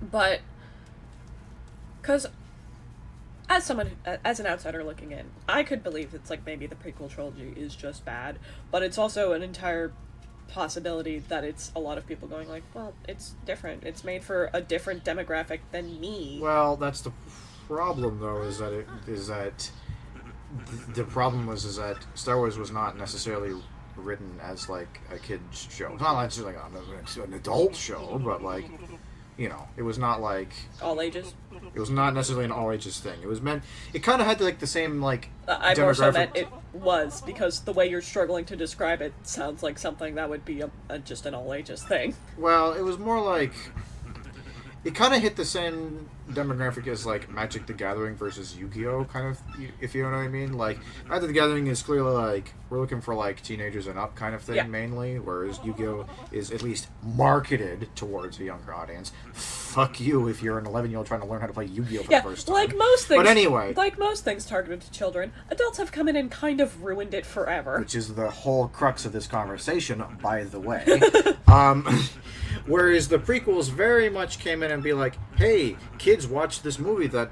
But, because as an outsider looking in, I could believe it's like maybe the prequel trilogy is just bad, but it's also an entire possibility that it's a lot of people going like, well, it's different. It's made for a different demographic than me. Well, that's the problem, though, is that the problem is that Star Wars was not necessarily written as like a kid's show. It's not necessarily like an adult show, but like, you know, it was not like All ages. it was not necessarily an all ages thing. It was meant. It kind of had like the same like I more so meant it was, because the way you're struggling to describe it sounds like something that would be just an all ages thing. Well, it was more like it kind of hit the same demographic as like Magic the Gathering versus Yu-Gi-Oh, kind of, if you know what I mean. Like Magic the Gathering is clearly like we're looking for like teenagers and up kind of thing mainly, whereas Yu-Gi-Oh is at least marketed towards a younger audience. Fuck you if you're an 11-year-old trying to learn how to play Yu-Gi-Oh for the first time. like most things. But anyway, like most things targeted to children, adults have come in and kind of ruined it forever. which is the whole crux of this conversation, by the way. Whereas the prequels very much came in and be like, hey, kids watched this movie that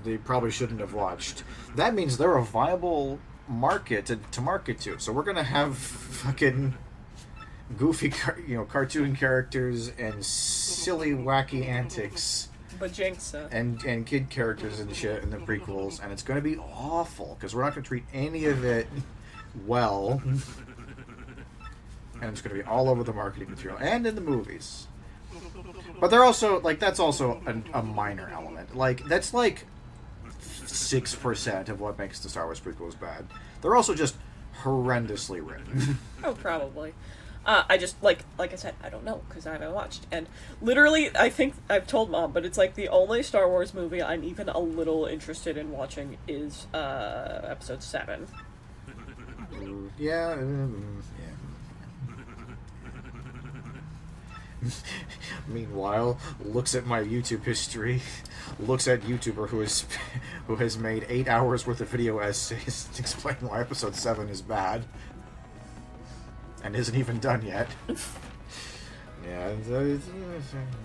they probably shouldn't have watched. That means they're a viable market to market to. So we're going to have fucking goofy, cartoon characters and silly, wacky antics. Bajinxa. And kid characters and shit in the prequels. And it's going to be awful because we're not going to treat any of it well. And it's going to be all over the marketing material and in the movies. But they're also, like, that's also a minor element. Like, that's like 6% of what makes the Star Wars prequels bad. They're also just horrendously written. Oh, probably. I just, like I said, I don't know, because I haven't watched. And literally, I think I've told Mom, but it's like the only Star Wars movie I'm even a little interested in watching is Episode 7. Yeah. Meanwhile, looks at my YouTube history, looks at YouTuber who has made 8 hours worth of video essays explaining why Episode 7 is bad, and isn't even done yet. Yeah.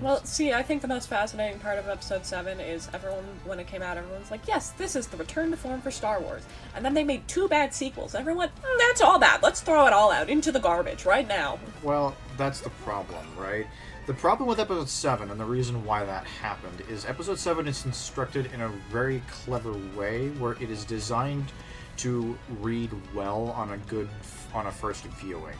Well, see, I think the most fascinating part of episode 7 is when it came out, everyone's like, yes, this is the return to form for Star Wars. And then they made 2 bad sequels. Everyone, that's all bad. Let's throw it all out into the garbage right now. Well, that's the problem, right? The problem with episode 7, and the reason why that happened, is episode 7 is constructed in a very clever way where it is designed to read well on a first viewing.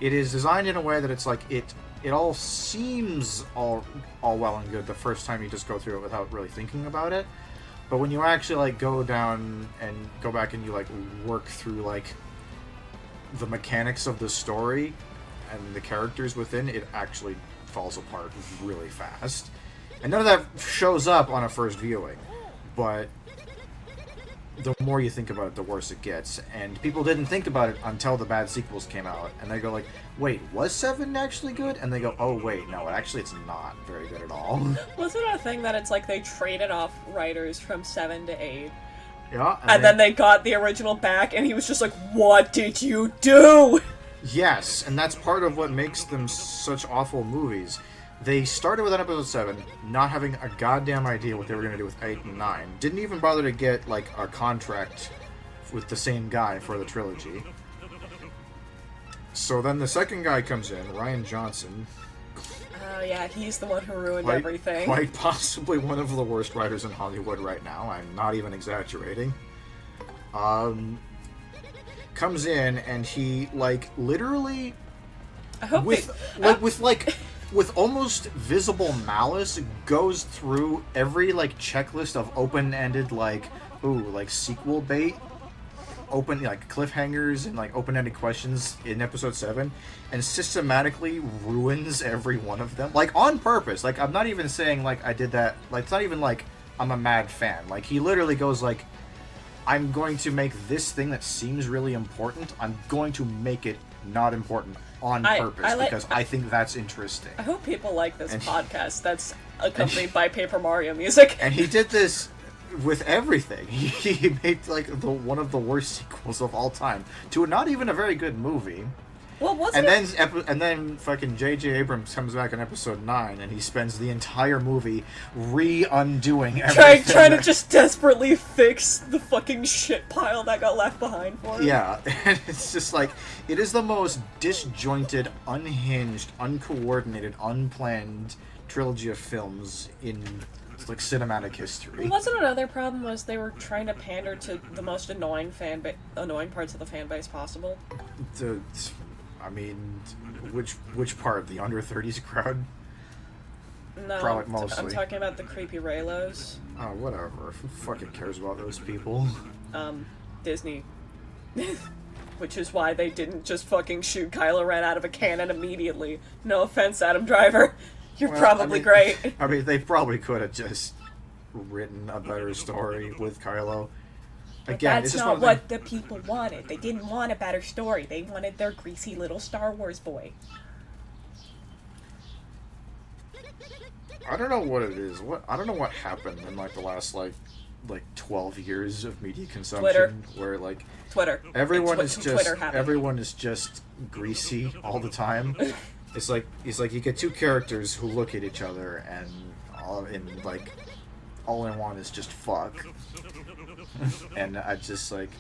It is designed in a way that it's like it all seems all well and good the first time you just go through it without really thinking about it. But when you actually like go down and go back and you like work through like the mechanics of the story and the characters within, it actually falls apart really fast. And none of that shows up on a first viewing, but the more you think about it, the worse it gets. And people didn't think about it until the bad sequels came out, and they go like, wait, was 7 actually good? And they go, oh wait, no, actually it's not very good at all. Wasn't it a thing that it's like they traded off writers from 7 to 8? Yeah. And then they got the original back, and he was just like, what did you do? Yes, and that's part of what makes them such awful movies. They started with episode 7, not having a goddamn idea what they were going to do with 8 and 9. Didn't even bother to get, like, a contract with the same guy for the trilogy. So then the second guy comes in, Rian Johnson. Oh yeah, he's the one who ruined everything. Quite possibly one of the worst writers in Hollywood right now. I'm not even exaggerating. Comes in and he, like, literally... I hope with almost visible malice, goes through every like checklist of open-ended like sequel bait, like cliffhangers and like open-ended questions in episode 7, and systematically ruins every one of them, like on purpose. Like, I'm not even saying like I did that, like it's not even like I'm a mad fan. Like, he literally goes like, I'm going to make this thing that seems really important, I'm going to make it not important on purpose because I think that's interesting. I hope people like this podcast that's accompanied by Paper Mario music. And he did this with everything. He made like one of the worst sequels of all time to not even a very good movie. Well, wasn't and then fucking J.J. Abrams comes back in episode 9 and he spends the entire movie undoing everything. Trying to just desperately fix the fucking shit pile that got left behind for him. Yeah, and it's just like, it is the most disjointed, unhinged, uncoordinated, unplanned trilogy of films in like cinematic history. Well, wasn't another problem was they were trying to pander to the most annoying parts of the fan base possible? I mean, which part? The under 30s crowd? No, probably mostly. I'm talking about the creepy Raylos. Oh, whatever. Who fucking cares about those people? Disney. Which is why they didn't just fucking shoot Kylo Ren out of a cannon immediately. No offense, Adam Driver. You're probably great. I mean, they probably could have just written a better story with Kylo. Again, that's not what the people wanted. They didn't want a better story. They wanted their greasy little Star Wars boy. I don't know what it is. I don't know what happened in like the last like 12 years of media consumption, Twitter. Where like Twitter. Everyone is just greasy all the time. It's like you get two characters who look at each other and all they want is just fuck. And I just like,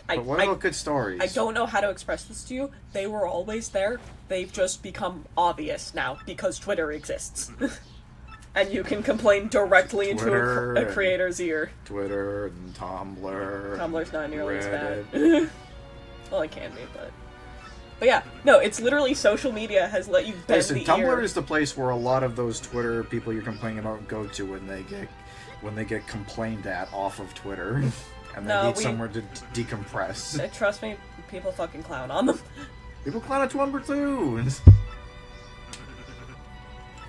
but what about good stories? I don't know how to express this to you. They were always there. They've just become obvious now because Twitter exists. And you can complain directly into a creator's ear. Twitter and Tumblr. Tumblr's not nearly as bad. Well, it can be, but yeah, no, it's literally social media has let you bend the ear. Tumblr is the place where a lot of those Twitter people you're complaining about go to when they get complained at off of Twitter, and they need somewhere to decompress. Trust me, people fucking clown on them. People clown at Tumblr too.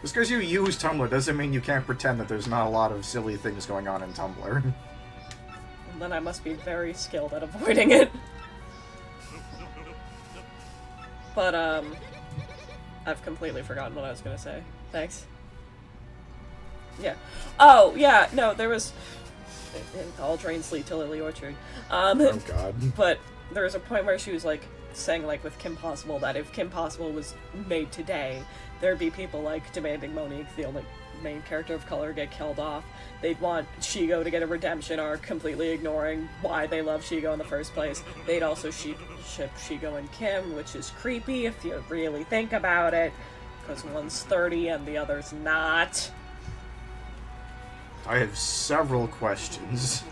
Just because you use Tumblr doesn't mean you can't pretend that there's not a lot of silly things going on in Tumblr. Then I must be very skilled at avoiding it. But, I've completely forgotten what I was gonna say. Thanks. Yeah. Oh, yeah, no, there was... All trains lead to Lily Orchard. Oh, God. But there was a point where she was, like, saying, like, with Kim Possible, that if Kim Possible was made today, there'd be people, like, demanding Monique, the only main character of color, get killed off. They'd want Shigo to get a redemption arc, completely ignoring why they love Shigo in the first place. They'd also ship Shigo and Kim, which is creepy if you really think about it, because one's 30 and the other's not. I have several questions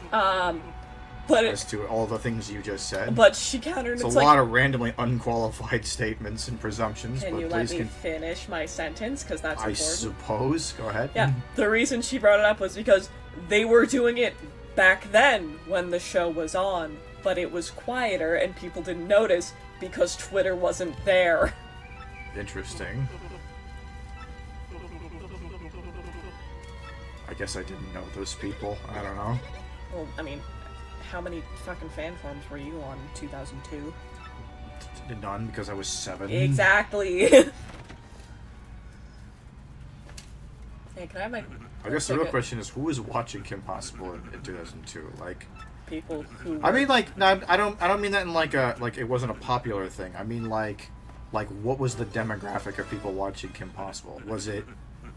But as to all the things you just said. But she countered. It's it's a like, lot of randomly unqualified statements and presumptions. Can but you please let me finish my sentence? Because that's I important. suppose. Go ahead. Yeah. The reason she brought it up was because they were doing it back then when the show was on, but it was quieter and people didn't notice because Twitter wasn't there. Interesting. I guess I didn't know those people. I don't know. Well, I mean, how many fucking fan forums were you on in 2002? None, because I was 7. Exactly. Hey, can I have my... I guess the real question is, who was watching Kim Possible in 2002? Like, people who... I mean, like, no, I don't mean that in like it wasn't a popular thing. I mean, like what was the demographic of people watching Kim Possible? Was it,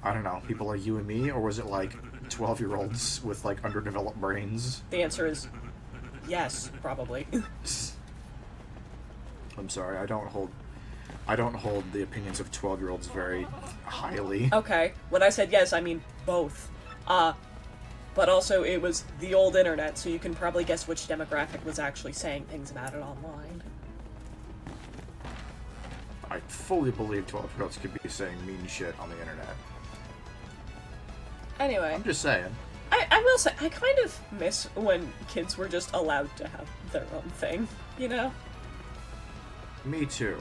I don't know, people like you and me, or was it like 12-year-olds with like underdeveloped brains? The answer is yes, probably. I'm sorry, I don't hold the opinions of 12-year-olds very highly. Okay, when I said yes, I mean both. But also it was the old internet, so you can probably guess which demographic was actually saying things about it online. I fully believe 12-year-olds could be saying mean shit on the internet. Anyway. I'm just saying. I will say, I kind of miss when kids were just allowed to have their own thing, you know? Me too.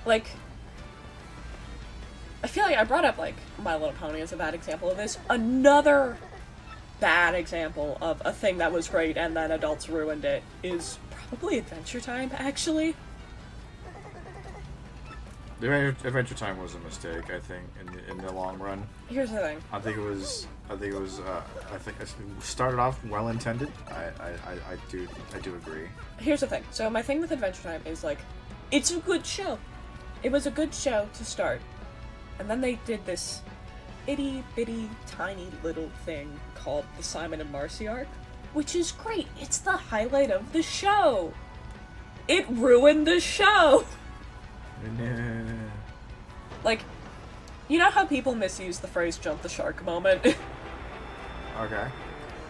Like, I feel like I brought up, like, My Little Pony as a bad example of this. Another bad example of a thing that was great and then adults ruined it is probably Adventure Time, actually. Adventure Time was a mistake, I think, in the long run. Here's the thing. I think it started off well intended. I do agree. Here's the thing. So my thing with Adventure Time is, like, it's a good show. It was a good show to start. And then they did this itty-bitty, tiny little thing called the Simon and Marcy arc, which is great. It's the highlight of the show. It ruined the show. Like, you know how people misuse the phrase "jump the shark" moment? Okay.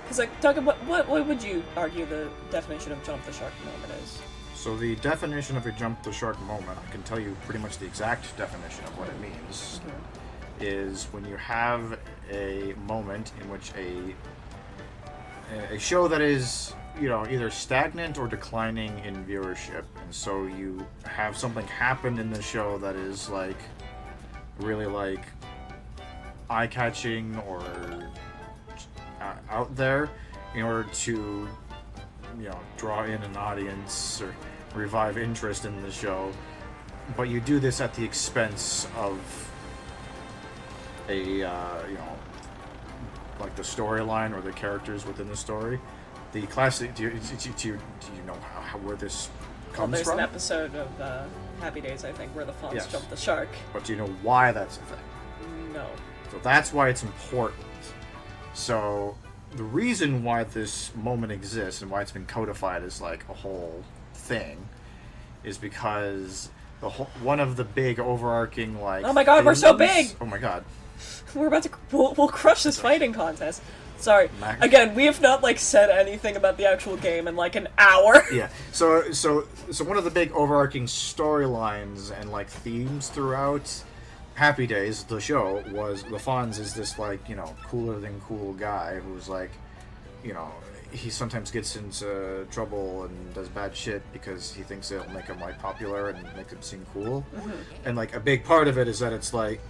Because, like, Doug, what would you argue the definition of "jump the shark" moment is? So the definition of a jump the shark moment, I can tell you pretty much the exact definition of what it means, is when you have a moment in which a show that is, you know, either stagnant or declining in viewership, and so you have something happen in the show that is, like, really, like, eye-catching or out there in order to, you know, draw in an audience or revive interest in the show, but you do this at the expense of a, you know, like the storyline or the characters within the story. The classic, do you know where this comes there's from? an episode of Happy Days, I think, where the Fonz jump the shark. But do you know why that's a thing? No. So that's why it's important. So the reason why this moment exists and why it's been codified as like a whole thing is because one of the big overarching, like, oh my god, we're so big! Oh my god. We're about to we'll crush this fighting contest. Sorry. Max. Again, we have not, like, said anything about the actual game in, like, an hour. Yeah. So one of the big overarching storylines and, like, themes throughout Happy Days, the show, was the Fonz is this, like, you know, cooler than cool guy who's, like, you know, he sometimes gets into trouble and does bad shit because he thinks it'll make him, like, popular and make him seem cool. Mm-hmm. And, like, a big part of it is that it's, like,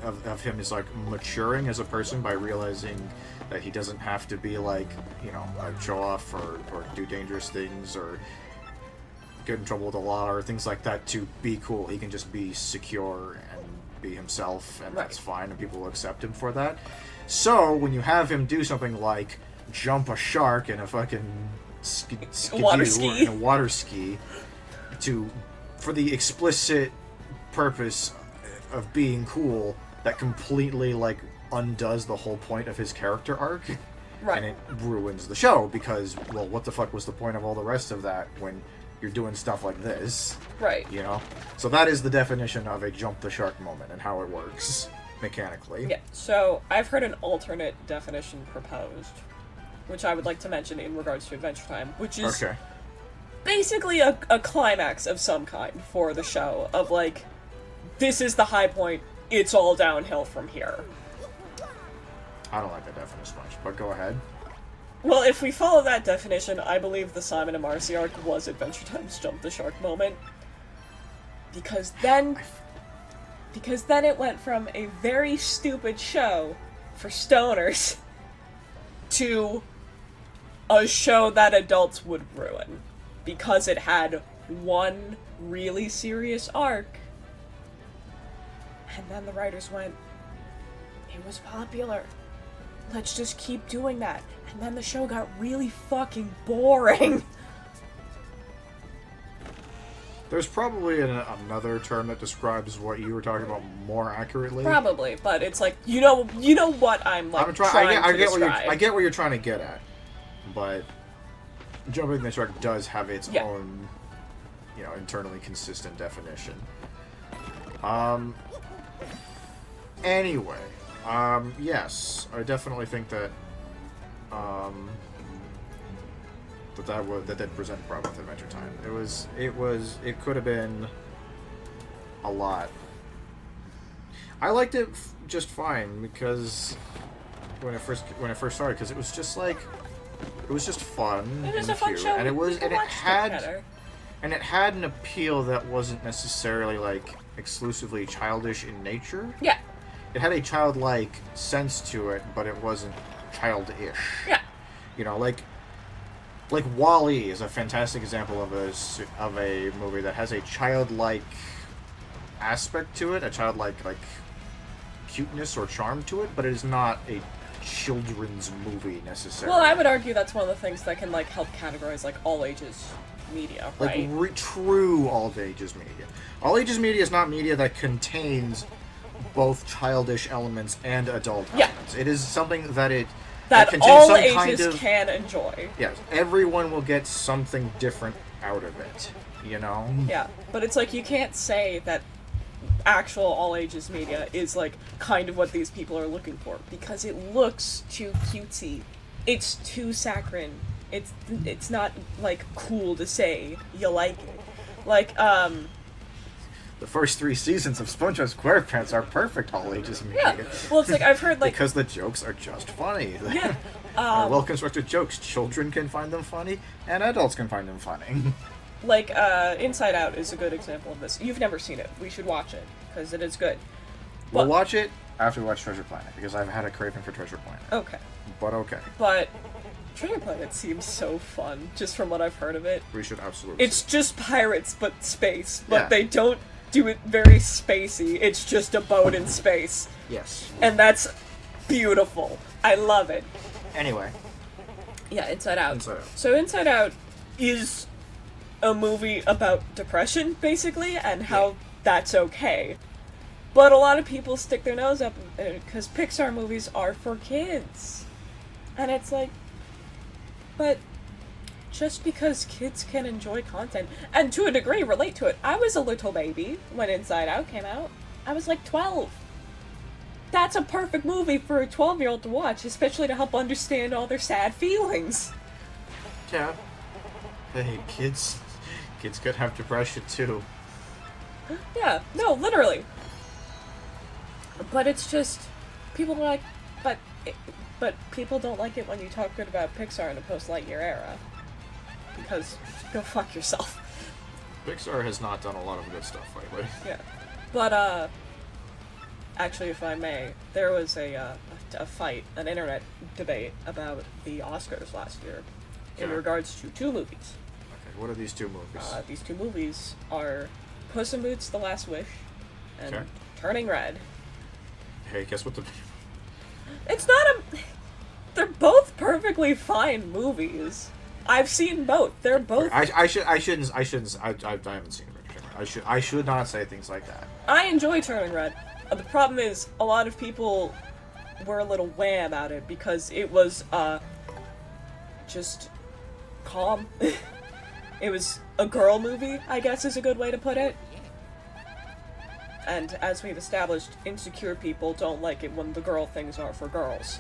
of him is, like, maturing as a person by realizing that he doesn't have to be, like, you know, show off or do dangerous things or get in trouble with the law or things like that to be cool. He can just be secure and be himself, and that's fine, and people will accept him for that. So when you have him do something like jump a shark in a fucking Water ski. in a water ski for the explicit purpose of being cool that completely like undoes the whole point of his character arc. Right. And it ruins the show because, well, what the fuck was the point of all the rest of that when you're doing stuff like this? Right. You know? So that is the definition of a jump the shark moment and how it works mechanically. Yeah, so I've heard an alternate definition proposed, which I would like to mention in regards to Adventure Time, which is basically a climax of some kind for the show, of like, this is the high point, it's all downhill from here. I don't like that definition much, but go ahead. Well, if we follow that definition, I believe the Simon and Marcy arc was Adventure Time's jump the shark moment. Because then it went from a very stupid show for stoners to a show that adults would ruin. Because it had one really serious arc. And then the writers went, it was popular. Let's just keep doing that. And then the show got really fucking boring. There's probably another term that describes what you were talking about more accurately. Probably, but it's like, you know what I'm like trying to describe. I get what you're trying to get at, but jumping the shark does have its own, internally consistent definition. Anyway. Yes, I definitely think that that did present a problem with Adventure Time. It could have been a lot. I liked it just fine because when it first started, because it was just fun. It was a fun show. And it had an appeal that wasn't necessarily like exclusively childish in nature. Yeah. It had a childlike sense to it, but it wasn't childish. Yeah. Like WALL-E is a fantastic example of a movie that has a childlike aspect to it, a childlike cuteness or charm to it, but it is not a children's movie necessarily. Well, I would argue that's one of the things that can help categorize all ages media, right? True all ages media. All ages media is not media that contains both childish elements and adult elements. It is something that contains all some ages can enjoy. Yes, everyone will get something different out of it, Yeah, but it's you can't say that actual all ages media is kind of what these people are looking for, because it looks too cutesy. It's too saccharine. It's not cool to say you like it. The first 3 seasons of SpongeBob SquarePants are perfect all ages media. Yeah. Well, it's I've heard because the jokes are just funny. Yeah. Well constructed jokes. Children can find them funny, and adults can find them funny. Inside Out is a good example of this. You've never seen it. We should watch it because it is good. We'll watch it after we watch Treasure Planet because I've had a craving for Treasure Planet. Okay. But Treasure Planet seems so fun, just from what I've heard of it. We should absolutely. It's just pirates, but space. But they don't do it very spacey. It's just a boat in space. Yes. And that's beautiful. I love it. Anyway. Yeah, Inside Out. So Inside Out is a movie about depression, basically, and how that's okay. But a lot of people stick their nose up because Pixar movies are for kids. And it's but just because kids can enjoy content, and to a degree relate to it. I was a little baby when Inside Out came out. I was 12. That's a perfect movie for a 12-year-old to watch, especially to help understand all their sad feelings. Yeah. Hey, kids could have depression too. Yeah, no, literally. But it's just, people are but people don't like it when you talk good about Pixar in a post-Lightyear era. Because, go fuck yourself. Pixar has not done a lot of good stuff lately. Yeah. But, actually, if I may, there was a fight, an internet debate about the Oscars last year in regards to 2 movies. Okay, what are these 2 movies? These 2 movies are Puss in Boots: The Last Wish and Turning Red. Hey, guess what the... It's not a... They're both perfectly fine movies. I've seen both. They're both. I haven't seen Red Shimmer. I should not say things like that. I enjoy Turning Red. The problem is, a lot of people were a little wham about it because it was, just calm. It was a girl movie, I guess is a good way to put it. And as we've established, insecure people don't like it when the girl things are for girls.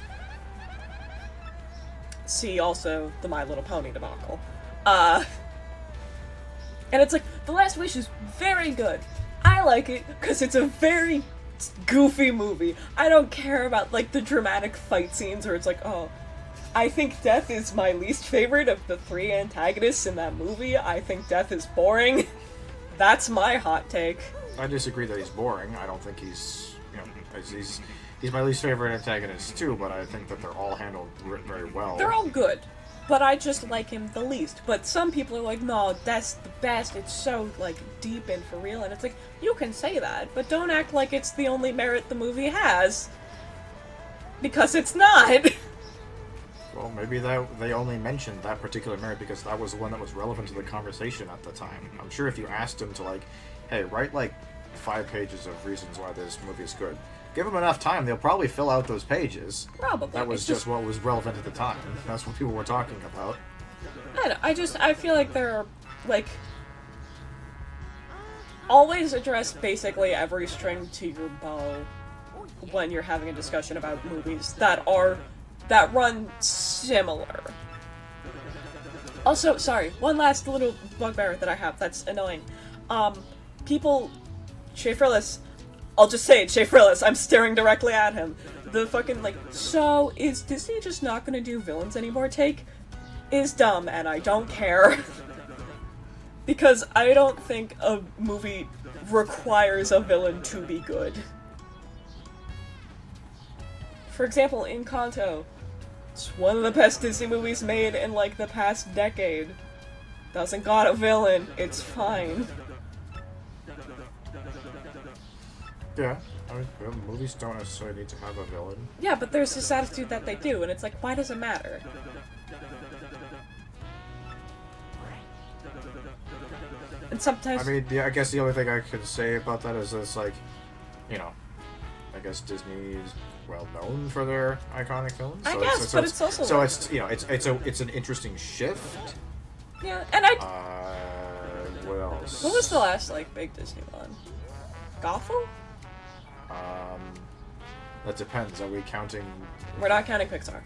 See also the My Little Pony debacle. And it's like, The Last Wish is very good. I like it because it's a very goofy movie. I don't care about, like, the dramatic fight scenes where it's like, oh, I think Death is my least favorite of the three antagonists in that movie. I think Death is boring. That's my hot take. I disagree that he's boring. I don't think he's, he's my least favorite antagonist too, but I think that they're all handled very well. They're all good, but I just like him the least. But some people are like, no, that's the best. It's so, like, deep and for real. And it's like, you can say that, but don't act like it's the only merit the movie has. Because it's not. Well, maybe they only mentioned that particular merit because that was the one that was relevant to the conversation at the time. I'm sure if you asked him to, like, hey, write, like, 5 pages of reasons why this movie is good, give them enough time, they'll probably fill out those pages. Probably. That was just what was relevant at the time. That's what people were talking about. I feel like they're, like, always address basically every string to your bow when you're having a discussion about movies that run similar. Also, sorry, one last little bugbear that I have that's annoying. People, Shea Frillis, I'll just say it, Shea Frillis, I'm staring directly at him. The fucking, like, so is Disney just not gonna do villains anymore take is dumb, and I don't care. Because I don't think a movie requires a villain to be good. For example, Encanto. It's one of the best Disney movies made in, like, the past decade. Doesn't got a villain, it's fine. Yeah, I mean, movies don't necessarily need to have a villain. Yeah, but there's this attitude that they do, and it's like, why does it matter? And sometimes... I mean, yeah, I guess the only thing I could say about that is it's like, I guess Disney is well known for their iconic films. I guess, but it's also... So it's, it's an interesting shift. Yeah, and what else? What was the last, like, big Disney one? Gotham? That depends. Are we counting... We're not counting Pixar.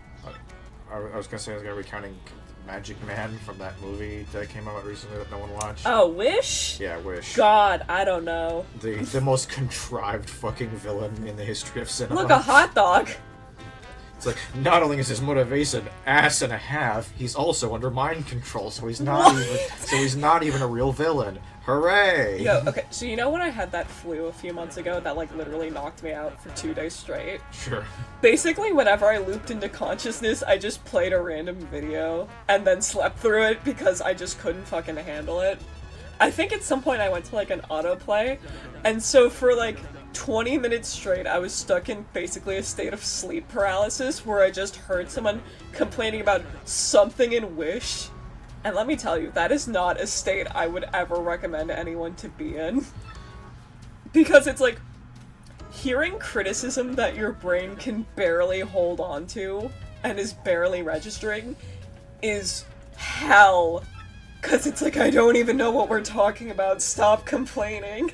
I was gonna say, are we counting Magic Man from that movie that came out recently that no one watched? Oh, Wish? Yeah, Wish. God, I don't know. The most contrived fucking villain in the history of cinema. Look, a hot dog! It's like, not only is his motivation ass and a half, he's also under mind control, so he's not even a real villain. Hooray! Yo, okay, so you know when I had that flu a few months ago that, like, literally knocked me out for 2 days straight? Sure. Basically, whenever I looped into consciousness, I just played a random video and then slept through it because I just couldn't fucking handle it. I think at some point I went to, like, an autoplay, and so for, like, 20 minutes straight, I was stuck in basically a state of sleep paralysis where I just heard someone complaining about something in Wish. And let me tell you, that is not a state I would ever recommend anyone to be in. Because it's like, hearing criticism that your brain can barely hold on to and is barely registering is hell. Because it's like, I don't even know what we're talking about, stop complaining.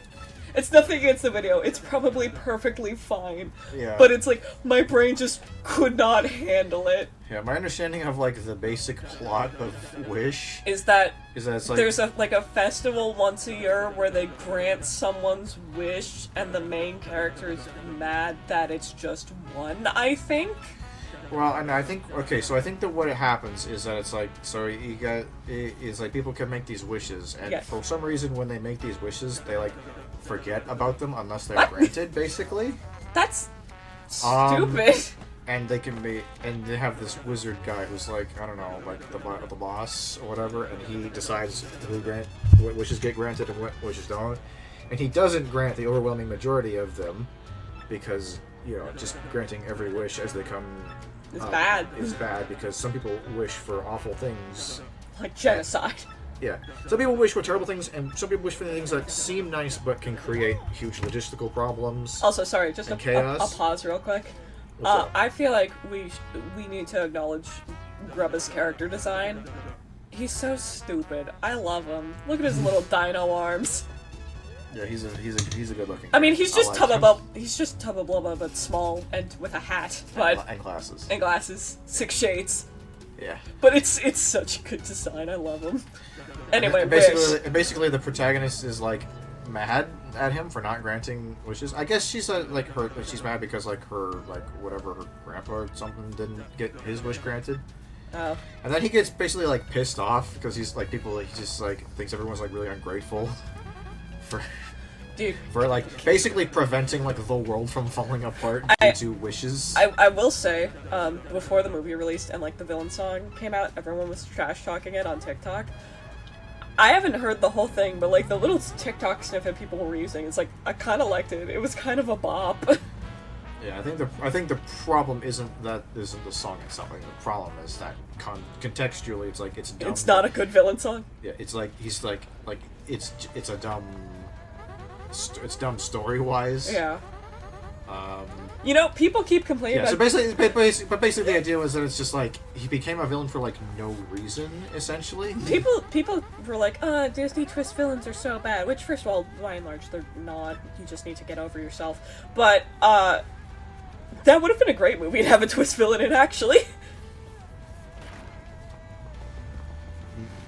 It's nothing against the video, it's probably perfectly fine. Yeah. But it's like, my brain just could not handle it. Yeah, my understanding of, like, the basic plot of Wish Is that it's like... there's a festival once a year where they grant someone's wish and the main character is mad that it's just one, I think? Well, and I think, okay, so I think that what happens is that it's like, so it's like people can make these wishes, and Yes. for some reason when they make these wishes, they, like, forget about them unless they're granted, basically. That's stupid. And they have this wizard guy who's like, I don't know, like the boss or whatever, and he decides what wishes get granted and what wishes don't. And he doesn't grant the overwhelming majority of them because, just granting every wish as they come It's bad. is bad because some people wish for awful things like genocide. Yeah. Some people wish for terrible things, and some people wish for things that seem nice but can create huge logistical problems. Also, sorry, just a pause real quick. I feel like we need to acknowledge Grubba's character design. He's so stupid. I love him. Look at his little dino arms. Yeah, he's a good looking. I mean, he's just Tubba Blubba, but small and with a hat, but and glasses. And glasses, 6 shades. Yeah. But it's such a good design. I love him. Anyway, basically the protagonist is like mad at him for not granting wishes. I guess she's she's mad because like her whatever her grandpa or something didn't get his wish granted. Oh. And then he gets basically like pissed off because he just like thinks everyone's like really ungrateful for like basically preventing like the world from falling apart due to wishes. I will say, before the movie released and like the villain song came out, everyone was trash talking it on TikTok. I haven't heard the whole thing, but like the little TikTok snippet people were using, it's like I kind of liked it. It was kind of a bop. Yeah, I think the problem isn't the song itself. I think the problem is that contextually, it's like it's dumb. It's not a good villain song. Yeah, it's like he's like it's a dumb. It's dumb story wise. Yeah. You know, people keep complaining. Yeah. About... So basically, the idea was that it's just like he became a villain for like no reason, essentially. People were like, Disney twist villains are so bad. Which, first of all, by and large, they're not. You just need to get over yourself. But that would have been a great movie to have a twist villain in, actually.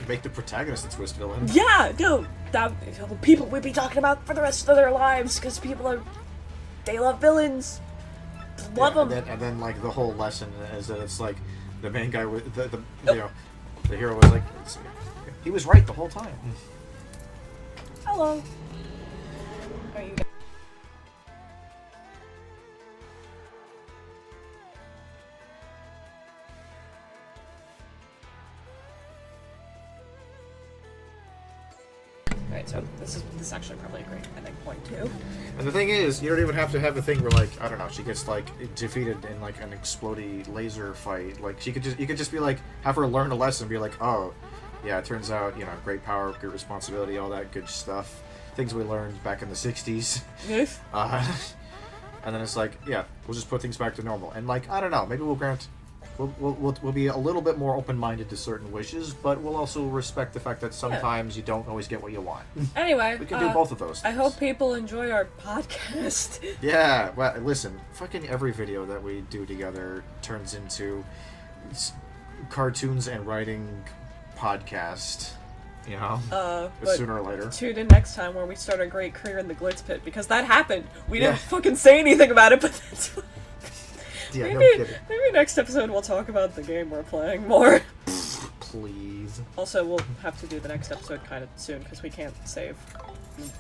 Make the protagonist a twist villain. Yeah, no, that people would be talking about for the rest of their lives because they love villains, love them. And then like the whole lesson is that it's like the main guy with the hero was like he was right the whole time. Hello. Are you? Alright, so this is actually probably a great ending point too. And the thing is, you don't even have to have a thing where like, I don't know, she gets like defeated in like an explodey laser fight. Like you could just be like, have her learn a lesson, be like, oh, yeah, it turns out, you know, great power, great responsibility, all that good stuff. Things we learned back in the 60s. Yes. And then it's like, yeah, we'll just put things back to normal. And like, I don't know, maybe we'll be a little bit more open-minded to certain wishes, but we'll also respect the fact that sometimes you don't always get what you want. Anyway, we can do both of those things. I hope people enjoy our podcast. Yeah, well, listen, fucking every video that we do together turns into cartoons and writing podcast, you know? Sooner or later. Tune in next time where we start a great career in the Glitz Pit, because that happened. We didn't fucking say anything about it, but that's... Yeah, maybe next episode we'll talk about the game we're playing more. Please. Also, we'll have to do the next episode kind of soon because we can't save.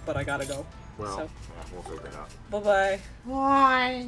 But I gotta go. Well, so. We'll figure it out. Bye-bye. Bye.